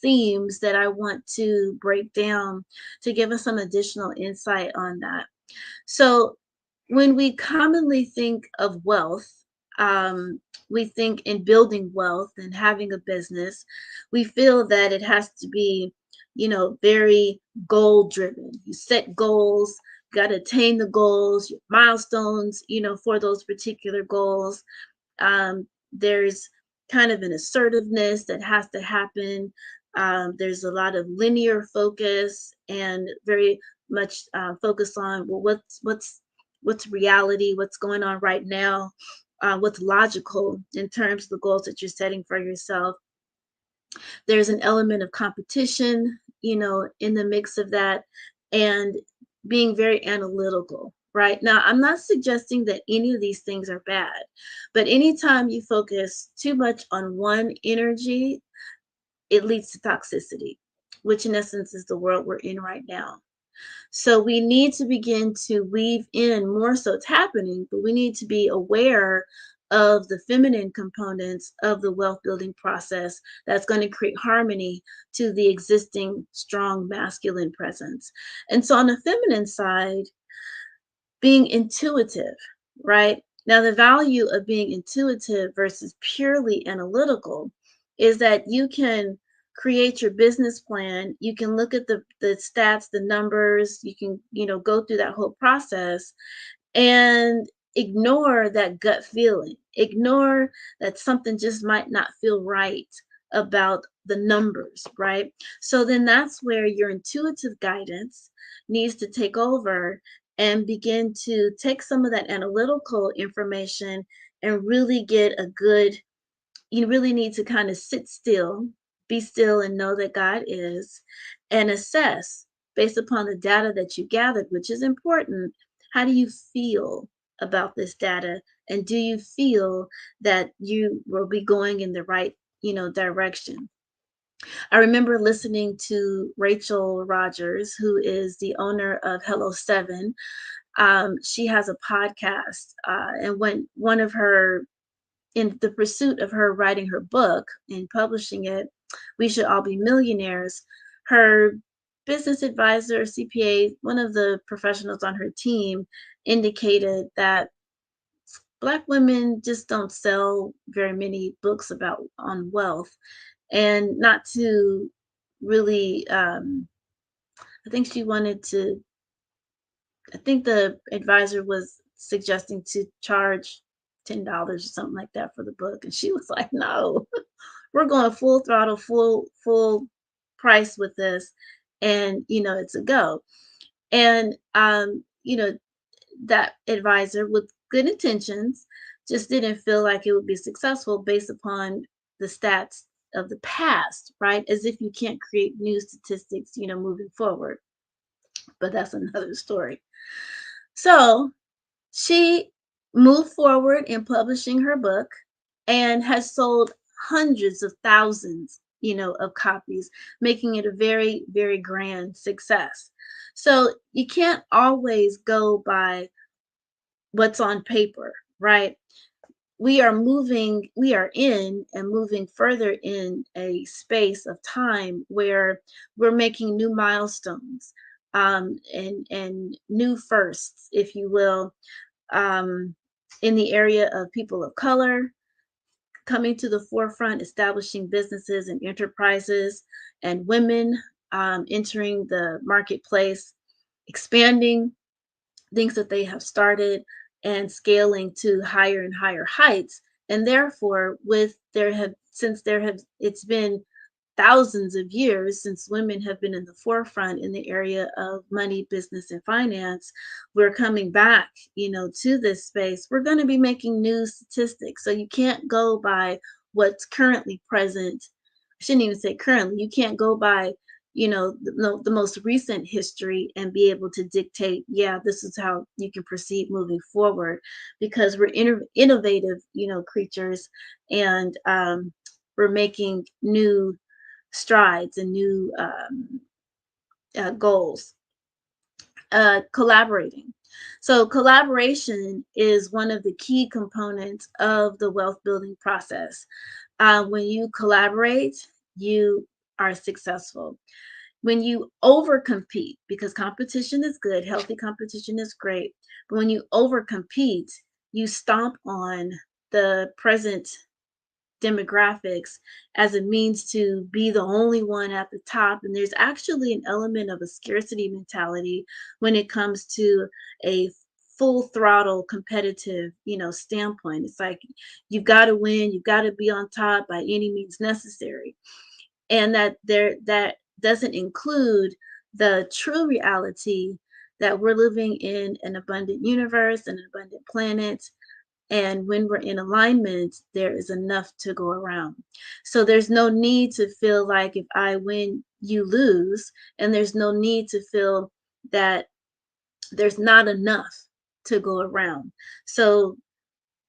themes that I want to break down to give us some additional insight on that. So when we commonly think of wealth, we think in building wealth and having a business, we feel that it has to be, very goal driven. You set goals, got to attain the goals, your milestones, for those particular goals. There's kind of an assertiveness that has to happen. There's a lot of linear focus and very much focus on, well, what's reality, what's going on right now, what's logical in terms of the goals that you're setting for yourself. There's an element of competition, in the mix of that, and being very analytical. Right now, I'm not suggesting that any of these things are bad, but anytime you focus too much on one energy, it leads to toxicity, which in essence is the world we're in right now. So we need to begin to weave in more so it's happening, but we need to be aware of the feminine components of the wealth building process that's going to create harmony to the existing strong masculine presence. And so on the feminine side, being intuitive, right? Now, the value of being intuitive versus purely analytical is that you can create your business plan. You can look at the stats, the numbers, you can, go through that whole process and ignore that gut feeling. Ignore that something just might not feel right about the numbers, right? So then that's where your intuitive guidance needs to take over and begin to take some of that analytical information and really get a good, you really need to kind of sit still be still and know that God is, and assess based upon the data that you gathered, which is important. How do you feel about this data? And do you feel that you will be going in the right, direction? I remember listening to Rachel Rogers, who is the owner of Hello 7. She has a podcast, and when one of her, in the pursuit of her writing her book and publishing it, We Should All Be Millionaires, her business advisor, CPA, one of the professionals on her team, indicated that Black women just don't sell very many books about on wealth, and not to really. I think she wanted to. I think the advisor was suggesting to charge $10 or something like that for the book, and she was like, "No, we're going full throttle, full price with this, and it's a go." And that advisor with good intentions just didn't feel like it would be successful based upon the stats of the past, right? As if you can't create new statistics, moving forward. But that's another story. So she moved forward in publishing her book and has sold hundreds of thousands, of copies, making it a very, very grand success. So you can't always go by what's on paper, right? We are in and moving further in a space of time where we're making new milestones, and new firsts, if you will, in the area of people of color coming to the forefront, establishing businesses and enterprises, and women entering the marketplace, expanding things that they have started and scaling to higher and higher heights. And therefore, it's been thousands of years since women have been in the forefront in the area of money, business, and finance. We're coming back, to this space. We're going to be making new statistics. So you can't go by what's currently present. I shouldn't even say currently. You can't go by, the most recent history and be able to dictate, this is how you can proceed moving forward, because we're innovative, creatures, and we're making new strides and new goals. Collaborating. So collaboration is one of the key components of the wealth building process. When you collaborate, you are successful. When you overcompete, because competition is good, healthy competition is great, but when you overcompete, you stomp on the present demographics as a means to be the only one at the top. And there's actually an element of a scarcity mentality when it comes to a full throttle competitive, standpoint. It's like you've got to win, you've got to be on top by any means necessary. And that doesn't include the true reality that we're living in an abundant universe, an abundant planet. And when we're in alignment, there is enough to go around. So there's no need to feel like if I win, you lose. And there's no need to feel that there's not enough to go around. So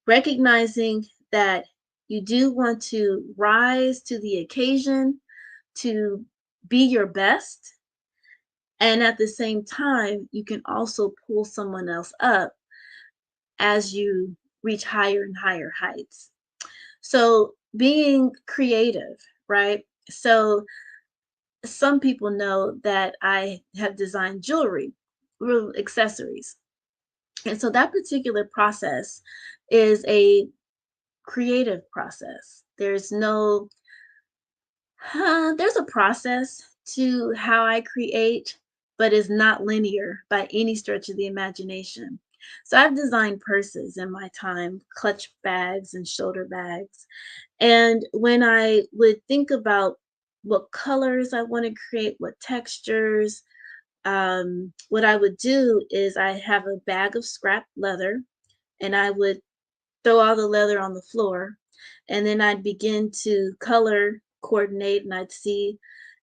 recognizing that you do want to rise to the occasion, to be your best. And at the same time, you can also pull someone else up as you reach higher and higher heights. So being creative, right? So some people know that I have designed jewelry, real accessories. And so that particular process is a creative process. There's a process to how I create, but it's not linear by any stretch of the imagination. So I've designed purses in my time, clutch bags and shoulder bags. And when I would think about what colors I want to create, what textures, what I would do is I have a bag of scrap leather, and I would throw all the leather on the floor, and then I'd begin to color coordinate and I'd see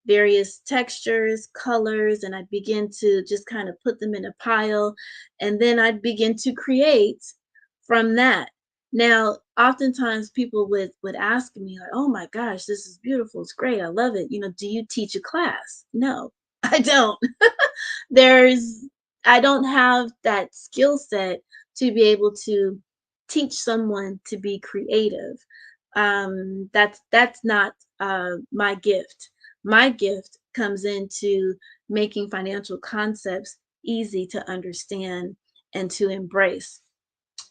various textures, colors, and I'd begin to just kind of put them in a pile. And then I'd begin to create from that. Now, oftentimes people would ask me, like, oh my gosh, this is beautiful. It's great. I love it. Do you teach a class? No, I don't. There's I don't have that skill set to be able to teach someone to be creative. That's not my gift. My gift comes into making financial concepts easy to understand and to embrace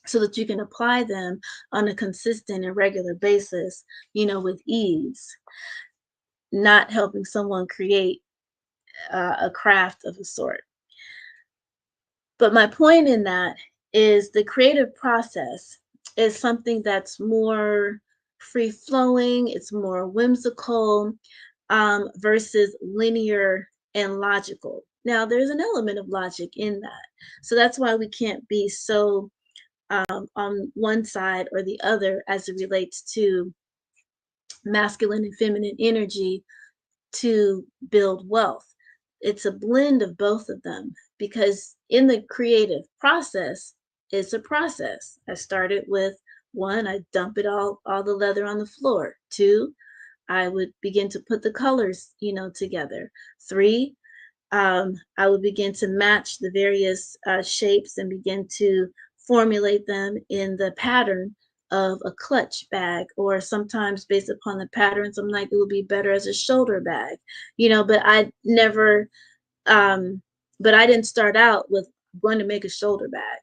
so that you can apply them on a consistent and regular basis, with ease, not helping someone create a craft of a sort. But my point in that is the creative process is something that's more free flowing, it's more whimsical versus linear and logical. Now, there's an element of logic in that. So that's why we can't be so on one side or the other as it relates to masculine and feminine energy to build wealth. It's a blend of both of them because in the creative process, it's a process. I started with one, I dump it all the leather on the floor. Two, I would begin to put the colors, together. Three, I would begin to match the various shapes and begin to formulate them in the pattern of a clutch bag, or sometimes based upon the patterns, I'm like, it would be better as a shoulder bag, but I never, but I didn't start out with going to make a shoulder bag.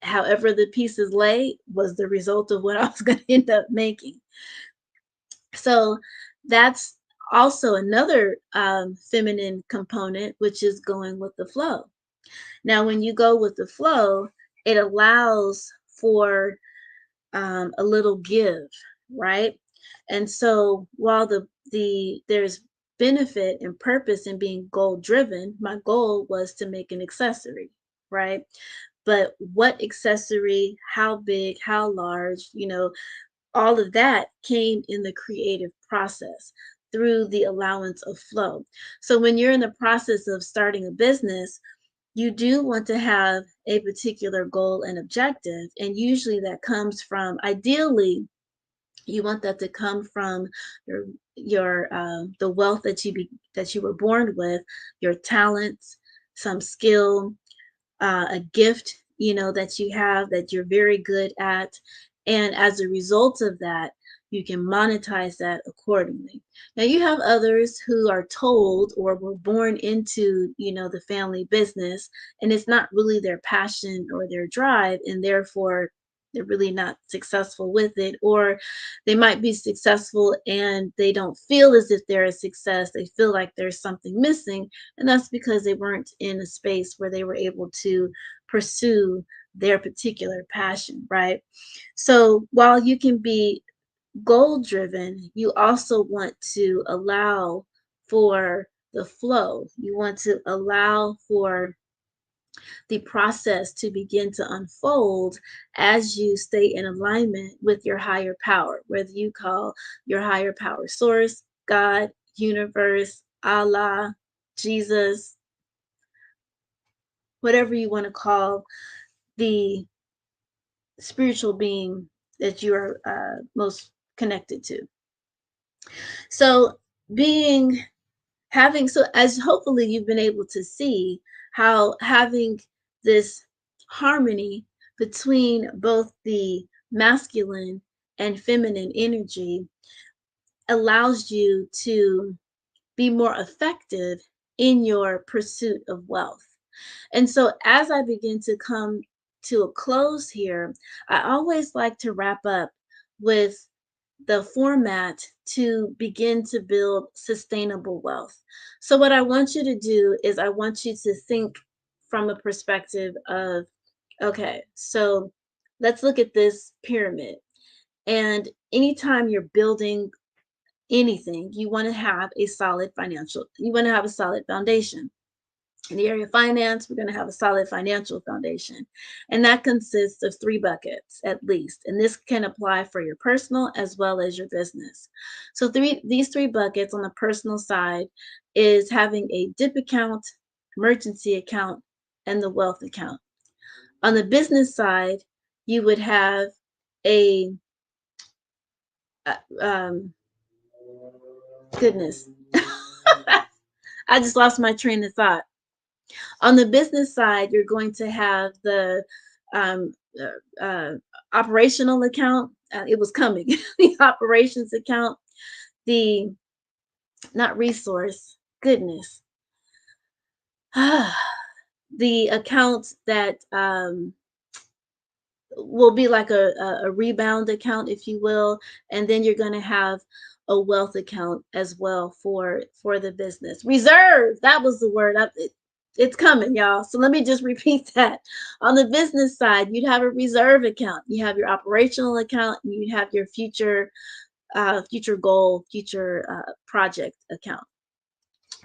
However the pieces lay was the result of what I was going to end up making. So that's also another feminine component, which is going with the flow. Now, when you go with the flow, it allows for a little give, right? And so while there's benefit and purpose in being goal driven, my goal was to make an accessory, right? But what accessory, how big, how large, all of that came in the creative process through the allowance of flow. So when you're in the process of starting a business, you do want to have a particular goal and objective. And usually that comes from, ideally, you want that to come from your the wealth that you were born with, your talents, some skill, a gift, that you have that you're very good at. And as a result of that, you can monetize that accordingly. Now, you have others who are told or were born into, the family business, and it's not really their passion or their drive, and therefore they're really not successful with it, or they might be successful and they don't feel as if they're a success. They feel like there's something missing, and that's because they weren't in a space where they were able to pursue their particular passion, right? So while you can be goal driven, you also want to allow for the flow. You want to allow for the process to begin to unfold as you stay in alignment with your higher power, whether you call your higher power source, God, universe, Allah, Jesus, whatever you want to call the spiritual being that you are most connected to. So as hopefully you've been able to see how having this harmony between both the masculine and feminine energy allows you to be more effective in your pursuit of wealth. And so as I begin to come to a close here, I always like to wrap up with the format to begin to build sustainable wealth. So what I want you to do is I want you to think from a perspective of, okay, so let's look at this pyramid. And anytime you're building anything, you want to have a solid foundation. In the area of finance, we're going to have a solid financial foundation. And that consists of 3 buckets at least. And this can apply for your personal as well as your business. So these 3 buckets on the personal side is having a dip account, emergency account, and the wealth account. On the business side, you would have a goodness. I just lost my train of thought. On the business side, you're going to have the operational account. It was coming. The operations account, the not resource, goodness. The account that will be like a rebound account, if you will, and then you're going to have a wealth account as well for the business. Reserve, that was the word. It's coming, y'all. So let me just repeat that. On the business side, you'd have a reserve account. You have your operational account, and you have your future goal, future project account.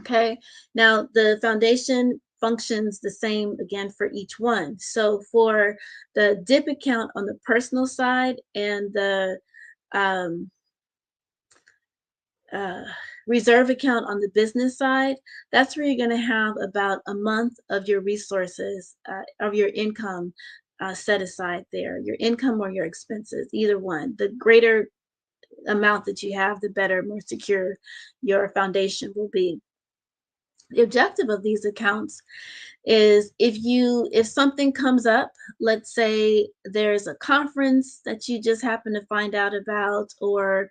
Okay. Now the foundation functions the same again for each one. So for the dip account on the personal side and the reserve account on the business side, that's where you're going to have about a month of your resources, of your income set aside there, your income or your expenses, either one. The greater amount that you have, the better, more secure your foundation will be. The objective of these accounts is if something comes up, let's say there's a conference that you just happen to find out about, or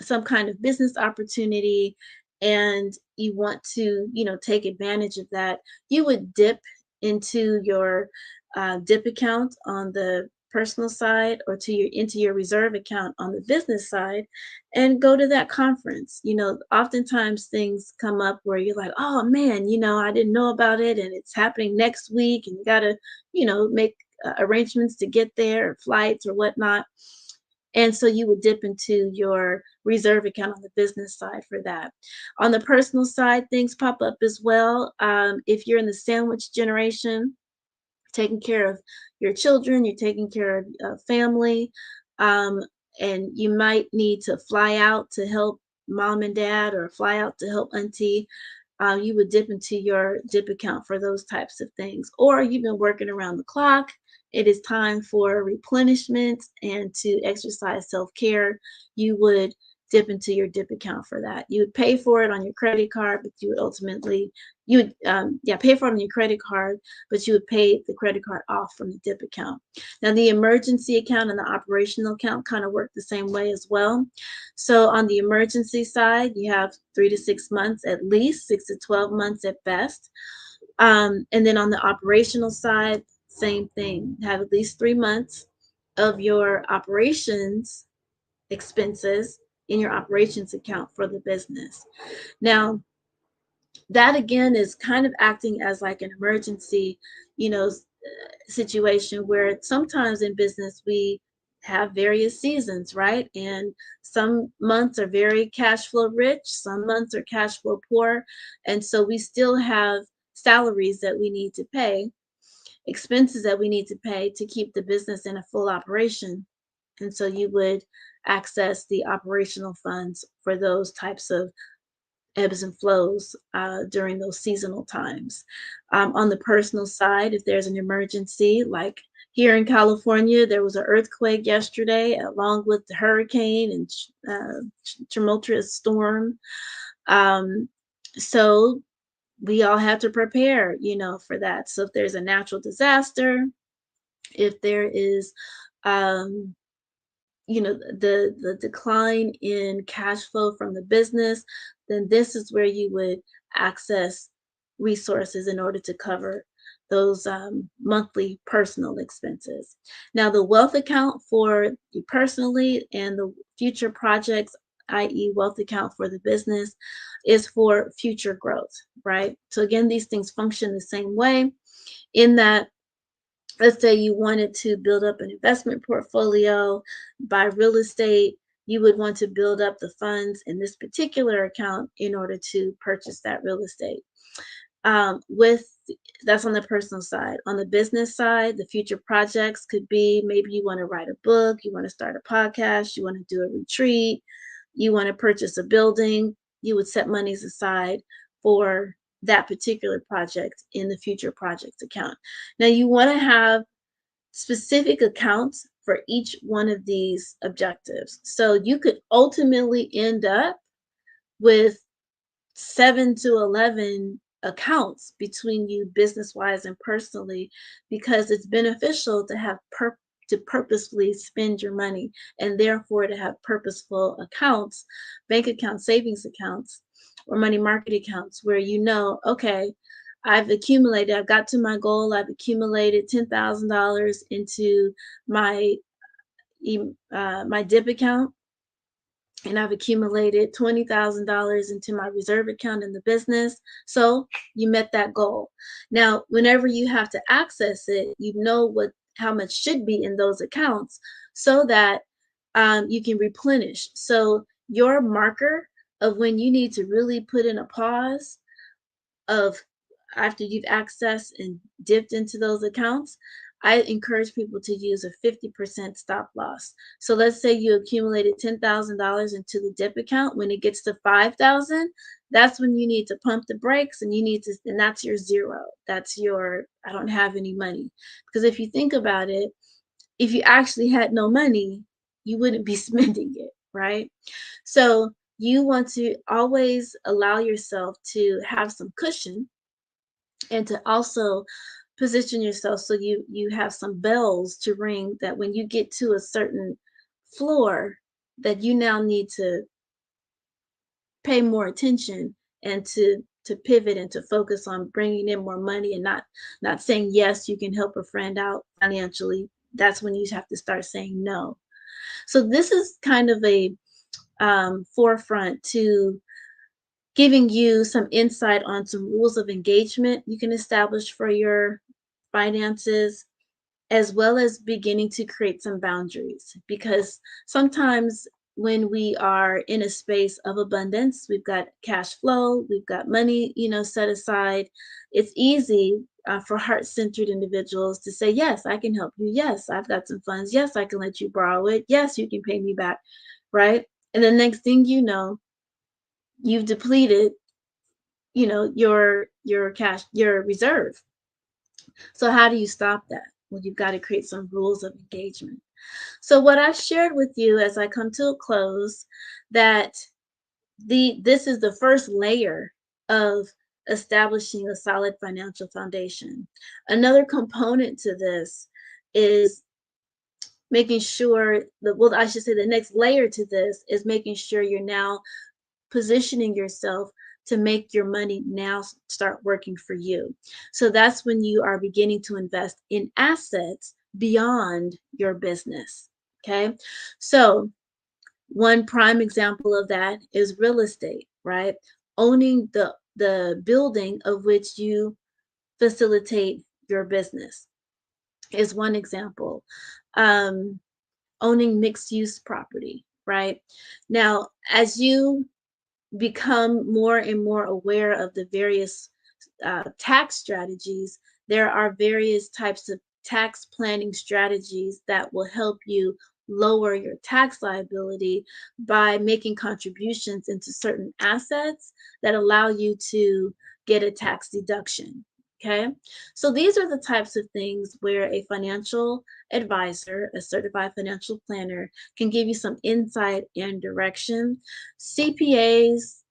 some kind of business opportunity, and you want to, take advantage of that, you would dip into your dip account on the personal side, or into your reserve account on the business side, and go to that conference. Oftentimes things come up where you're like, oh man, I didn't know about it, and it's happening next week, and you got to, make arrangements to get there, or flights or whatnot. And so you would dip into your reserve account on the business side for that. On the personal side, things pop up as well. If you're in the sandwich generation, taking care of your children, you're taking care of family, and you might need to fly out to help mom and dad, or fly out to help auntie, you would dip into your dip account for those types of things. Or you've been working around the clock, it is time for replenishment and to exercise self-care, you would dip into your dip account for that. You would pay for it on your credit card, but you would ultimately, pay for it on your credit card, but you would pay the credit card off from the dip account. Now, the emergency account and the operational account kind of work the same way as well. So on the emergency side, you have 3 to 6 months at least, 6 to 12 months at best. And then on the operational side, same thing. Have at least 3 months of your operations expenses in your operations account for the business. Now, that again is kind of acting as like an emergency, situation, where sometimes in business we have various seasons, right? And some months are very cash flow rich, some months are cash flow poor. And so we still have salaries that we need to pay, expenses that we need to pay to keep the business in a full operation. And so you would access the operational funds for those types of ebbs and flows during those seasonal times. On the personal side, if there's an emergency, like here in California, there was an earthquake yesterday, along with the hurricane and tumultuous storm. So we all have to prepare, for that. So if there's a natural disaster, if there is, the decline in cash flow from the business, then this is where you would access resources in order to cover those monthly personal expenses. Now, the wealth account for you personally and the future projects, i.e. wealth account for the business, is for future growth, right? So again, these things function the same way in that, let's say you wanted to build up an investment portfolio, buy real estate, you would want to build up the funds in this particular account in order to purchase that real estate. With that's on the personal side. On the business side, the future projects could be maybe you want to write a book, you want to start a podcast, you want to do a retreat, you want to purchase a building. You would set monies aside for that particular project in the future projects account. Now, you want to have specific accounts for each one of these objectives. So you could ultimately end up with 7 to 11 accounts between you business wise and personally, because it's beneficial to have to purposefully spend your money, and therefore to have purposeful accounts, bank accounts, savings accounts, or money market accounts where you know, okay, I've got to my goal, I've accumulated $10,000 into my my DIP account, and I've accumulated $20,000 into my reserve account in the business. So you met that goal. Now, whenever you have to access it, you know how much should be in those accounts so that you can replenish. So your marker of when you need to really put in a pause of after you've accessed and dipped into those accounts, I encourage people to use a 50% stop loss. So let's say you accumulated $10,000 into the DIP account. When it gets to 5,000, that's when you need to pump the brakes, and and that's your zero. That's your, I don't have any money. Because if you think about it, if you actually had no money, you wouldn't be spending it, right? So you want to always allow yourself to have some cushion, and to also position yourself so you have some bells to ring, that when you get to a certain floor, that you now need to pay more attention and to pivot and to focus on bringing in more money, and not saying yes, you can help a friend out financially. That's when you have to start saying no. So this is kind of a forefront to giving you some insight on some rules of engagement you can establish for your finances, as well as beginning to create some boundaries. Because sometimes when we are in a space of abundance, we've got cash flow, we've got money, set aside. It's easy for heart-centered individuals to say, yes, I can help you. Yes, I've got some funds. Yes, I can let you borrow it. Yes, you can pay me back, right? And the next thing you know, you've depleted, your cash, your reserve. So how do you stop that? Well, you've got to create some rules of engagement. So what I've shared with you as I come to a close, that this is the first layer of establishing a solid financial foundation. Another component to this is making sure the next layer to this is making sure you're now positioning yourself to make your money now start working for you. So that's when you are beginning to invest in assets beyond your business. Okay. So one prime example of that is real estate, right? Owning the building of which you facilitate your business is one example. Owning mixed use property, right? Now, as you become more and more aware of the various tax strategies, there are various types of tax planning strategies that will help you lower your tax liability by making contributions into certain assets that allow you to get a tax deduction. Okay, so these are the types of things where a financial advisor, a certified financial planner, can give you some insight and direction. CPAs,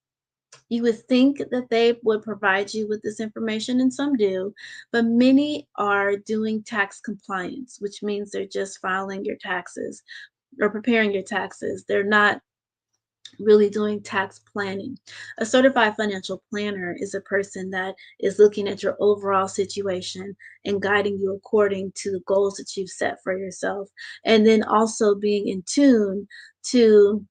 you would think that they would provide you with this information, and some do, but many are doing tax compliance, which means they're just filing your taxes or preparing your taxes. They're not really doing tax planning. A certified financial planner is a person that is looking at your overall situation and guiding you according to the goals that you've set for yourself, and then also being in tune to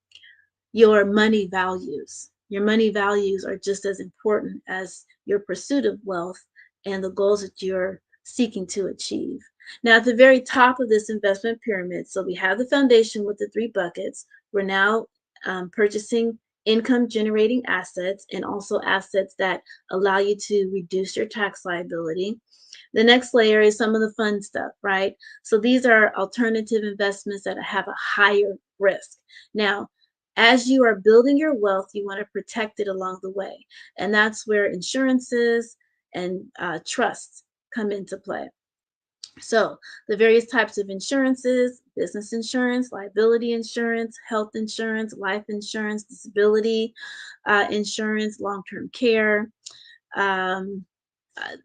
your money values. Your money values are just as important as your pursuit of wealth and the goals that you're seeking to achieve. Now, at the very top of this investment pyramid, so we have the foundation with the 3 buckets. We're now purchasing income generating assets and also assets that allow you to reduce your tax liability. The next layer is some of the fun stuff, right? So these are alternative investments that have a higher risk. Now, as you are building your wealth, you want to protect it along the way. And that's where insurances and trusts come into play. So the various types of insurances: business insurance, liability insurance, health insurance, life insurance, disability insurance, long-term care.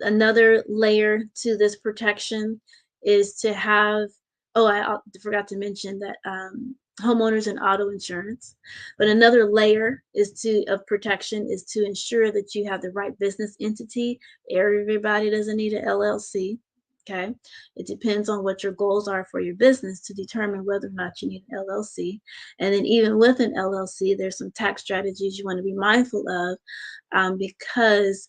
Another layer to this protection is to have, I forgot to mention that homeowners and auto insurance. But another layer of protection is to ensure that you have the right business entity. Everybody doesn't need an LLC. Okay. It depends on what your goals are for your business to determine whether or not you need an LLC. And then even with an LLC, there's some tax strategies you want to be mindful of, because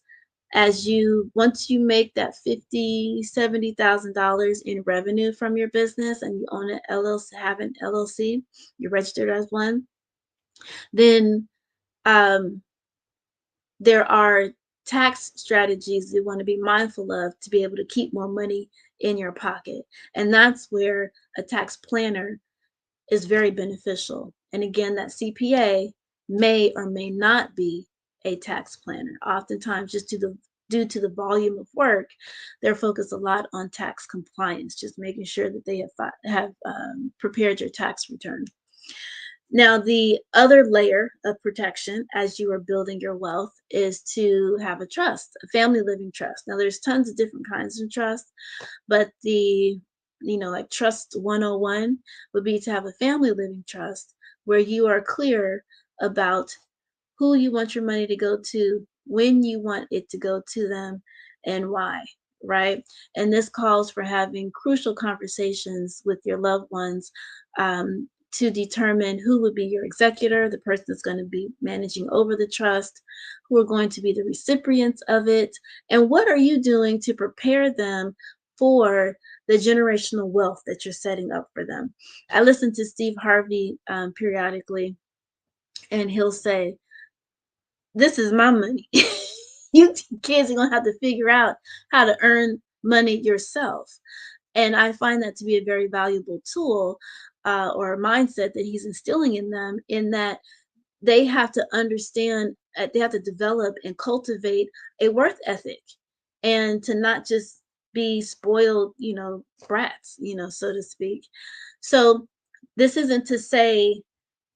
once you make that $50,000-$70,000 in revenue from your business and you own an LLC, have an LLC, you're registered as one, then there are tax strategies you want to be mindful of to be able to keep more money in your pocket. And that's where a tax planner is very beneficial. And again, that CPA may or may not be a tax planner. Oftentimes, just due to the volume of work, they're focused a lot on tax compliance, just making sure that they have prepared your tax return. Now, the other layer of protection as you are building your wealth is to have a trust, a family living trust. Now, there's tons of different kinds of trust, but like Trust 101 would be to have a family living trust where you are clear about who you want your money to go to, when you want it to go to them, and why, right? And this calls for having crucial conversations with your loved ones to determine who would be your executor, the person that's going to be managing over the trust, who are going to be the recipients of it, and what are you doing to prepare them for the generational wealth that you're setting up for them. I listen to Steve Harvey periodically, and he'll say, "This is my money. You kids are going to have to figure out how to earn money yourself." And I find that to be a very valuable tool or a mindset that he's instilling in them, in that they have to understand, they have to develop and cultivate a work ethic, and to not just be spoiled, brats, so to speak. So this isn't to say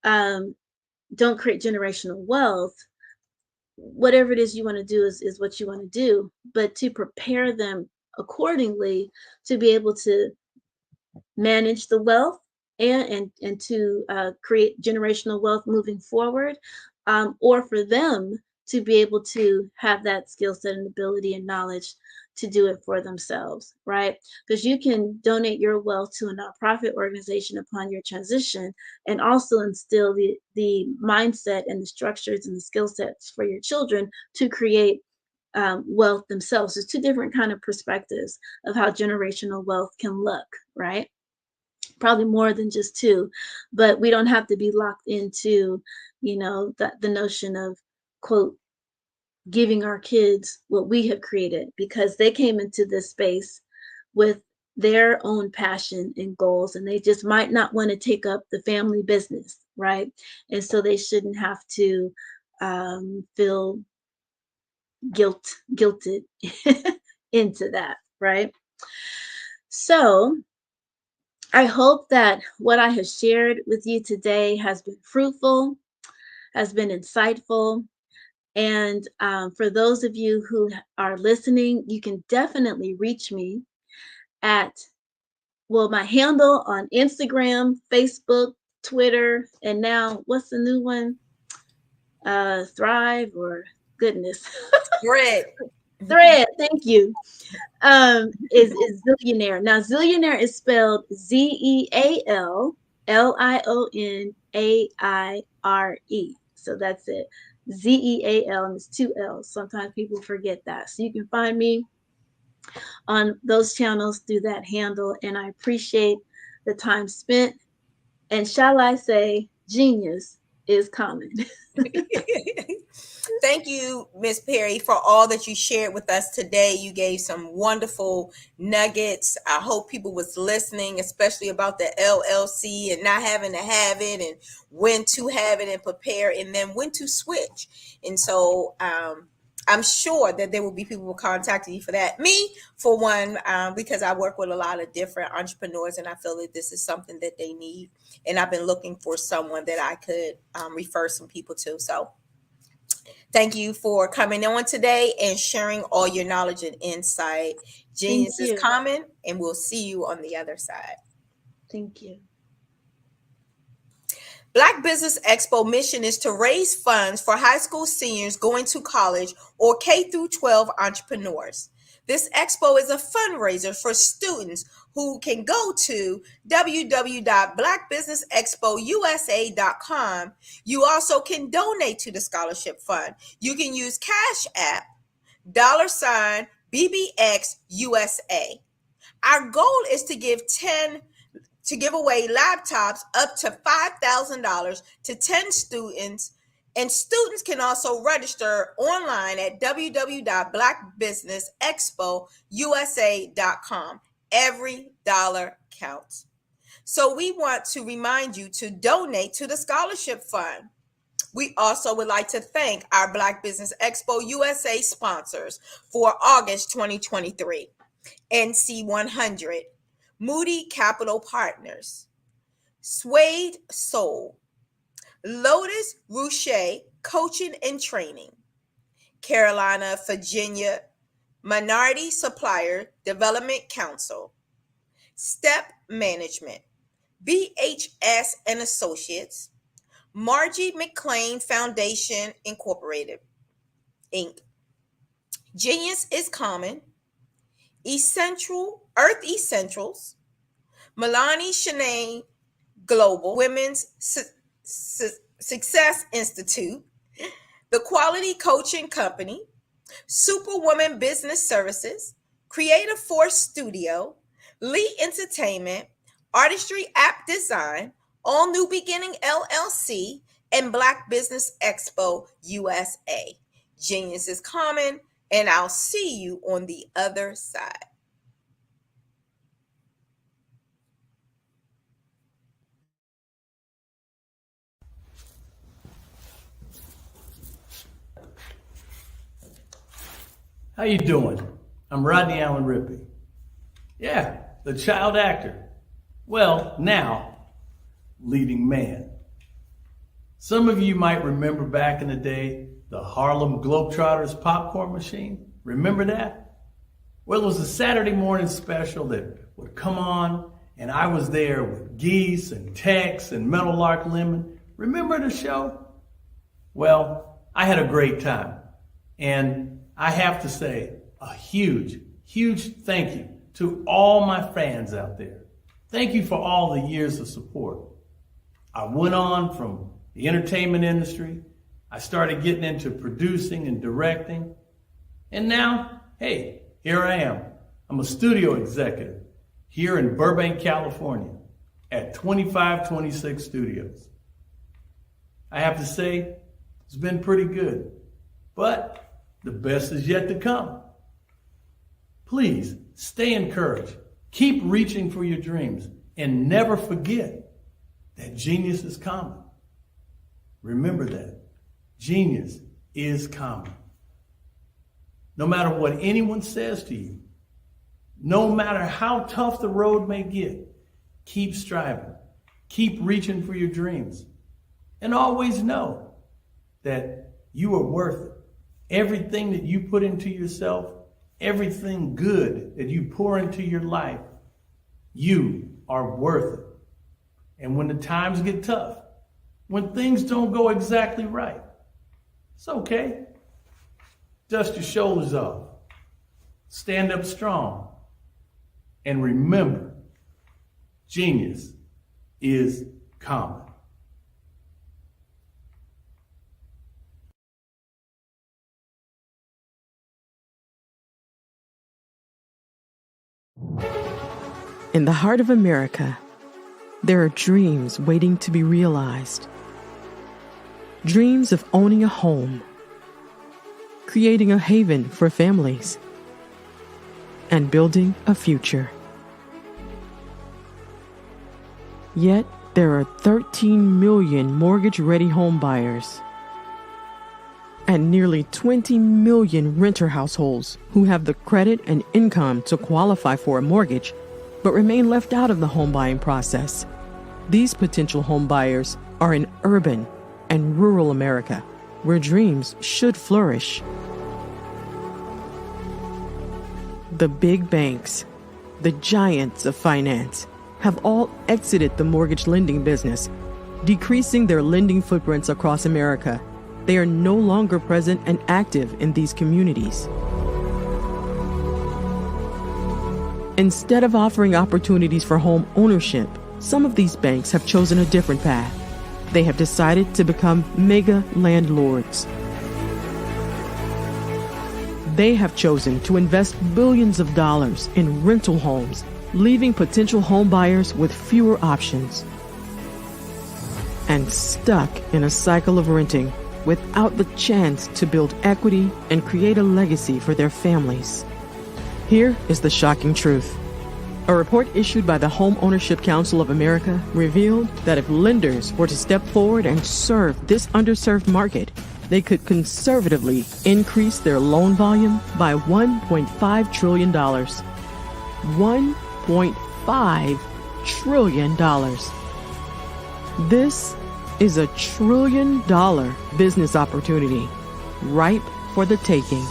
don't create generational wealth. Whatever it is you want to do is what you want to do, but to prepare them accordingly to be able to manage the wealth and to create generational wealth moving forward, or for them to be able to have that skill set and ability and knowledge to do it for themselves, right? Because you can donate your wealth to a nonprofit organization upon your transition and also instill the mindset and the structures and the skill sets for your children to create wealth themselves. There's two different kind of perspectives of how generational wealth can look, right? Probably more than just two, but we don't have to be locked into, the notion of, quote, giving our kids what we have created, because they came into this space with their own passion and goals, and they just might not want to take up the family business, right? And so they shouldn't have to feel guilted into that, right? So I hope that what I have shared with you today has been fruitful, has been insightful. And for those of you who are listening, you can definitely reach me at, my handle on Instagram, Facebook, Twitter, and now what's the new one? Thrive, or goodness. Thread, thank you. Is Zillionaire. Now, Zillionaire is spelled ZealLionAire. So that's it. ZEAL, and it's 2 L's. Sometimes people forget that. So you can find me on those channels through that handle. And I appreciate the time spent. And shall I say, genius is common. Thank you, Miss Perry, for all that you shared with us today. You gave some wonderful nuggets. I hope people was listening, especially about the LLC and not having to have it, and when to have it and prepare, and then when to switch. And so I'm sure that there will be people contacting you for that. Me, for one, because I work with a lot of different entrepreneurs, and I feel that this is something that they need. And I've been looking for someone that I could refer some people to. So thank you for coming on today and sharing all your knowledge and insight. Genius is common, and we'll see you on the other side. Thank you. Black Business Expo mission is to raise funds for high school seniors going to college or K through 12 entrepreneurs. This expo is a fundraiser for students who can go to www.blackbusinessexpousa.com. You also can donate to the scholarship fund. You can use Cash App, $BBXUSA. Our goal is to give away laptops up to $5,000 to 10 students, and students can also register online at www.blackbusinessexpousa.com. Every dollar counts. So we want to remind you to donate to the scholarship fund. We also would like to thank our Black Business Expo USA sponsors for August 2023. NC 100, Moody Capital Partners, Suede Soul, Lotus Rouche Coaching and Training, Carolina, Virginia Minority Supplier Development Council, Step Management, BHS and Associates, Margie McLean Foundation Incorporated, Inc., Genius is Common, Earth Essentials, Milani Shanae Global, Women's Success Institute, The Quality Coaching Company, Superwoman Business Services, Creative Force Studio, Lee Entertainment, Artistry App Design, All New Beginning LLC, and Black Business Expo USA. Genius is common, and I'll see you on the other side. How you doing? I'm Rodney Allen Rippey. Yeah, the child actor. Well, now, leading man. Some of you might remember back in the day, the Harlem Globetrotters popcorn machine. Remember that? Well, it was a Saturday morning special that would come on, and I was there with Geese and Tex and Meadowlark Lemon. Remember the show? Well, I had a great time. And I have to say a huge, huge thank you to all my fans out there. Thank you for all the years of support. I went on from the entertainment industry. I started getting into producing and directing. And now, hey, here I am. I'm a studio executive here in Burbank, California at 2526 Studios. I have to say, it's been pretty good, but the best is yet to come. Please stay encouraged. Keep reaching for your dreams and never forget that genius is common. Remember that. Genius is common. No matter what anyone says to you, no matter how tough the road may get, keep striving. Keep reaching for your dreams. And always know that you are worth it. Everything that you put into yourself, everything good that you pour into your life, you are worth it. And when the times get tough, when things don't go exactly right, it's okay. Dust your shoulders off. Stand up strong. And remember, genius is common. In the heart of America, there are dreams waiting to be realized. Dreams of owning a home, creating a haven for families, and building a future. Yet, there are 13 million mortgage-ready home buyers and nearly 20 million renter households who have the credit and income to qualify for a mortgage but remain left out of the home buying process. These potential home buyers are in urban and rural America, where dreams should flourish. The big banks, the giants of finance, have all exited the mortgage lending business, decreasing their lending footprints across America. They are no longer present and active in these communities. Instead of offering opportunities for home ownership, some of these banks have chosen a different path. They have decided to become mega landlords. They have chosen to invest billions of dollars in rental homes, leaving potential home buyers with fewer options and stuck in a cycle of renting without the chance to build equity and create a legacy for their families. Here is the shocking truth. A report issued by the Home Ownership Council of America revealed that if lenders were to step forward and serve this underserved market, they could conservatively increase their loan volume by $1.5 trillion. $1.5 trillion. This is $1 trillion business opportunity, ripe for the taking.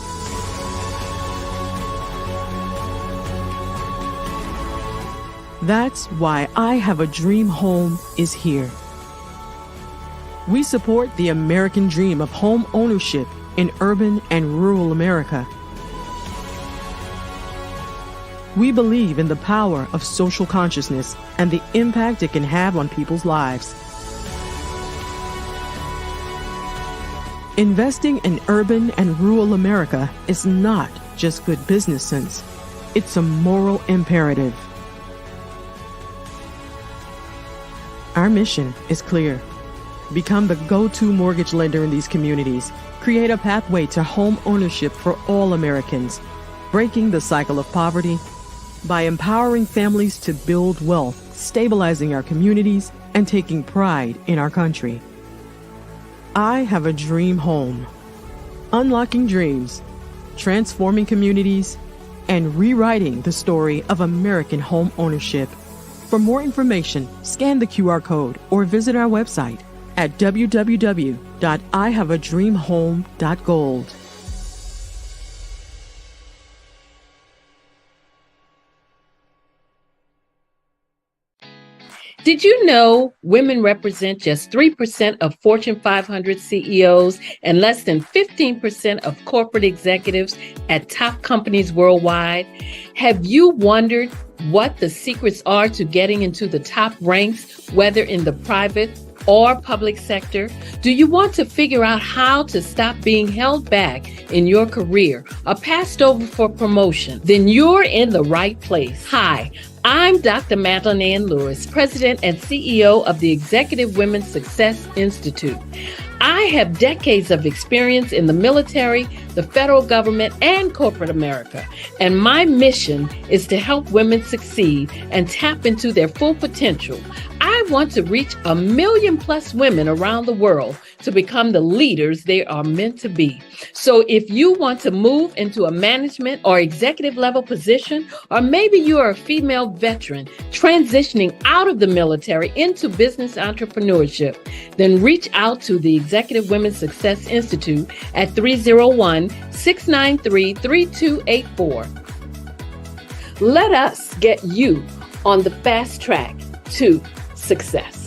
That's why I Have a Dream Home is here. We support the American dream of home ownership in urban and rural America. We believe in the power of social consciousness and the impact it can have on people's lives. Investing in urban and rural America is not just good business sense. It's a moral imperative. Our mission is clear. Become the go-to mortgage lender in these communities. Create a pathway to home ownership for all Americans, breaking the cycle of poverty by empowering families to build wealth, stabilizing our communities, and taking pride in our country. I Have a Dream Home. Unlocking dreams, transforming communities, and rewriting the story of American home ownership. For more information, scan the QR code or visit our website at www.ihaveadreamhome.gold. Did you know women represent just 3% of Fortune 500 CEOs and less than 15% of corporate executives at top companies worldwide? Have you wondered what the secrets are to getting into the top ranks, whether in the private or public sector? Do you want to figure out how to stop being held back in your career or passed over for promotion? Then you're in the right place. Hi, I'm Dr. Madeline Ann Lewis, President and CEO of the Executive Women's Success Institute. I have decades of experience in the military, the federal government, and corporate America. And my mission is to help women succeed and tap into their full potential. I want to reach 1 million plus women around the world to become the leaders they are meant to be. So if you want to move into a management or executive level position, or maybe you are a female veteran transitioning out of the military into business entrepreneurship, then reach out to the Executive Women's Success Institute at 301-693-3284. Let us get you on the fast track to success.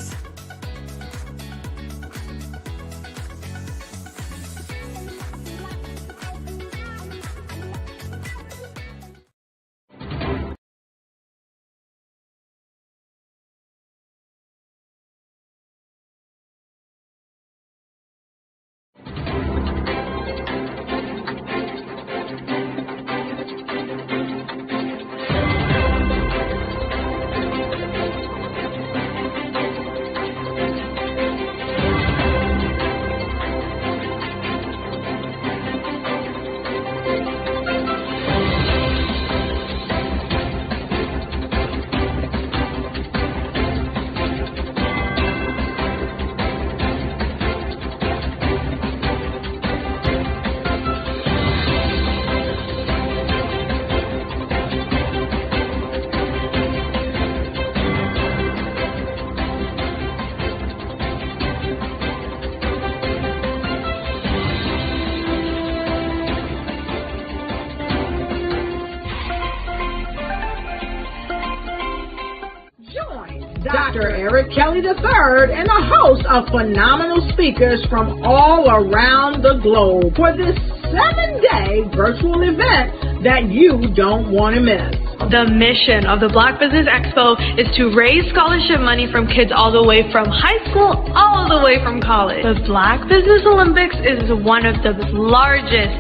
Dr. Eric Kelly III and a host of phenomenal speakers from all around the globe for this 7-day virtual event that you don't want to miss. The mission of the Black Business Expo is to raise scholarship money from kids all the way from high school, all the way from college. The Black Business Olympics is one of the largest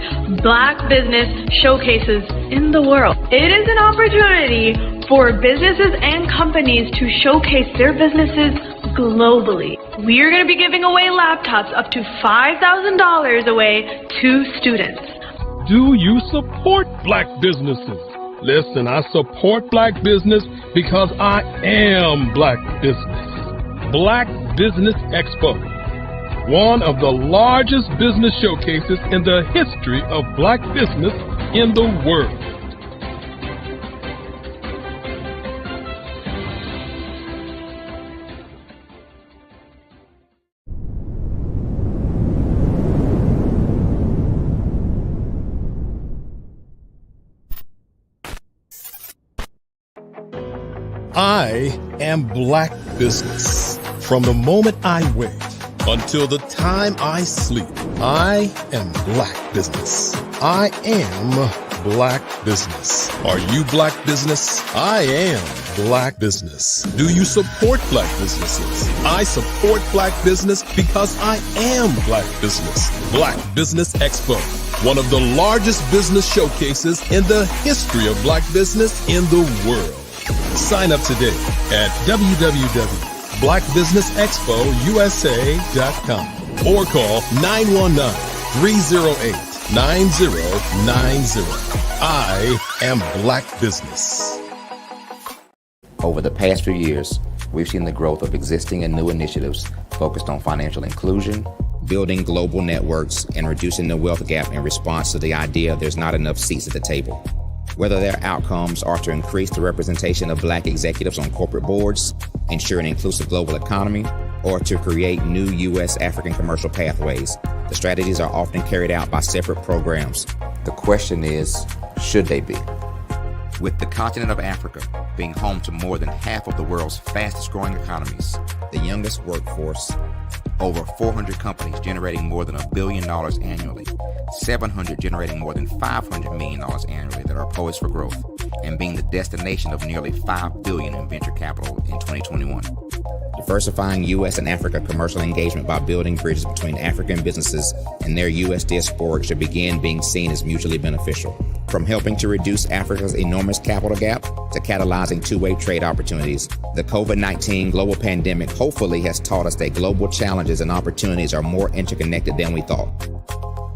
Black business showcases in the world. It is an opportunity for businesses and companies to showcase their businesses globally. We are going to be giving away laptops up to $5,000 away to students. Do you support Black businesses? Listen, I support Black business because I am Black business. Black Business Expo, one of the largest business showcases in the history of Black business in the world. I am Black business. From the moment I wake until the time I sleep, I am Black business. I am Black business. Are you Black business? I am Black business. Do you support Black businesses? I support Black business because I am Black business. Black Business Expo, one of the largest business showcases in the history of Black business in the world. Sign up today at www.blackbusinessexpousa.com or call 919-308-9090. I am Black business. Over the past few years, we've seen the growth of existing and new initiatives focused on financial inclusion, building global networks, and reducing the wealth gap in response to the idea there's not enough seats at the table. Whether their outcomes are to increase the representation of Black executives on corporate boards, ensure an inclusive global economy, or to create new U.S. African commercial pathways, the strategies are often carried out by separate programs. The question is, should they be? With the continent of Africa being home to more than half of the world's fastest growing economies, the youngest workforce, over 400 companies generating more than $1 billion annually, 700 generating more than $500 million annually that are poised for growth, and being the destination of nearly $5 billion in venture capital in 2021. Diversifying U.S. and Africa commercial engagement by building bridges between African businesses and their U.S. diaspora should begin being seen as mutually beneficial. From helping to reduce Africa's enormous capital gap to catalyzing two-way trade opportunities, the COVID-19 global pandemic hopefully has taught us that global challenges and opportunities are more interconnected than we thought.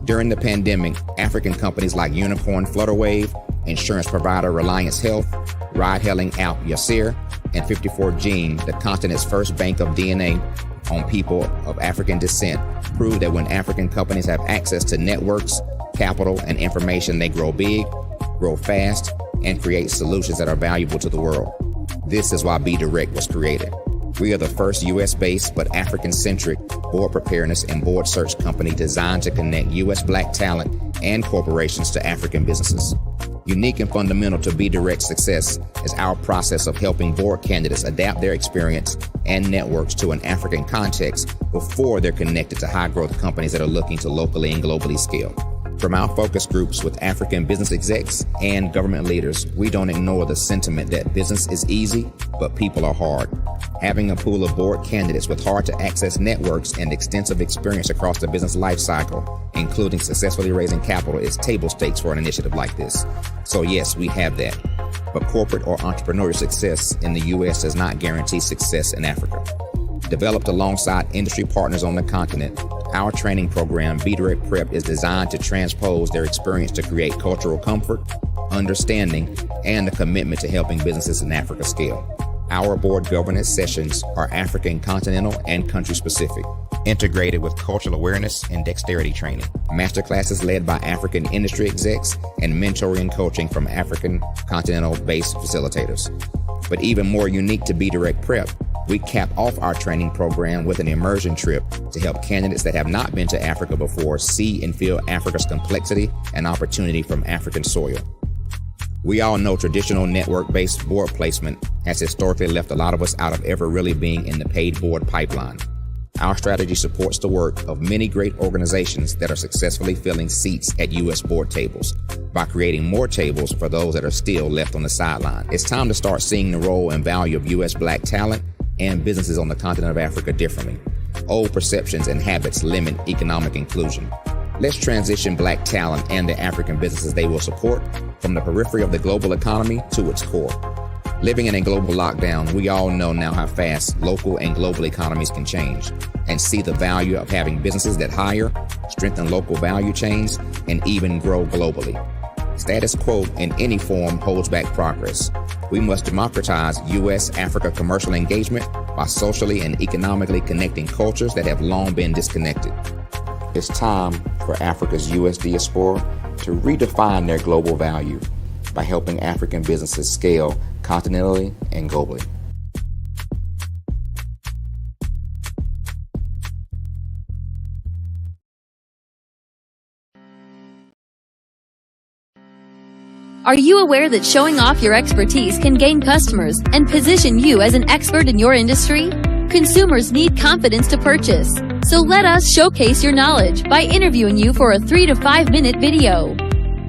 During the pandemic, African companies like Unicorn Flutterwave, insurance provider Reliance Health, ride-hailing app Yasir, and 54Gene, the continent's first bank of DNA on people of African descent, proved that when African companies have access to networks, capital, and information, they grow big, grow fast, and create solutions that are valuable to the world. This is why BeDirect was created. We are the first U.S.-based but African-centric board preparedness and board search company designed to connect U.S. Black talent and corporations to African businesses. Unique and fundamental to BeDirect's success is our process of helping board candidates adapt their experience and networks to an African context before they're connected to high-growth companies that are looking to locally and globally scale. From our focus groups with African business execs and government leaders, we don't ignore the sentiment that business is easy, but people are hard. Having a pool of board candidates with hard-to-access networks and extensive experience across the business life cycle, including successfully raising capital, is table stakes for an initiative like this. So yes, we have that. But corporate or entrepreneurial success in the U.S. does not guarantee success in Africa. Developed alongside industry partners on the continent, our training program, BeDirect Prep, is designed to transpose their experience to create cultural comfort, understanding, and a commitment to helping businesses in Africa scale. Our board governance sessions are African continental and country specific, integrated with cultural awareness and dexterity training, masterclasses led by African industry execs, and mentoring and coaching from African continental-based facilitators. But even more unique to BeDirect Prep, we cap off our training program with an immersion trip to help candidates that have not been to Africa before see and feel Africa's complexity and opportunity from African soil. We all know traditional network-based board placement has historically left a lot of us out of ever really being in the paid board pipeline. Our strategy supports the work of many great organizations that are successfully filling seats at U.S. board tables by creating more tables for those that are still left on the sideline. It's time to start seeing the role and value of U.S. Black talent and businesses on the continent of Africa differently. Old perceptions and habits limit economic inclusion. Let's transition Black talent and the African businesses they will support from the periphery of the global economy to its core. Living in a global lockdown, we all know now how fast local and global economies can change and see the value of having businesses that hire, strengthen local value chains, and even grow globally. Status quo in any form holds back progress. We must democratize U.S.-Africa commercial engagement by socially and economically connecting cultures that have long been disconnected. It's time for Africa's U.S. diaspora to redefine their global value by helping African businesses scale continentally and globally. Are you aware that showing off your expertise can gain customers and position you as an expert in your industry? Consumers need confidence to purchase, so let us showcase your knowledge by interviewing you for a 3 to 5 minute video.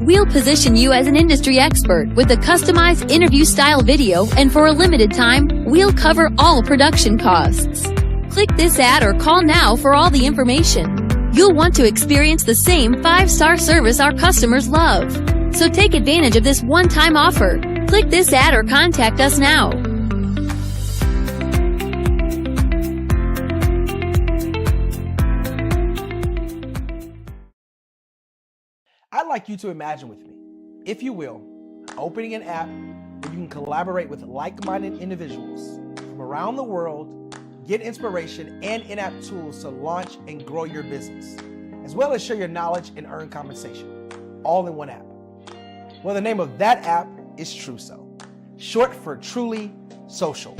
We'll position you as an industry expert with a customized interview-style video, and for a limited time, we'll cover all production costs. Click this ad or call now for all the information. You'll want to experience the same 5-star service our customers love. So take advantage of this one-time offer. Click this ad or contact us now. I'd like you to imagine with me, if you will, opening an app where you can collaborate with like-minded individuals from around the world, get inspiration and in-app tools to launch and grow your business, as well as share your knowledge and earn compensation, all in one app. Well, the name of that app is Truso, short for Truly Social.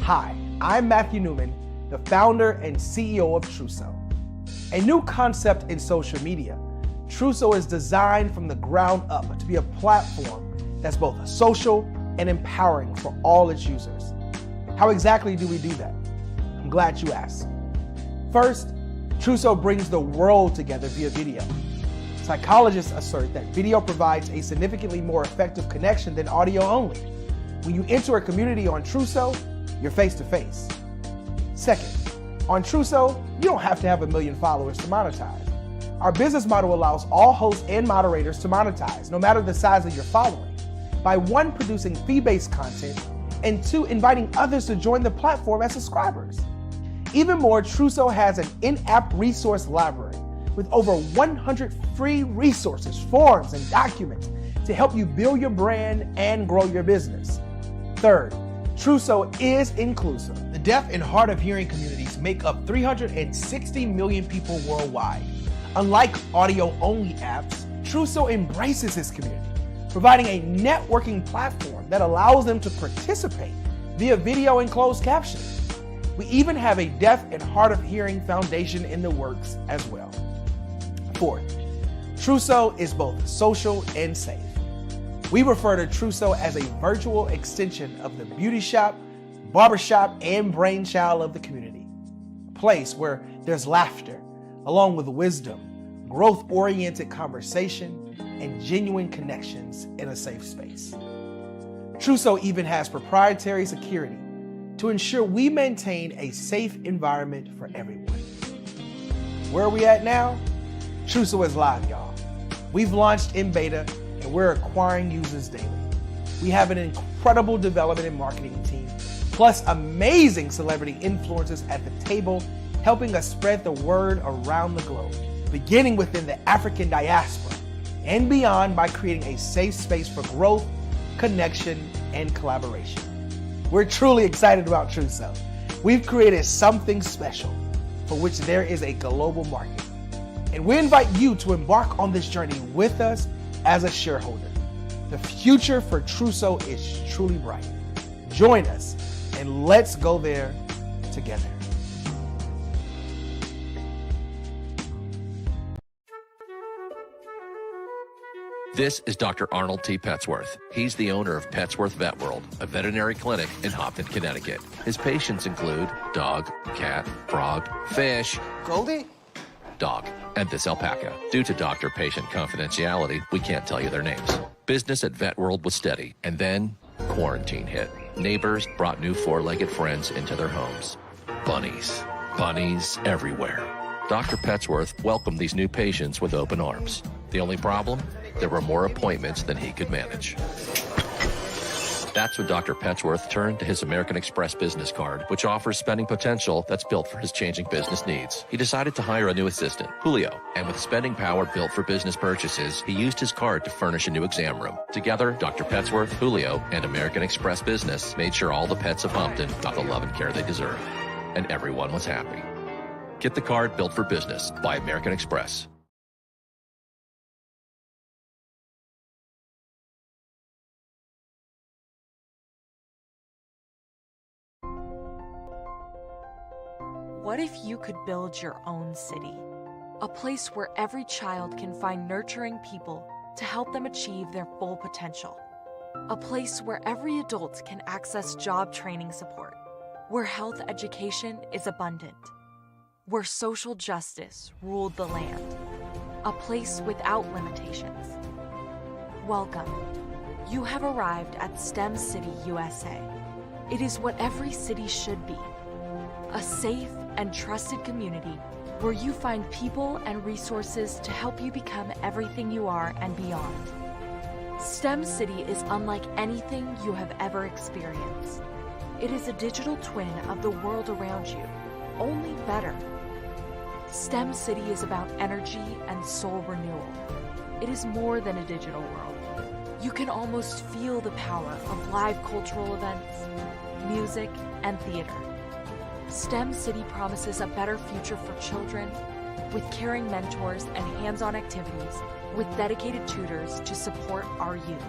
Hi, I'm Matthew Newman, the founder and CEO of Truso. A new concept in social media, Truso is designed from the ground up to be a platform that's both social and empowering for all its users. How exactly do we do that? I'm glad you asked. First, Truso brings the world together via video. Psychologists assert that video provides a significantly more effective connection than audio only. When you enter a community on Truso, you're face to face. Second, on Truso, you don't have to have 1 million followers to monetize. Our business model allows all hosts and moderators to monetize, no matter the size of your following, by 1, producing fee-based content, and 2, inviting others to join the platform as subscribers. Even more, Truso has an in-app resource library with over 100 free resources, forms, and documents to help you build your brand and grow your business. Third, Truso is inclusive. The deaf and hard of hearing communities make up 360 million people worldwide. Unlike audio-only apps, Truso embraces this community, providing a networking platform that allows them to participate via video and closed captioning. We even have a deaf and hard of hearing foundation in the works as well. Fourth, Truso is both social and safe. We refer to Truso as a virtual extension of the beauty shop, barbershop, and brainchild of the community. A place where there's laughter, along with wisdom, growth-oriented conversation, and genuine connections in a safe space. Truso even has proprietary security to ensure we maintain a safe environment for everyone. Where are we at now? Truso is live, y'all. We've launched in beta, and we're acquiring users daily. We have an incredible development and marketing team, plus amazing celebrity influencers at the table, helping us spread the word around the globe, beginning within the African diaspora and beyond by creating a safe space for growth, connection, and collaboration. We're truly excited about Truso. We've created something special for which there is a global market. And we invite you to embark on this journey with us as a shareholder. The future for Truso is truly bright. Join us and let's go there together. This is Dr. Arnold T. Petsworth. He's the owner of Petsworth Vet World, a veterinary clinic in Hopton, Connecticut. His patients include dog, cat, frog, fish, Goldie? dog, and this alpaca. Due to doctor-patient confidentiality, we can't tell you their names. Business at Vet World was steady, and then quarantine hit. Neighbors brought new four-legged friends into their homes. Bunnies. Bunnies everywhere. Dr. Petsworth welcomed these new patients with open arms. The only problem? There were more appointments than he could manage. That's when Dr. Petsworth turned to his American Express business card, which offers spending potential that's built for his changing business needs. He decided to hire a new assistant, Julio, and with spending power built for business purchases, he used his card to furnish a new exam room. Together, Dr. Petsworth, Julio, and American Express Business made sure all the pets of Hopton got the love and care they deserve. And everyone was happy. Get the card built for business by American Express. What if you could build your own city? A place where every child can find nurturing people to help them achieve their full potential. A place where every adult can access job training support. Where health education is abundant. Where social justice ruled the land. A place without limitations. Welcome. You have arrived at STEM City USA. It is what every city should be. A safe and trusted community where you find people and resources to help you become everything you are and beyond. STEM City is unlike anything you have ever experienced. It is a digital twin of the world around you, only better. STEM City is about energy and soul renewal. It is more than a digital world. You can almost feel the power of live cultural events, music, and theater. STEM City promises a better future for children with caring mentors and hands-on activities with dedicated tutors to support our youth.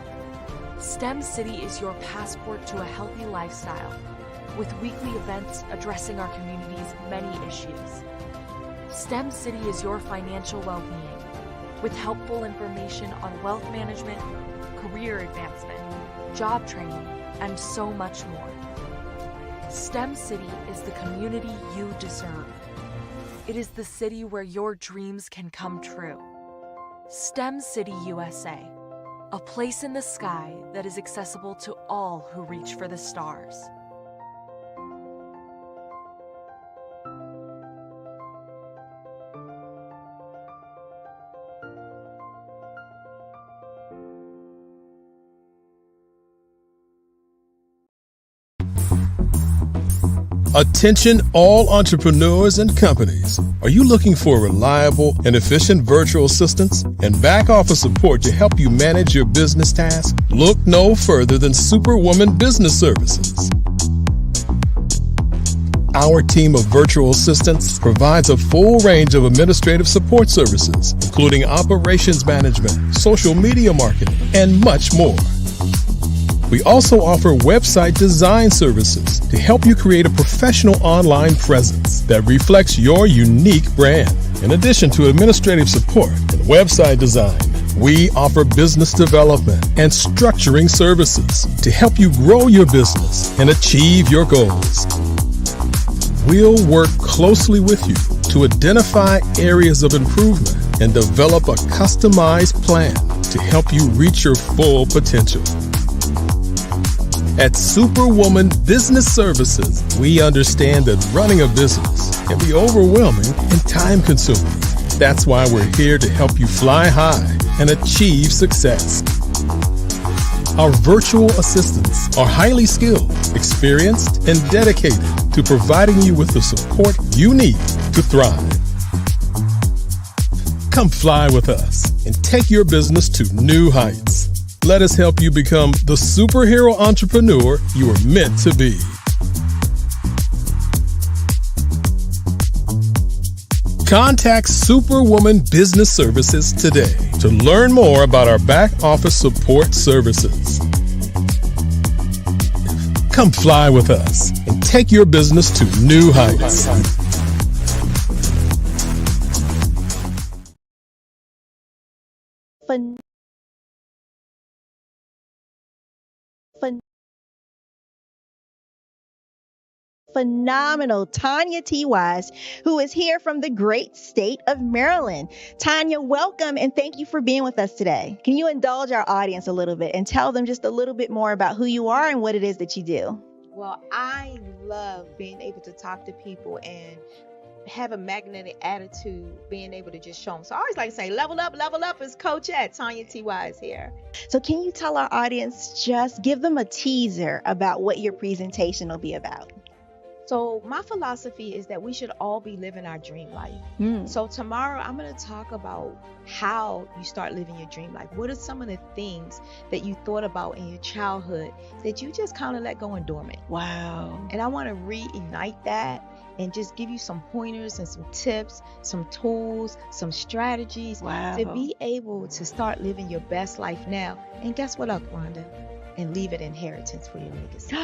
STEM City is your passport to a healthy lifestyle with weekly events addressing our community's many issues. STEM City is your financial well-being with helpful information on wealth management, career advancement, job training, and so much more. STEM City is the community you deserve. It is the city where your dreams can come true. STEM City USA, a place in the sky that is accessible to all who reach for the stars. Attention all entrepreneurs and companies. Are you looking for reliable and efficient virtual assistants and back office support to help you manage your business tasks? Look no further than Superwoman Business Services. Our team of virtual assistants provides a full range of administrative support services, including operations management, social media marketing, and much more. We also offer website design services to help you create a professional online presence that reflects your unique brand. In addition to administrative support and website design, we offer business development and structuring services to help you grow your business and achieve your goals. We'll work closely with you to identify areas of improvement and develop a customized plan to help you reach your full potential. At Superwoman Business Services, we understand that running a business can be overwhelming and time-consuming. That's why we're here to help you fly high and achieve success. Our virtual assistants are highly skilled, experienced, and dedicated to providing you with the support you need to thrive. Come fly with us and take your business to new heights. Let us help you become the superhero entrepreneur you are meant to be. Contact Superwoman Business Services today to learn more about our back office support services. Come fly with us and take your business to new heights. phenomenal Tanya T. Wise, who is here from the great state of Maryland. Tanya, welcome and thank you for being with us today. Can you indulge our audience a little bit and tell them just a little bit more about who you are and what it is that you do? Well, I love being able to talk to people and have a magnetic attitude, being able to just show them. So I always like to say, level up is Coach at Tanya T. Wise here. So can you tell our audience, just give them a teaser about what your presentation will be about? So my philosophy is that we should all be living our dream life. So tomorrow I'm going to talk about how you start living your dream life. What are some of the things that you thought about in your childhood that you just kind of let go and dormant? Wow. And I want to reignite that and just give you some pointers and some tips, some tools, some strategies to be able to start living your best life now. And guess what, Rhonda? And leave an inheritance for your legacy.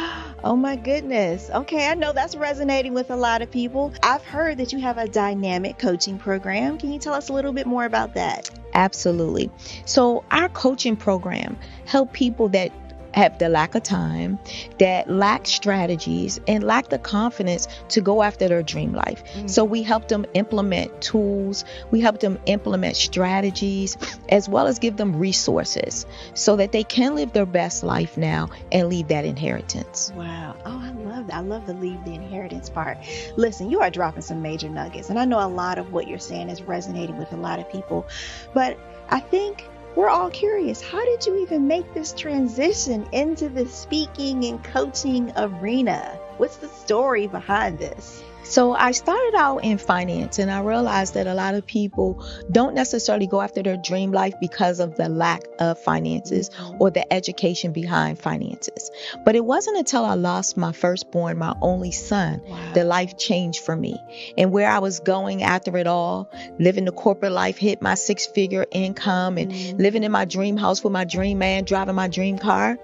Oh my goodness. Okay, I know that's resonating with a lot of people. I've heard that you have a dynamic coaching program. Can you tell us a little bit more about that? Absolutely. So our coaching program help people that have the lack of time, that lack strategies, and lack the confidence to go after their dream life. So we help them implement tools, we help them implement strategies, as well as give them resources so that they can live their best life now and leave that inheritance. Wow. Oh, I love that. I love the leave the inheritance part. Listen, you are dropping some major nuggets, and I know a lot of what you're saying is resonating with a lot of people, but I think we're all curious. How did you even make this transition into the speaking and coaching arena? What's the story behind this? So I started out in finance, and I realized that a lot of people don't necessarily go after their dream life because of the lack of finances or the education behind finances. But it wasn't until I lost my firstborn, my only son, that life changed for me. And where I was going after it all, living the corporate life, hit my 6-figure income and living in my dream house with my dream man, driving my dream car.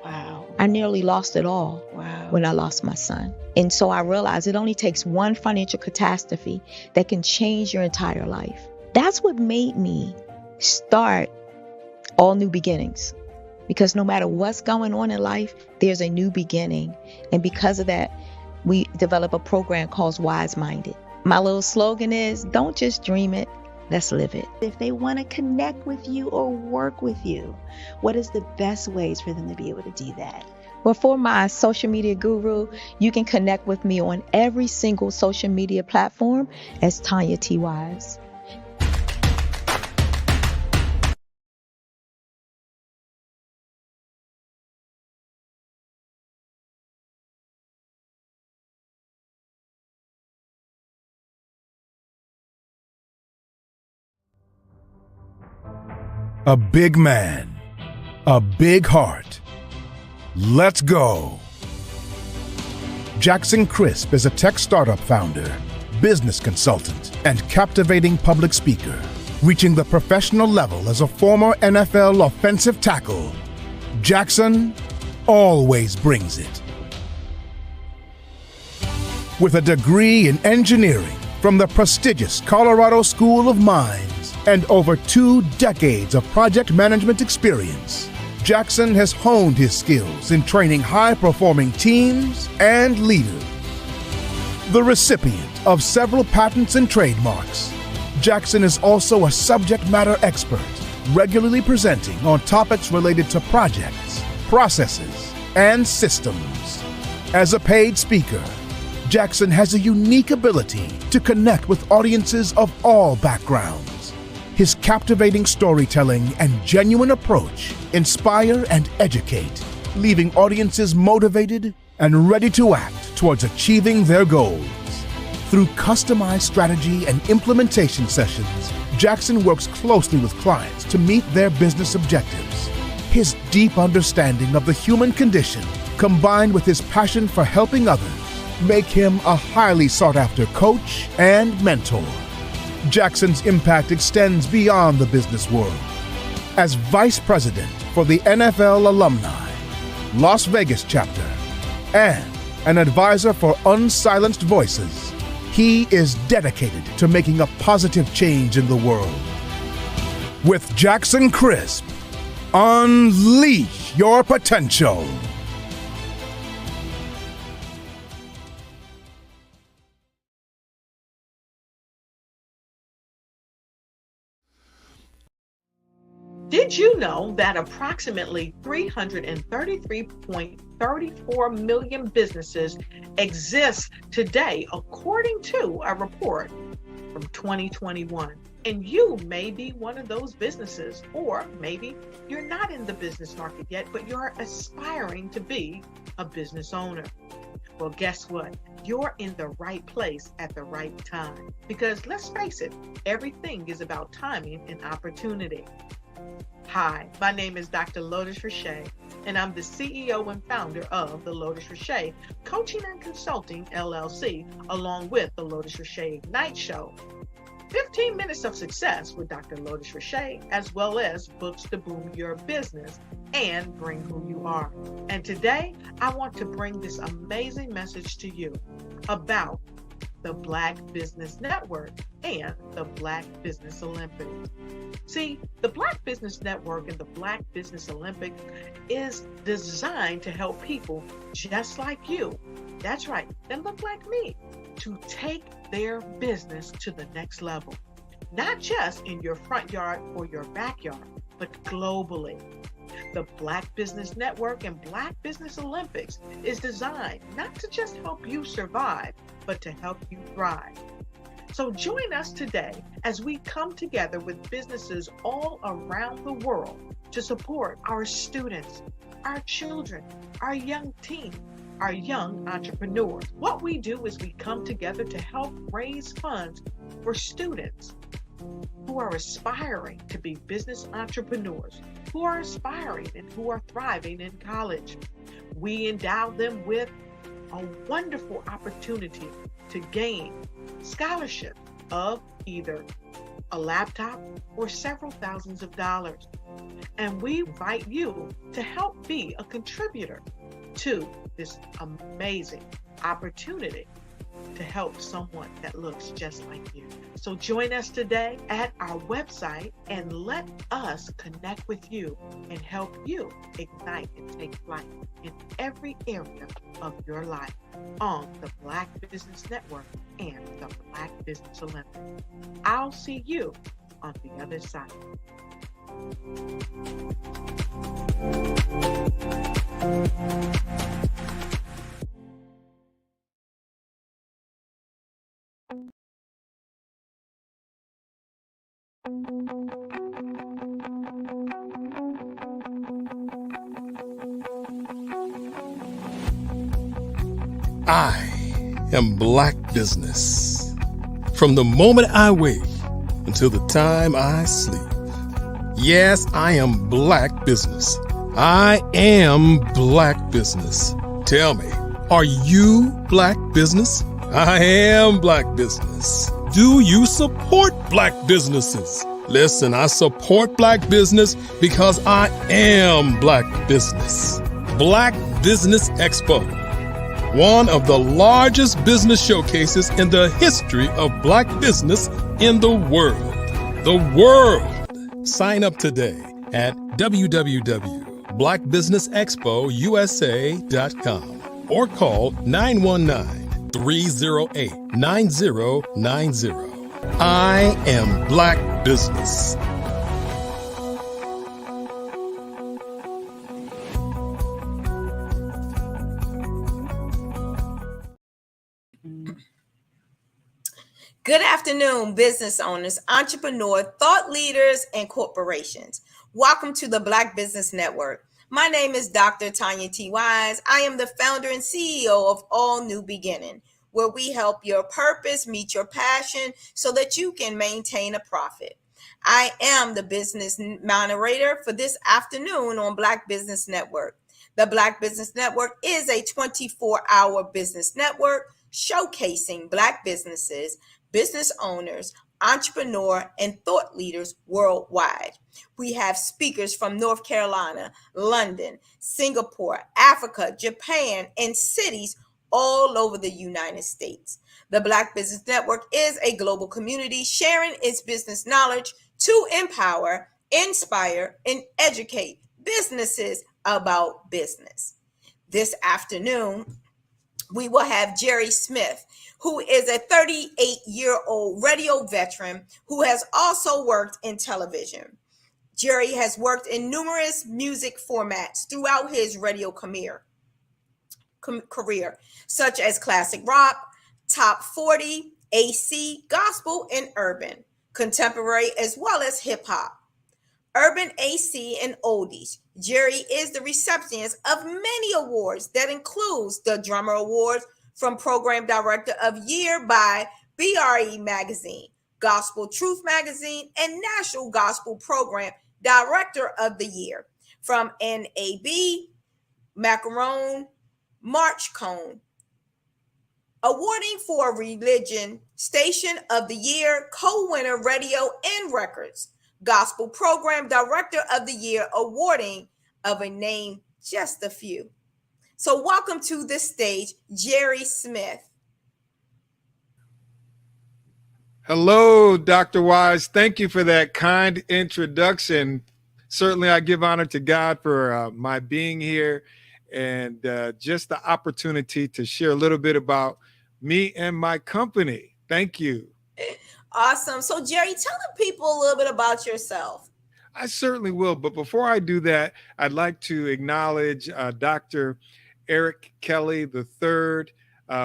I nearly lost it all when I lost my son. And so I realized it only takes one financial catastrophe that can change your entire life. That's what made me start All New Beginnings. Because no matter what's going on in life, there's a new beginning. And because of that, we develop a program called Wise Minded. My little slogan is, don't just dream it, let's live it. If they want to connect with you or work with you, what is the best ways for them to be able to do that? Well, for my social media guru, you can connect with me on every single social media platform as Tanya T. Wise. A big man, a big heart. Let's go. Jackson Crisp is a tech startup founder, business consultant, and captivating public speaker, reaching the professional level as a former NFL offensive tackle. Jackson always brings it. With a degree in engineering from the prestigious Colorado School of Mines and over 2 decades of project management experience, Jackson has honed his skills in training high-performing teams and leaders. The recipient of several patents and trademarks, Jackson is also a subject matter expert, regularly presenting on topics related to projects, processes, and systems. As a paid speaker, Jackson has a unique ability to connect with audiences of all backgrounds. His captivating storytelling and genuine approach inspire and educate, leaving audiences motivated and ready to act towards achieving their goals. Through customized strategy and implementation sessions, Jackson works closely with clients to meet their business objectives. His deep understanding of the human condition, combined with his passion for helping others, make him a highly sought-after coach and mentor. Jackson's impact extends beyond the business world. As Vice President for the NFL Alumni, Las Vegas chapter, and an advisor for Unsilenced Voices, he is dedicated to making a positive change in the world. With Jackson Crisp, unleash your potential. Did you know that approximately 333.34 million businesses exist today, according to a report from 2021? And you may be one of those businesses, or maybe you're not in the business market yet, but you're aspiring to be a business owner. Well, guess what? You're in the right place at the right time. Because let's face it, everything is about timing and opportunity. Hi, my name is Dr. Lotus Richey, and I'm the CEO and founder of the Lotus Richey Coaching and Consulting LLC, along with the Lotus Richey Ignite Show. 15 minutes of success with Dr. Lotus Richey, as well as books to boom your business and bring who you are. And today, I want to bring this amazing message to you about the Black Business Network and the Black Business Olympics. See, the Black Business Network and the Black Business Olympics is designed to help people just like you, that's right, that look like me, to take their business to the next level. Not just in your front yard or your backyard, but globally. The Black Business Network and Black Business Olympics is designed not to just help you survive, but to help you thrive. So join us today as we come together with businesses all around the world to support our students, our children, our young teens, our young entrepreneurs. What we do is we come together to help raise funds for students who are aspiring to be business entrepreneurs, who are aspiring and who are thriving in college. We endow them with a wonderful opportunity to gain scholarship of either a laptop or several thousands of dollars. And we invite you to help be a contributor to this amazing opportunity to help someone that looks just like you. So join us today at our website and let us connect with you and help you ignite and take flight in every area of your life on the Black Business Network and the Black Business Olympics. I'll see you on the other side. I am Black Business. From the moment I wake until the time I sleep. Yes, I am Black Business. I am Black Business. Tell me, are you Black Business? I am Black Business. Do you support Black businesses? Listen, I support Black business because I am Black Business. Black Business Expo, one of the largest business showcases in the history of Black business in the world. The world! Sign up today at www.blackbusinessexpousa.com or call 919-308-9090. I am Black Business. Good afternoon, business owners, entrepreneurs, thought leaders, and corporations. Welcome to the Black Business Network. My name is Dr. Tanya T. Wise. I am the founder and CEO of All New Beginning, where we help your purpose meet your passion so that you can maintain a profit. I am the business moderator for this afternoon on Black Business Network. The Black Business Network is a 24-hour business network showcasing Black businesses, business owners, entrepreneurs, and thought leaders worldwide. We have speakers from North Carolina, London, Singapore, Africa, Japan, and cities all over the United States. The Black Business Network is a global community sharing its business knowledge to empower, inspire, and educate businesses about business. This afternoon, we will have Jerry Smith, who is a 38-year-old radio veteran who has also worked in television. Jerry has worked in numerous music formats throughout his radio career, such as classic rock, top 40, AC, gospel, and urban, contemporary, as well as hip hop. Urban, AC, and oldies. Jerry is the recipient of many awards that includes the Drummer Awards from Program Director of Year by BRE Magazine, Gospel Truth Magazine, and National Gospel Program Director of the Year from NAB, Macaron, March Cone. Awarding for Religion Station of the Year, co-winner Radio and Records, Gospel Program Director of the Year, awarding of a name, just a few. So welcome to the stage, Jerry Smith. Hello, Dr. Wise. Thank you for that kind introduction. Certainly, I give honor to God for my being here and just the opportunity to share a little bit about me and my company. Thank you. Awesome. So, Jerry, tell the people a little bit about yourself. I certainly will. But before I do that, I'd like to acknowledge Dr. Eric Kelly III,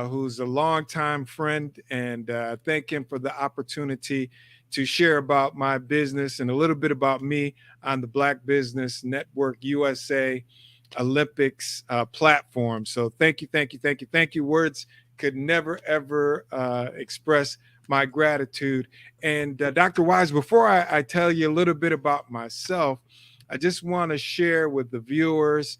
who's a longtime friend, and thank him for the opportunity to share about my business and a little bit about me on the Black Business Network USA Olympics platform. So thank you, thank you, thank you, thank you. Words could never, ever express my gratitude. And Dr. Wise, before I tell you a little bit about myself, I just want to share with the viewers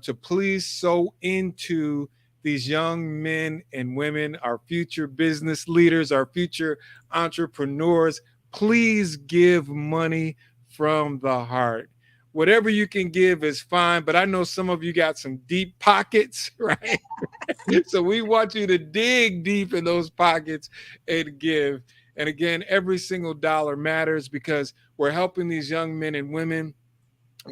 to please sow into these young men and women, our future business leaders, our future entrepreneurs. Please give money from the heart. Whatever you can give is fine, but I know some of you got some deep pockets, right? So we want you to dig deep in those pockets and give. And again, every single dollar matters because we're helping these young men and women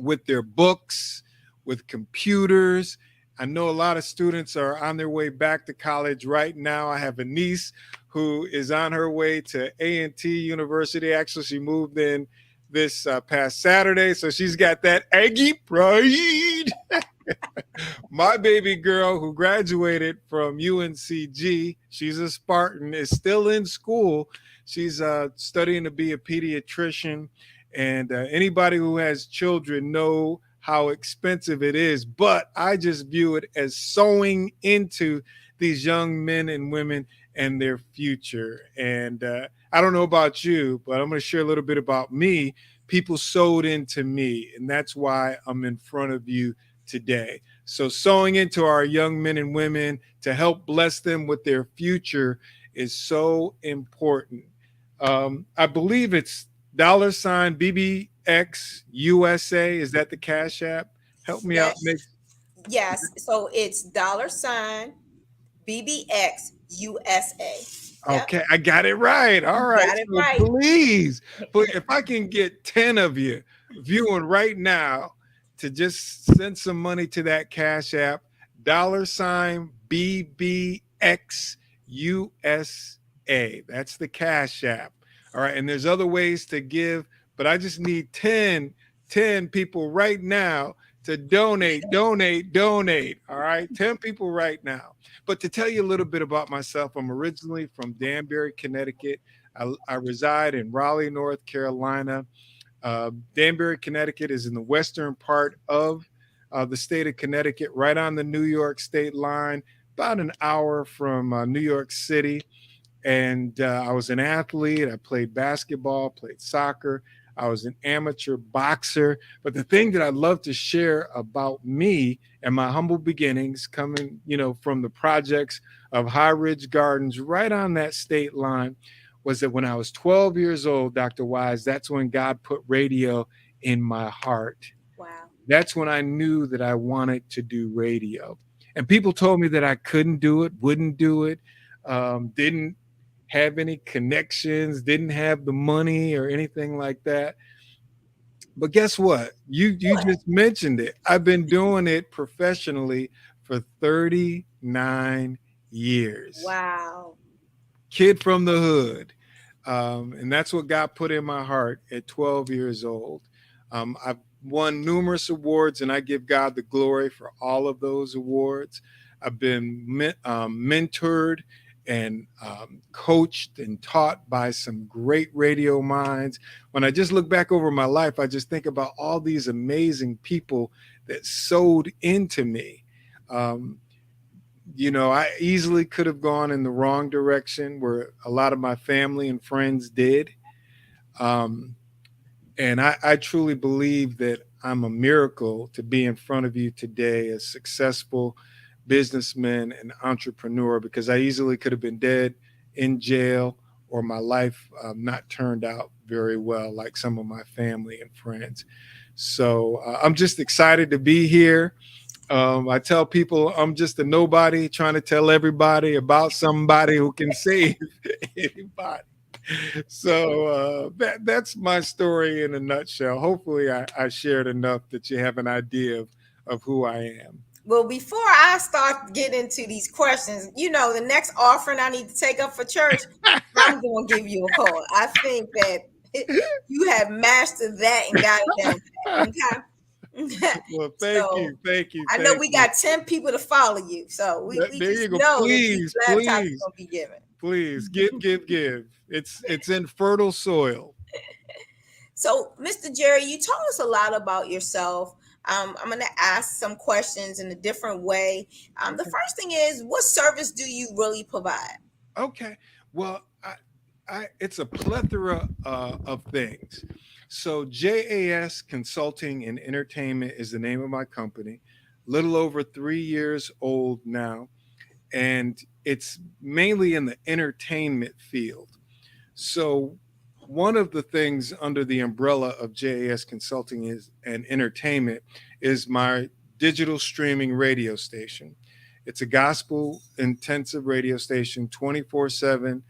with their books, with computers. I know a lot of students are on their way back to college right now. I have a niece who is on her way to A&T University. Actually, she moved in this past Saturday, so she's got that Aggie pride. My baby girl who graduated from UNCG, she's a Spartan, is still in school. She's studying to be a pediatrician, and anybody who has children know how expensive it is, but I just view it as sowing into these young men and women and their future. And I don't know about you, but I'm going to share a little bit about me. People sowed into me, and that's why I'm in front of you today. So sowing into our young men and women to help bless them with their future is so important. I believe it's $BBX USA. Is that the Cash App? Help me out, Nick. Yes. So it's $BBX USA. Yep. Okay, I got it right. All right. Got it So right. please, if I can get 10 of you viewing right now to just send some money to that Cash App, $BBX USA. That's the Cash App. All right. And there's other ways to give, but I just need 10 people right now to donate. All right. 10 people right now. But to tell you a little bit about myself, I'm originally from Danbury, Connecticut. I reside in Raleigh, North Carolina. Danbury, Connecticut is in the western part of the state of Connecticut, right on the New York state line, about an hour from New York City. And I was an athlete. I played basketball, played soccer. I was an amateur boxer. But the thing that I'd love to share about me and my humble beginnings coming, from the projects of High Ridge Gardens right on that state line was that when I was 12 years old, Dr. Wise, that's when God put radio in my heart. Wow. That's when I knew that I wanted to do radio. And people told me that I couldn't do it, wouldn't do it, didn't have any connections, didn't have the money or anything like that. But guess what? You just mentioned it. I've been doing it professionally for 39 years. Wow. Kid from the hood. And that's what God put in my heart at 12 years old. I've won numerous awards, and I give God the glory for all of those awards. I've been mentored and coached and taught by some great radio minds. When I just look back over my life, I just think about all these amazing people that sewed into me. I easily could have gone in the wrong direction where a lot of my family and friends did. And I truly believe that I'm a miracle to be in front of you today, a successful businessman and entrepreneur, because I easily could have been dead, in jail, or my life not turned out very well like some of my family and friends. So I'm just excited to be here. I tell people I'm just a nobody trying to tell everybody about somebody who can save anybody. So that's my story in a nutshell. Hopefully I shared enough that you have an idea of who I am. Well, before I start getting into these questions, the next offering I need to take up for church, I'm going to give you a call. I think that you have mastered that and got it down pat. Okay. Well, thank you. I know we got 10 people to follow you, so we there just you go. know Please, that these laptops are going to be given. Please give. It's in fertile soil. So, Mr. Jerry, you told us a lot about yourself. I'm going to ask some questions in a different way. The first thing is, what service do you really provide? Okay. Well, it's a plethora of things. So JAS Consulting and Entertainment is the name of my company. Little over 3 years old now. And it's mainly in the entertainment field. So one of the things under the umbrella of JAS Consulting and Entertainment is my digital streaming radio station. It's a gospel intensive radio station, 24/7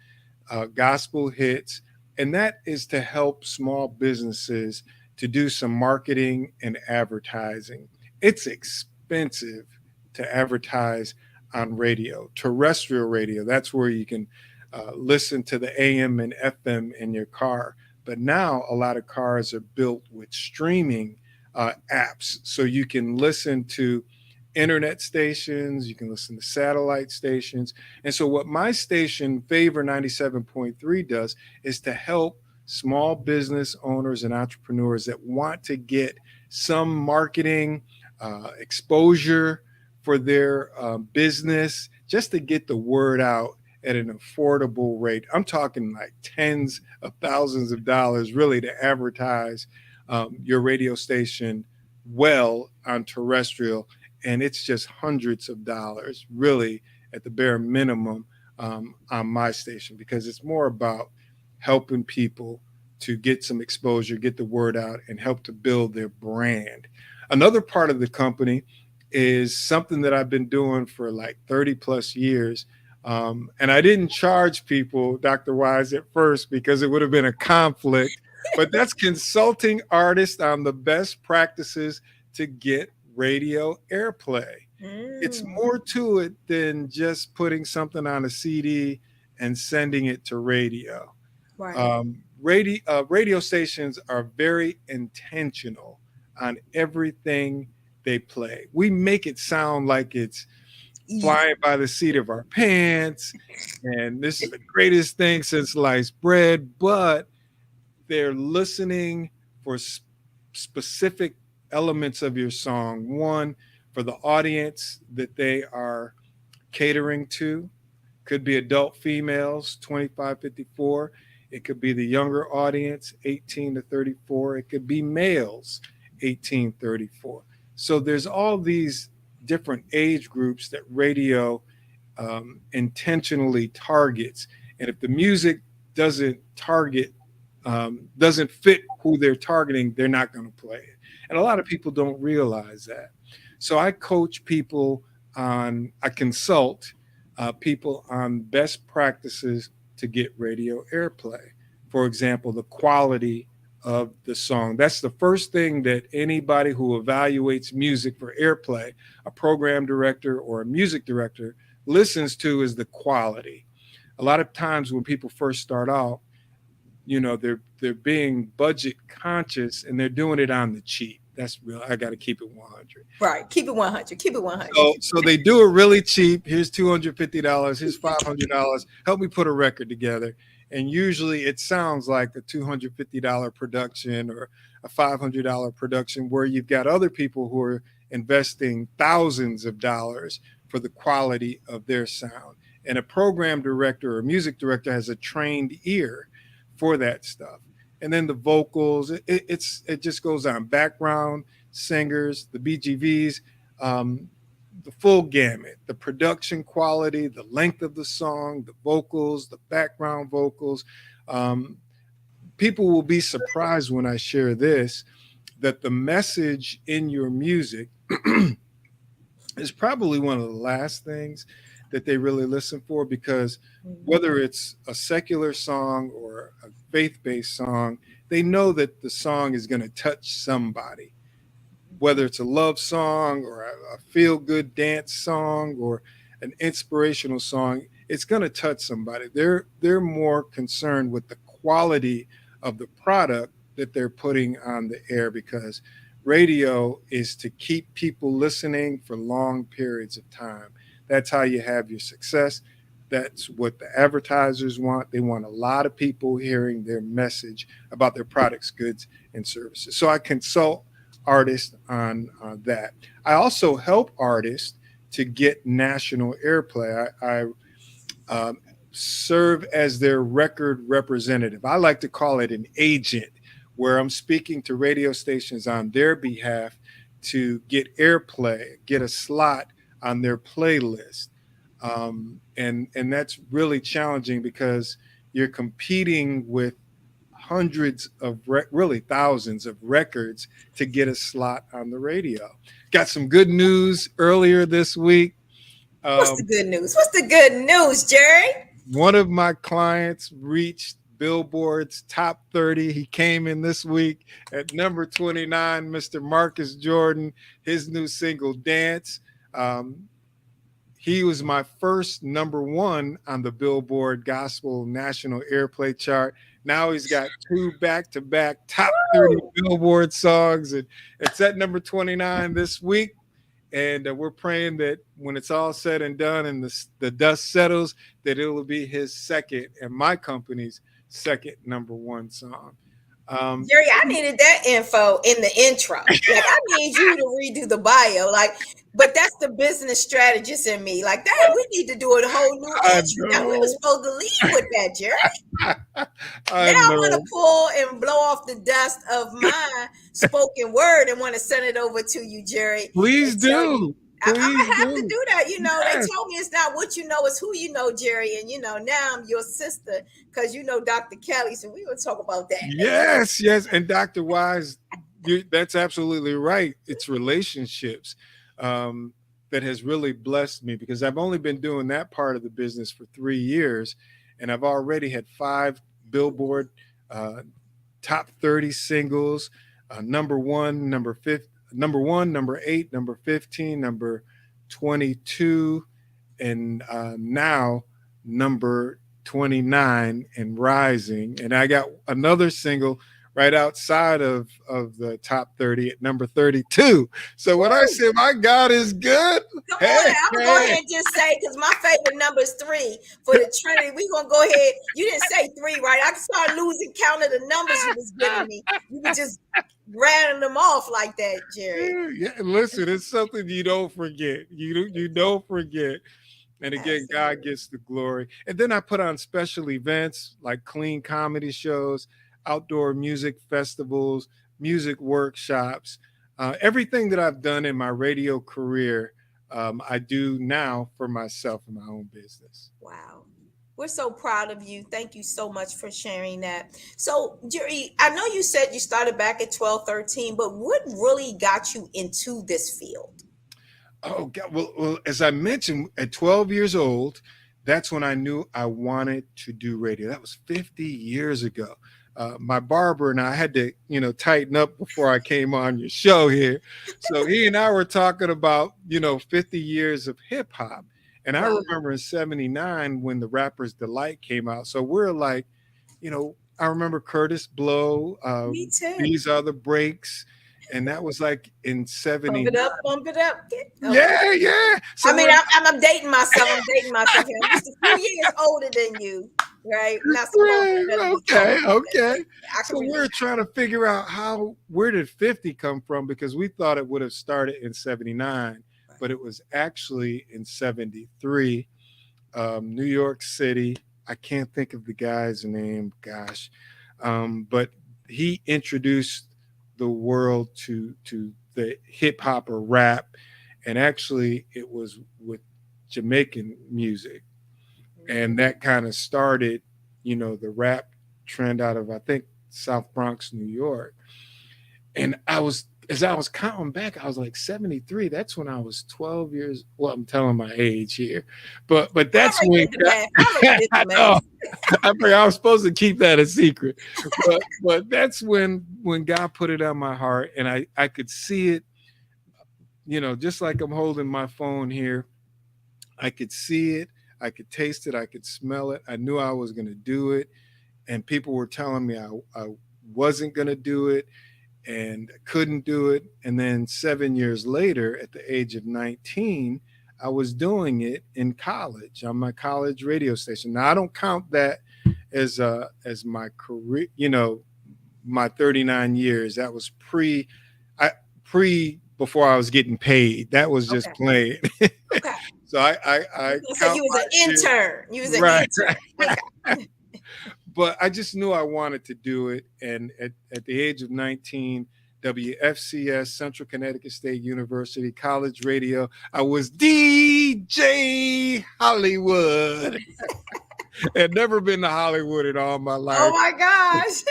gospel hits. And that is to help small businesses to do some marketing and advertising. It's expensive to advertise on radio, terrestrial radio. That's where you can listen to the AM and FM in your car. But now a lot of cars are built with streaming apps. So you can listen to internet stations, you can listen to satellite stations. And so what my station, Favor 97.3, does is to help small business owners and entrepreneurs that want to get some marketing exposure for their business, just to get the word out at an affordable rate. I'm talking like tens of thousands of dollars really to advertise your radio station well on terrestrial. And it's just hundreds of dollars really at the bare minimum on my station, because it's more about helping people to get some exposure, get the word out, and help to build their brand. Another part of the company is something that I've been doing for like 30 plus years. And I didn't charge people, Dr. Wise, at first because it would have been a conflict, but that's consulting artists on the best practices to get radio airplay. It's more to it than just putting something on a CD and sending it to radio. Right. Radio stations are very intentional on everything they play. We make it sound like it's flying by the seat of our pants, and this is the greatest thing since sliced bread, but they're listening for specific elements of your song. One, for the audience that they are catering to. Could be adult females, 25-54. It could be the younger audience, 18 to 34. It could be males, 18-34. So there's all these different age groups that radio intentionally targets. And if the music doesn't target, doesn't fit who they're targeting, they're not going to play it. And a lot of people don't realize that. So I coach people I consult people on best practices to get radio airplay. For example, the quality of the song. That's the first thing that anybody who evaluates music for airplay, a program director or a music director, listens to is the quality. A lot of times when people first start out, they're being budget conscious and they're doing it on the cheap. That's real. I got to keep it 100. Right. Keep it 100. Keep it 100. So they do it really cheap. Here's $250. Here's $500. Help me put a record together. And usually it sounds like a $250 production or a $500 production, where you've got other people who are investing thousands of dollars for the quality of their sound. And a program director or a music director has a trained ear for that stuff. And then the vocals, it just goes on. Background singers, the BGVs, the full gamut, the production quality, the length of the song, the vocals, the background vocals. People will be surprised when I share this, that the message in your music is probably one of the last things that they really listen for, because whether it's a secular song or a faith-based song, they know that the song is going to touch somebody, whether it's a love song or a feel-good dance song or an inspirational song. It's going to touch somebody. They're more concerned with the quality of the product that they're putting on the air, because radio is to keep people listening for long periods of time. That's how you have your success. That's what the advertisers want. They want a lot of people hearing their message about their products, goods, and services. So I consult artists on that. I also help artists to get national airplay. I serve as their record representative. I like to call it an agent, where I'm speaking to radio stations on their behalf to get airplay, get a slot on their playlist. And that's really challenging, because you're competing with hundreds of really thousands of records to get a slot on the radio. Got some good news earlier this week. What's the good news? What's the good news, Jerry? One of my clients reached Billboard's top 30. He came in this week at number 29, Mr. Marcus Jordan, his new single, Dance. He was my first number one on the Billboard Gospel National Airplay chart. Now he's got 2 back-to-back top 30 Billboard songs, and it's at number 29 this week. And we're praying that when it's all said and done and the dust settles, that it will be his second and my company's second number one song. Jerry, I needed that info in the intro. Like, I need you to redo the bio. Like, but that's the business strategist in me. Like that, we need to do a whole new intro. Now we were supposed to lead with that, Jerry. Now I want to pull and blow off the dust of my spoken word and want to send it over to you, Jerry. Please do. I'm gonna have to do that. You know, they told me it's not what you know, it's who you know, Jerry. And you know, now I'm your sister because you know Dr. Kelly. So we will talk about that. Yes. And Dr. Wise, that's absolutely right. It's relationships that has really blessed me, because I've only been doing that part of the business for 3 years, and I've already had 5 Billboard top 30 singles, number 1, number 8, number 15, number 22, and now number 29 and rising. And I got another single right outside of the top 30 at number 32. So when I say my God is good, I'm going to go ahead and just say, because my favorite number is 3 for the Trinity. We're going to go ahead. You didn't say 3, right? I started losing count of the numbers you was giving me. You were just ratting them off like that, Jerry. Yeah, listen, it's something you don't forget. You don't forget. And again, absolutely, God gets the glory. And then I put on special events like clean comedy shows, outdoor music festivals, music workshops, everything that I've done in my radio career, I do now for myself in my own business. Wow. We're so proud of you. Thank you so much for sharing that. So, Jerry, I know you said you started back at 12, 13, but what really got you into this field? Oh, God. Well, as I mentioned, at 12 years old, that's when I knew I wanted to do radio. That was 50 years ago. My barber and I had to, tighten up before I came on your show here. So he and I were talking about, 50 years of hip hop. And I remember in 79 when the Rapper's Delight came out. So we're like, I remember Curtis Blow. Me too. These Are the Breaks. And that was like in 70. Bump it up. Yeah, yeah. So I mean, I'm dating myself. I'm just a few years older than you, right? Not Okay. So we're trying to figure out where did 50 come from, because we thought it would have started in 79, but it was actually in 73. New York City. I can't think of the guy's name, gosh. But he introduced the world to the hip hop or rap, and actually it was with Jamaican music, and that kind of started, the rap trend out of, I think, South Bronx, New York. And as I was counting back, I was like 73. That's when I was 12 years. Well, I'm telling my age here, but that's when I know. I think I was supposed to keep that a secret, but that's when God put it on my heart, and I could see it, just like I'm holding my phone here. I could see it, I could taste it, I could smell it. I knew I was going to do it, and people were telling me I wasn't going to do it and couldn't do it. And then 7 years later, at the age of 19, I was doing it in college on my college radio station. Now, I don't count that as my career, my 39 years. That was before I was getting paid. That was just playing. Okay. So I so you was an intern. You was an intern. Right. But I just knew I wanted to do it. And at the age of 19, WFCS, Central Connecticut State University, college radio, I was DJ Hollywood. Had never been to Hollywood in all my life. Oh my gosh.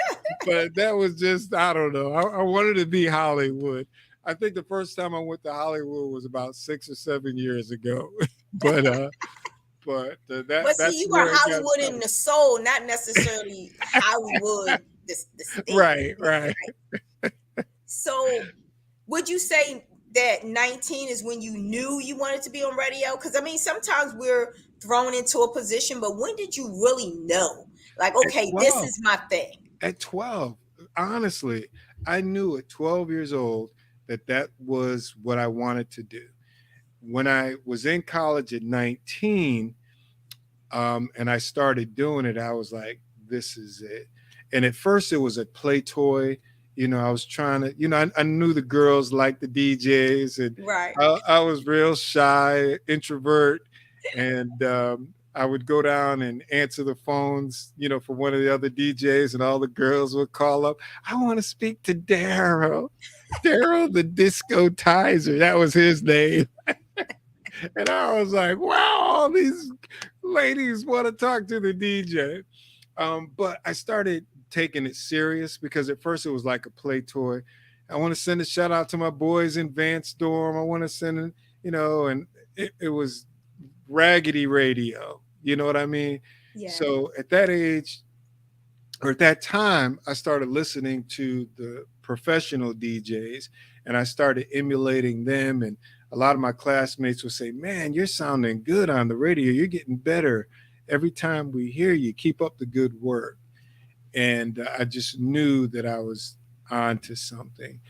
But that was just, I don't know. I wanted to be Hollywood. I think the first time I went to Hollywood was about 6 or 7 years ago. But see, you were Hollywood in the soul, not necessarily Hollywood. The right. So, would you say that 19 is when you knew you wanted to be on radio? Because I mean, sometimes we're thrown into a position, but when did you really know? Like, okay, this is my thing. At 12, honestly, I knew at 12 years old that was what I wanted to do. When I was in college at 19, and I started doing it, I was like, this is it. And at first it was a play toy. I was trying to, I knew the girls liked the DJs, and right. I was real shy, introvert. And I would go down and answer the phones, for one of the other DJs, and all the girls would call up. I want to speak to Daryl the Disco Tizer. That was his name. And I was like, wow, all these ladies want to talk to the DJ. But I started taking it serious, because at first it was like a play toy. I want to send a shout out to my boys in Vance Dorm. I want to send, and it was raggedy radio. You know what I mean? Yeah. So at that age, or at that time, I started listening to the professional DJs, and I started emulating them. And a lot of my classmates would say, man, you're sounding good on the radio. You're getting better every time we hear you. Keep up the good work. And I just knew that I was onto something.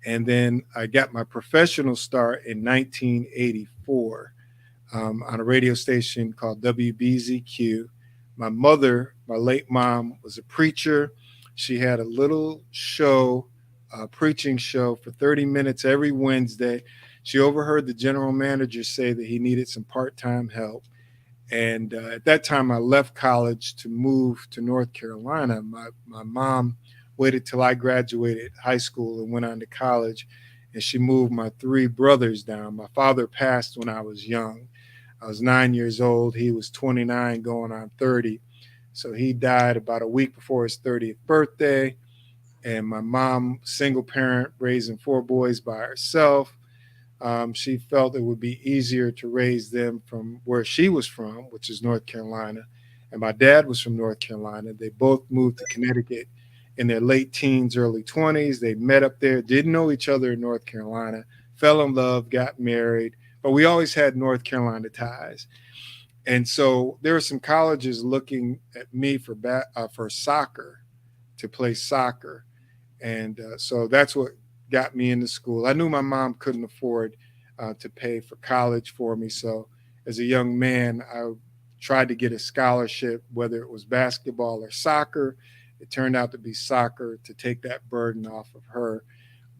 And then I got my professional start in 1984 on a radio station called WBZQ. My mother, my late mom, was a preacher. She had a little show, a preaching show for 30 minutes every Wednesday. She overheard the general manager say that he needed some part-time help. And at that time, I left college to move to North Carolina. My mom waited till I graduated high school and went on to college, and she moved my 3 brothers down. My father passed when I was young. I was 9 years old. He was 29 going on 30. So he died about a week before his 30th birthday. And my mom, single parent, raising 4 boys by herself. She felt it would be easier to raise them from where she was from, which is North Carolina. And my dad was from North Carolina. They both moved to Connecticut in their late teens, early 20s. They met up there, didn't know each other in North Carolina, fell in love, got married. But we always had North Carolina ties. And so there were some colleges looking at me for soccer. to play soccer. And so that's what got me into school. I knew my mom couldn't afford to pay for college for me. So as a young man, I tried to get a scholarship, whether it was basketball or soccer. It turned out to be soccer to take that burden off of her.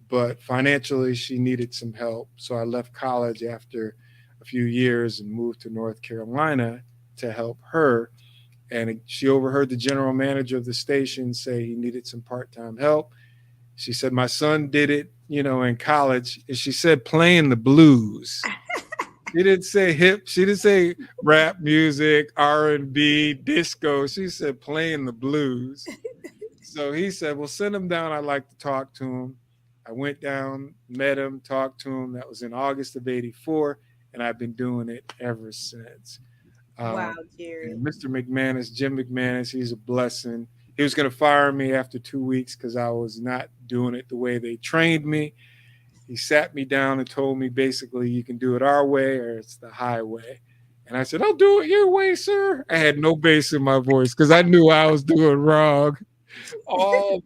But financially, she needed some help. So I left college after a few years and moved to North Carolina to help her. And she overheard the general manager of the station say he needed some part-time help. She said, my son did it, in college. And she said, playing the blues. She didn't say hip. She didn't say rap music, R&B, disco. She said playing the blues. So he said, well, send him down. I'd like to talk to him. I went down, met him, talked to him. That was in August of '84. And I've been doing it ever since. Wow, Jerry. Mr. McManus, Jim McManus, he's a blessing. He was going to fire me after 2 weeks because I was not doing it the way they trained me. He sat me down and told me basically you can do it our way or it's the highway. And I said, I'll do it your way, sir. I had no bass in my voice because I knew I was doing wrong. All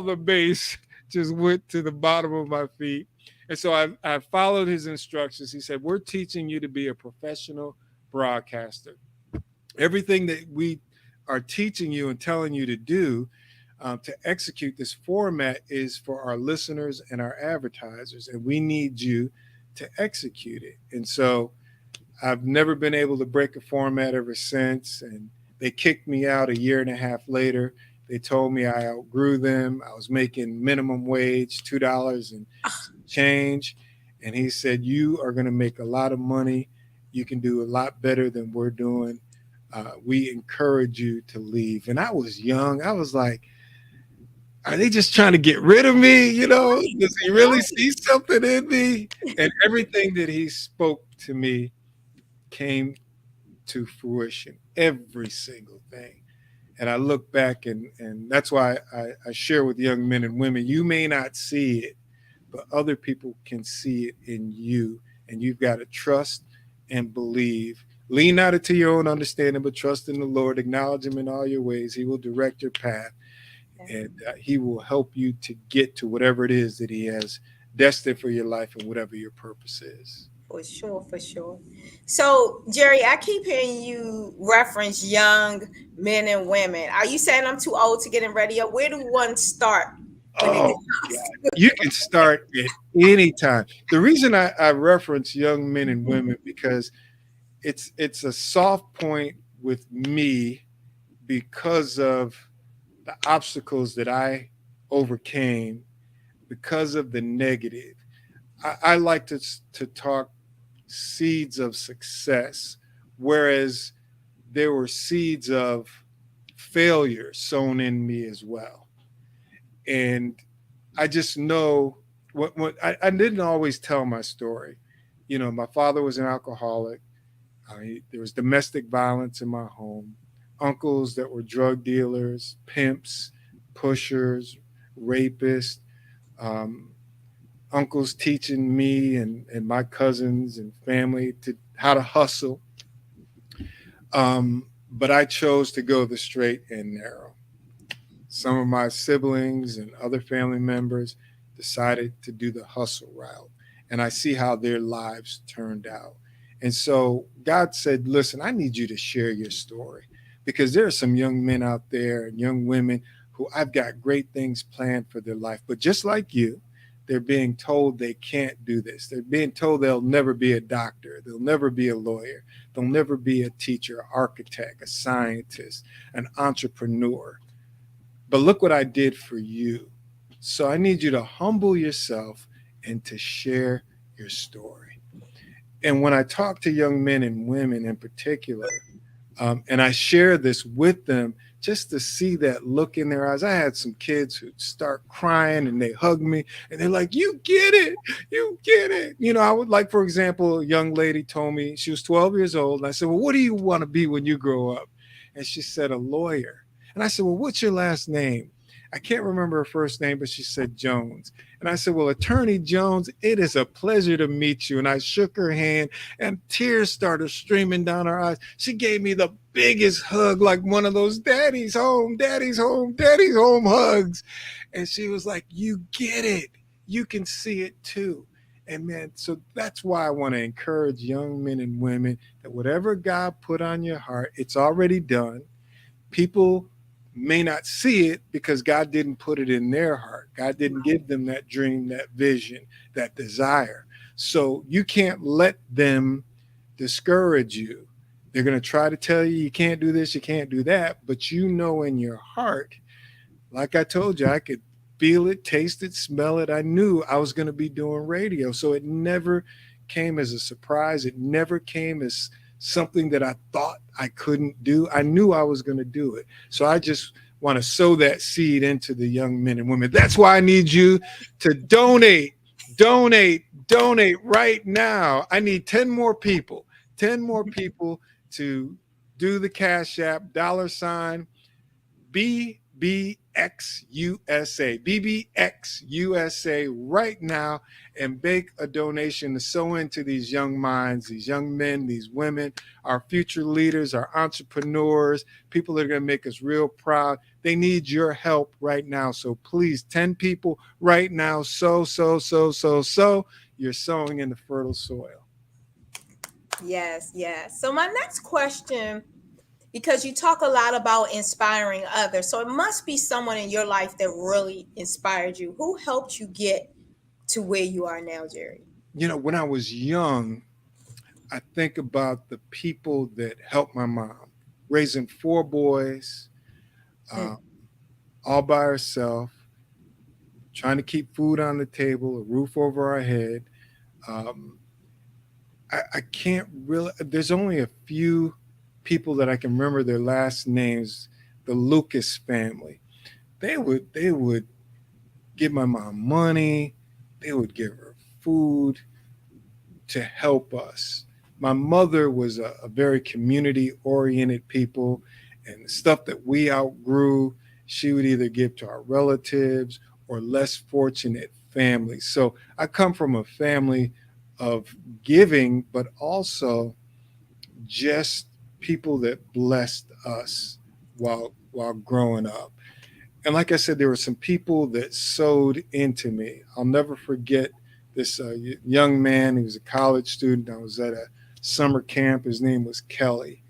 the bass just went to the bottom of my feet. And so I followed his instructions. He said, we're teaching you to be a professional broadcaster. Everything that we are teaching you and telling you to do to execute this format is for our listeners and our advertisers, and we need you to execute it. And so I've never been able to break a format ever since, and they kicked me out a year and a half later. They told me I outgrew them. I was making minimum wage, $2 and change. And he said, you are going to make a lot of money. You can do a lot better than we're doing. We encourage you to leave. And I was young. I was like, are they just trying to get rid of me? Does he really see something in me? And everything that he spoke to me came to fruition, every single thing. And I look back and that's why I share with young men and women, you may not see it, but other people can see it in you. And you've got to trust and believe. Lean not into your own understanding, but trust in the Lord. Acknowledge him in all your ways. He will direct your path. And he will help you to get to whatever it is that he has destined for your life and whatever your purpose is. For sure. So, Jerry, I keep hearing you reference young men and women. Are you saying I'm too old to get in radio? Where do one start? You can start at any time. The reason I reference young men and women because it's a soft point with me because of the obstacles that I overcame, because of the negative. I like to talk seeds of success, whereas there were seeds of failure sown in me as well. And I just know what I didn't always tell my story. My father was an alcoholic. There was domestic violence in my home. Uncles that were drug dealers, pimps, pushers, rapists, uncles teaching me and my cousins and family how to hustle. But I chose to go the straight and narrow. Some of my siblings and other family members decided to do the hustle route. And I see how their lives turned out. And so God said, listen, I need you to share your story. Because there are some young men out there and young women who I've got great things planned for their life. But just like you, they're being told they can't do this. They're being told they'll never be a doctor. They'll never be a lawyer. They'll never be a teacher, an architect, a scientist, an entrepreneur. But look what I did for you. So I need you to humble yourself and to share your story. And when I talk to young men and women in particular, and I share this with them just to see that look in their eyes. I had some kids who start crying and they hug me and they're like, you get it. You get it. I would like, for example, a young lady told me she was 12 years old. And I said, well, what do you want to be when you grow up? And she said, a lawyer. And I said, well, what's your last name? I can't remember her first name, but she said Jones. And I said, well, Attorney Jones, it is a pleasure to meet you. And I shook her hand and tears started streaming down her eyes. She gave me the biggest hug, like one of those daddy's home, daddy's home, daddy's home hugs. And she was like, you get it. You can see it too. And man, so that's why I want to encourage young men and women that whatever God put on your heart, it's already done. People may not see it because God didn't put it in their heart. God didn't give them that dream, that vision, that desire. So you can't let them discourage you. They're going to try to tell you can't do this, you can't do that. But you know in your heart, like I told you, I could feel it, taste it, smell it. I knew I was going to be doing radio. So it never came as a surprise. It never came as something that I thought I couldn't do. I knew I was going to do it. So I just want to sow that seed into the young men and women. That's why I need you to donate right now. I need 10 more people to do the Cash App, $ BBXUSA right now, and make a donation to sow into these young minds, these young men, these women, our future leaders, our entrepreneurs, people that are going to make us real proud. They need your help right now. So please, 10 people right now, so. You're sowing in the fertile soil. Yes. So my next question, because you talk a lot about inspiring others, so it must be someone in your life that really inspired you. Who helped you get to where you are now, Jerry? You know, when I was young, I think about the people that helped my mom, raising 4 boys, all by herself, trying to keep food on the table, a roof over our head. I can't really, there's only a few people that I can remember their last names. The Lucas family. They would give my mom money. They would give her food to help us. My mother was a very community-oriented people, and the stuff that we outgrew, she would either give to our relatives or less fortunate families. So I come from a family of giving, but also just people that blessed us while growing up. And like I said, there were some people that sowed into me. I'll never forget this young man. He was a college student. I was at a summer camp. His name was Kelly.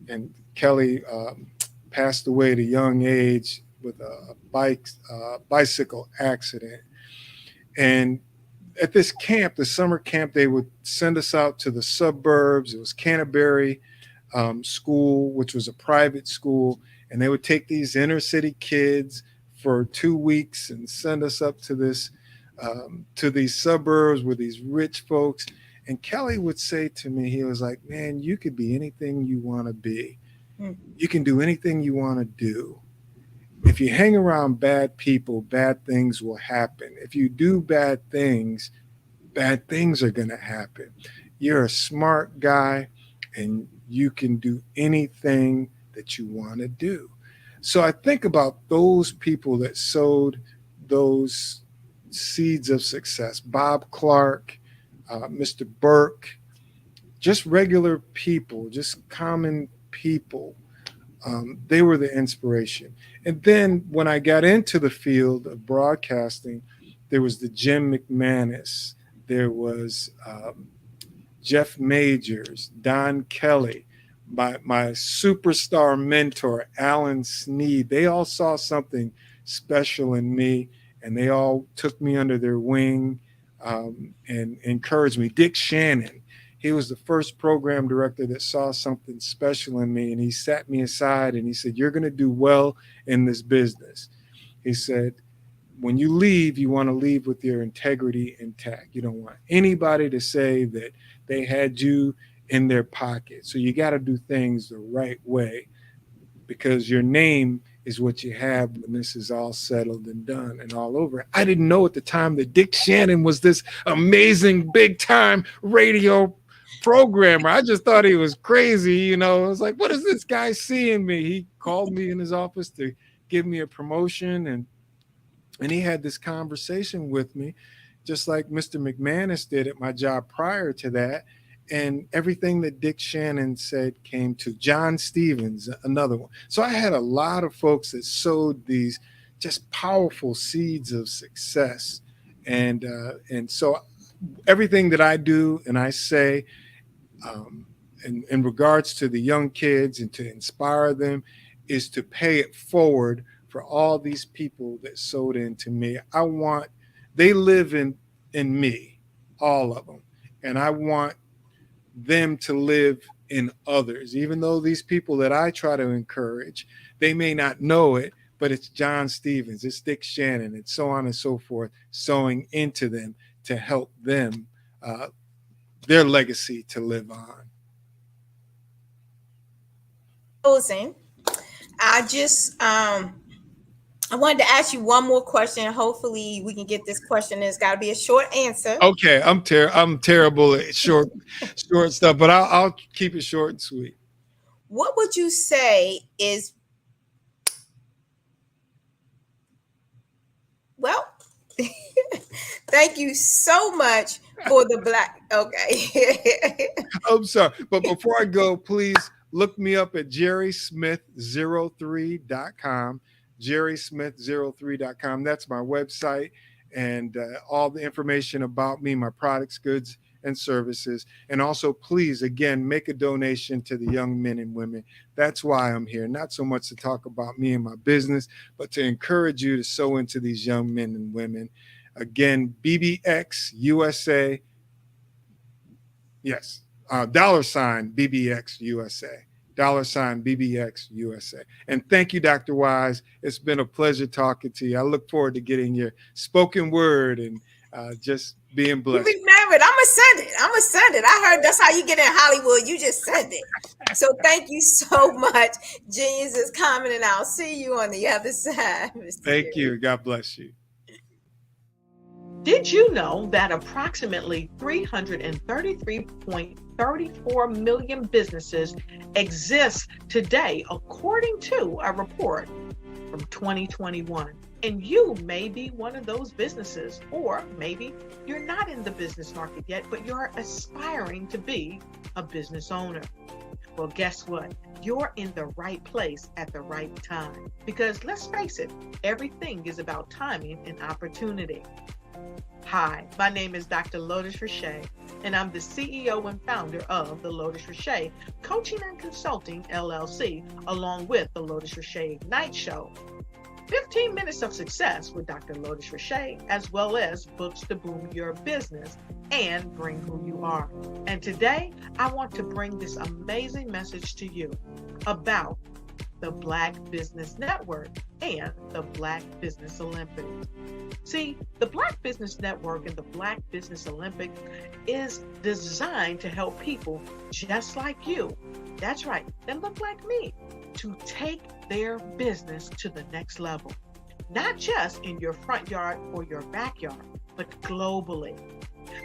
And Kelly passed away at a young age with a bicycle accident. And at this camp, the summer camp, they would send us out to the suburbs. It was Canterbury School, which was a private school. And they would take these inner city kids for 2 weeks and send us up to this to these suburbs with these rich folks. And Kelly would say to me, he was like, man, you could be anything you want to be. You can do anything you want to do. If you hang around bad people, bad things will happen. If you do bad things are going to happen. You're a smart guy and you can do anything that you want to do. So I think about those people that sowed those seeds of success. Bob Clark, Mr. Burke, just regular people, just common people. They were the inspiration. And then when I got into the field of broadcasting, there was the Jim McManus, there was Jeff Majors, Don Kelly, my superstar mentor, Alan Sneed. They all saw something special in me, and they all took me under their wing and encouraged me. Dick Shannon, he was the first program director that saw something special in me, and he sat me aside and he said, you're going to do well in this business. He said, when you leave, you want to leave with your integrity intact. You don't want anybody to say that they had you in their pocket. So you got to do things the right way, because your name is what you have when this is all settled and done and all over. I didn't know at the time that Dick Shannon was this amazing big time radio programmer. I just thought he was crazy. You know, I was like, what does this guy see in me? He called me in his office to give me a promotion, and And he had this conversation with me, just like Mr. McManus did at my job prior to that. And everything that Dick Shannon said came to John Stevens, another one. So I had a lot of folks that sowed these just powerful seeds of success. And so everything that I do and I say in regards to the young kids and to inspire them is to pay it forward for all these people that sowed into me. They live in me, all of them. And I want them to live in others, even though these people that I try to encourage, they may not know it, but it's John Stevens, it's Dick Shannon, and so on and so forth, sowing into them to help them, their legacy to live on. Closing, I wanted to ask you one more question. Hopefully we can get this question. It's got to be a short answer. Okay, I'm terrible at short stuff, but I'll keep it short and sweet. What would you say is, well, thank you so much for the Black. Okay. I'm sorry, but before I go, please look me up at jerrysmith03.com. jerrysmith03.com. That's my website, and all the information about me, my products, goods, and services. And also, please, again, make a donation to the young men and women. That's why I'm here, not so much to talk about me and my business, but to encourage you to sow into these young men and women. Again, BBX USA. Yes, $BBX USA. $BBX USA. And thank you, Dr. Wise. It's been a pleasure talking to you. I look forward to getting your spoken word and just being blessed. Remember, I'm going to send it. I heard that's how you get in Hollywood. You just send it. So thank you so much. Genius is coming, and I'll see you on the other side. Thank you. God bless you. Did you know that approximately 333.34 million businesses exist today, according to a report from 2021? And you may be one of those businesses, or maybe you're not in the business market yet, but you're aspiring to be a business owner. Well, guess what? You're in the right place at the right time. Because let's face it, everything is about timing and opportunity. Hi, my name is Dr. Lotus Richey, and I'm the CEO and founder of the Lotus Richey Coaching and Consulting LLC, along with the Lotus Richey Ignite Show. 15 minutes of success with Dr. Lotus Richey, as well as books to boom your business and bring who you are. And today, I want to bring this amazing message to you about the Black Business Network and the Black Business Olympics. See, the Black Business Network and the Black Business Olympics is designed to help people just like you, that's right, that look like me, to take their business to the next level. Not just in your front yard or your backyard, but globally.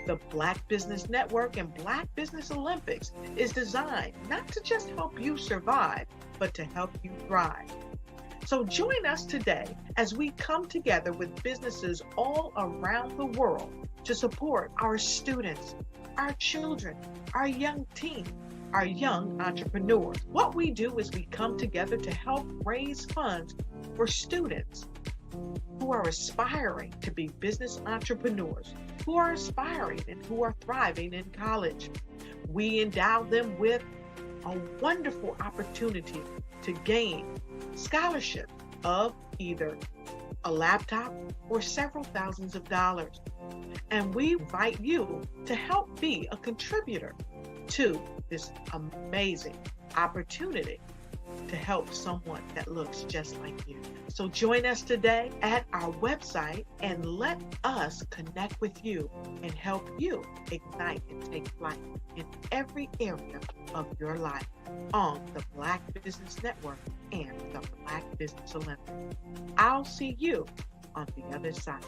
The Black Business Network and Black Business Olympics is designed not to just help you survive, but to help you thrive. So join us today as we come together with businesses all around the world to support our students, our children, our young teens, our young entrepreneurs. What we do is we come together to help raise funds for students who are aspiring to be business entrepreneurs, who are aspiring and who are thriving in college. We endow them with a wonderful opportunity to gain scholarship of either a laptop or several thousands of dollars. And we invite you to help be a contributor to this amazing opportunity to help someone that looks just like you. So join us today at our website and let us connect with you and help you ignite and take flight in every area of your life on the Black Business Network and the Black Business Olympics. I'll see you on the other side.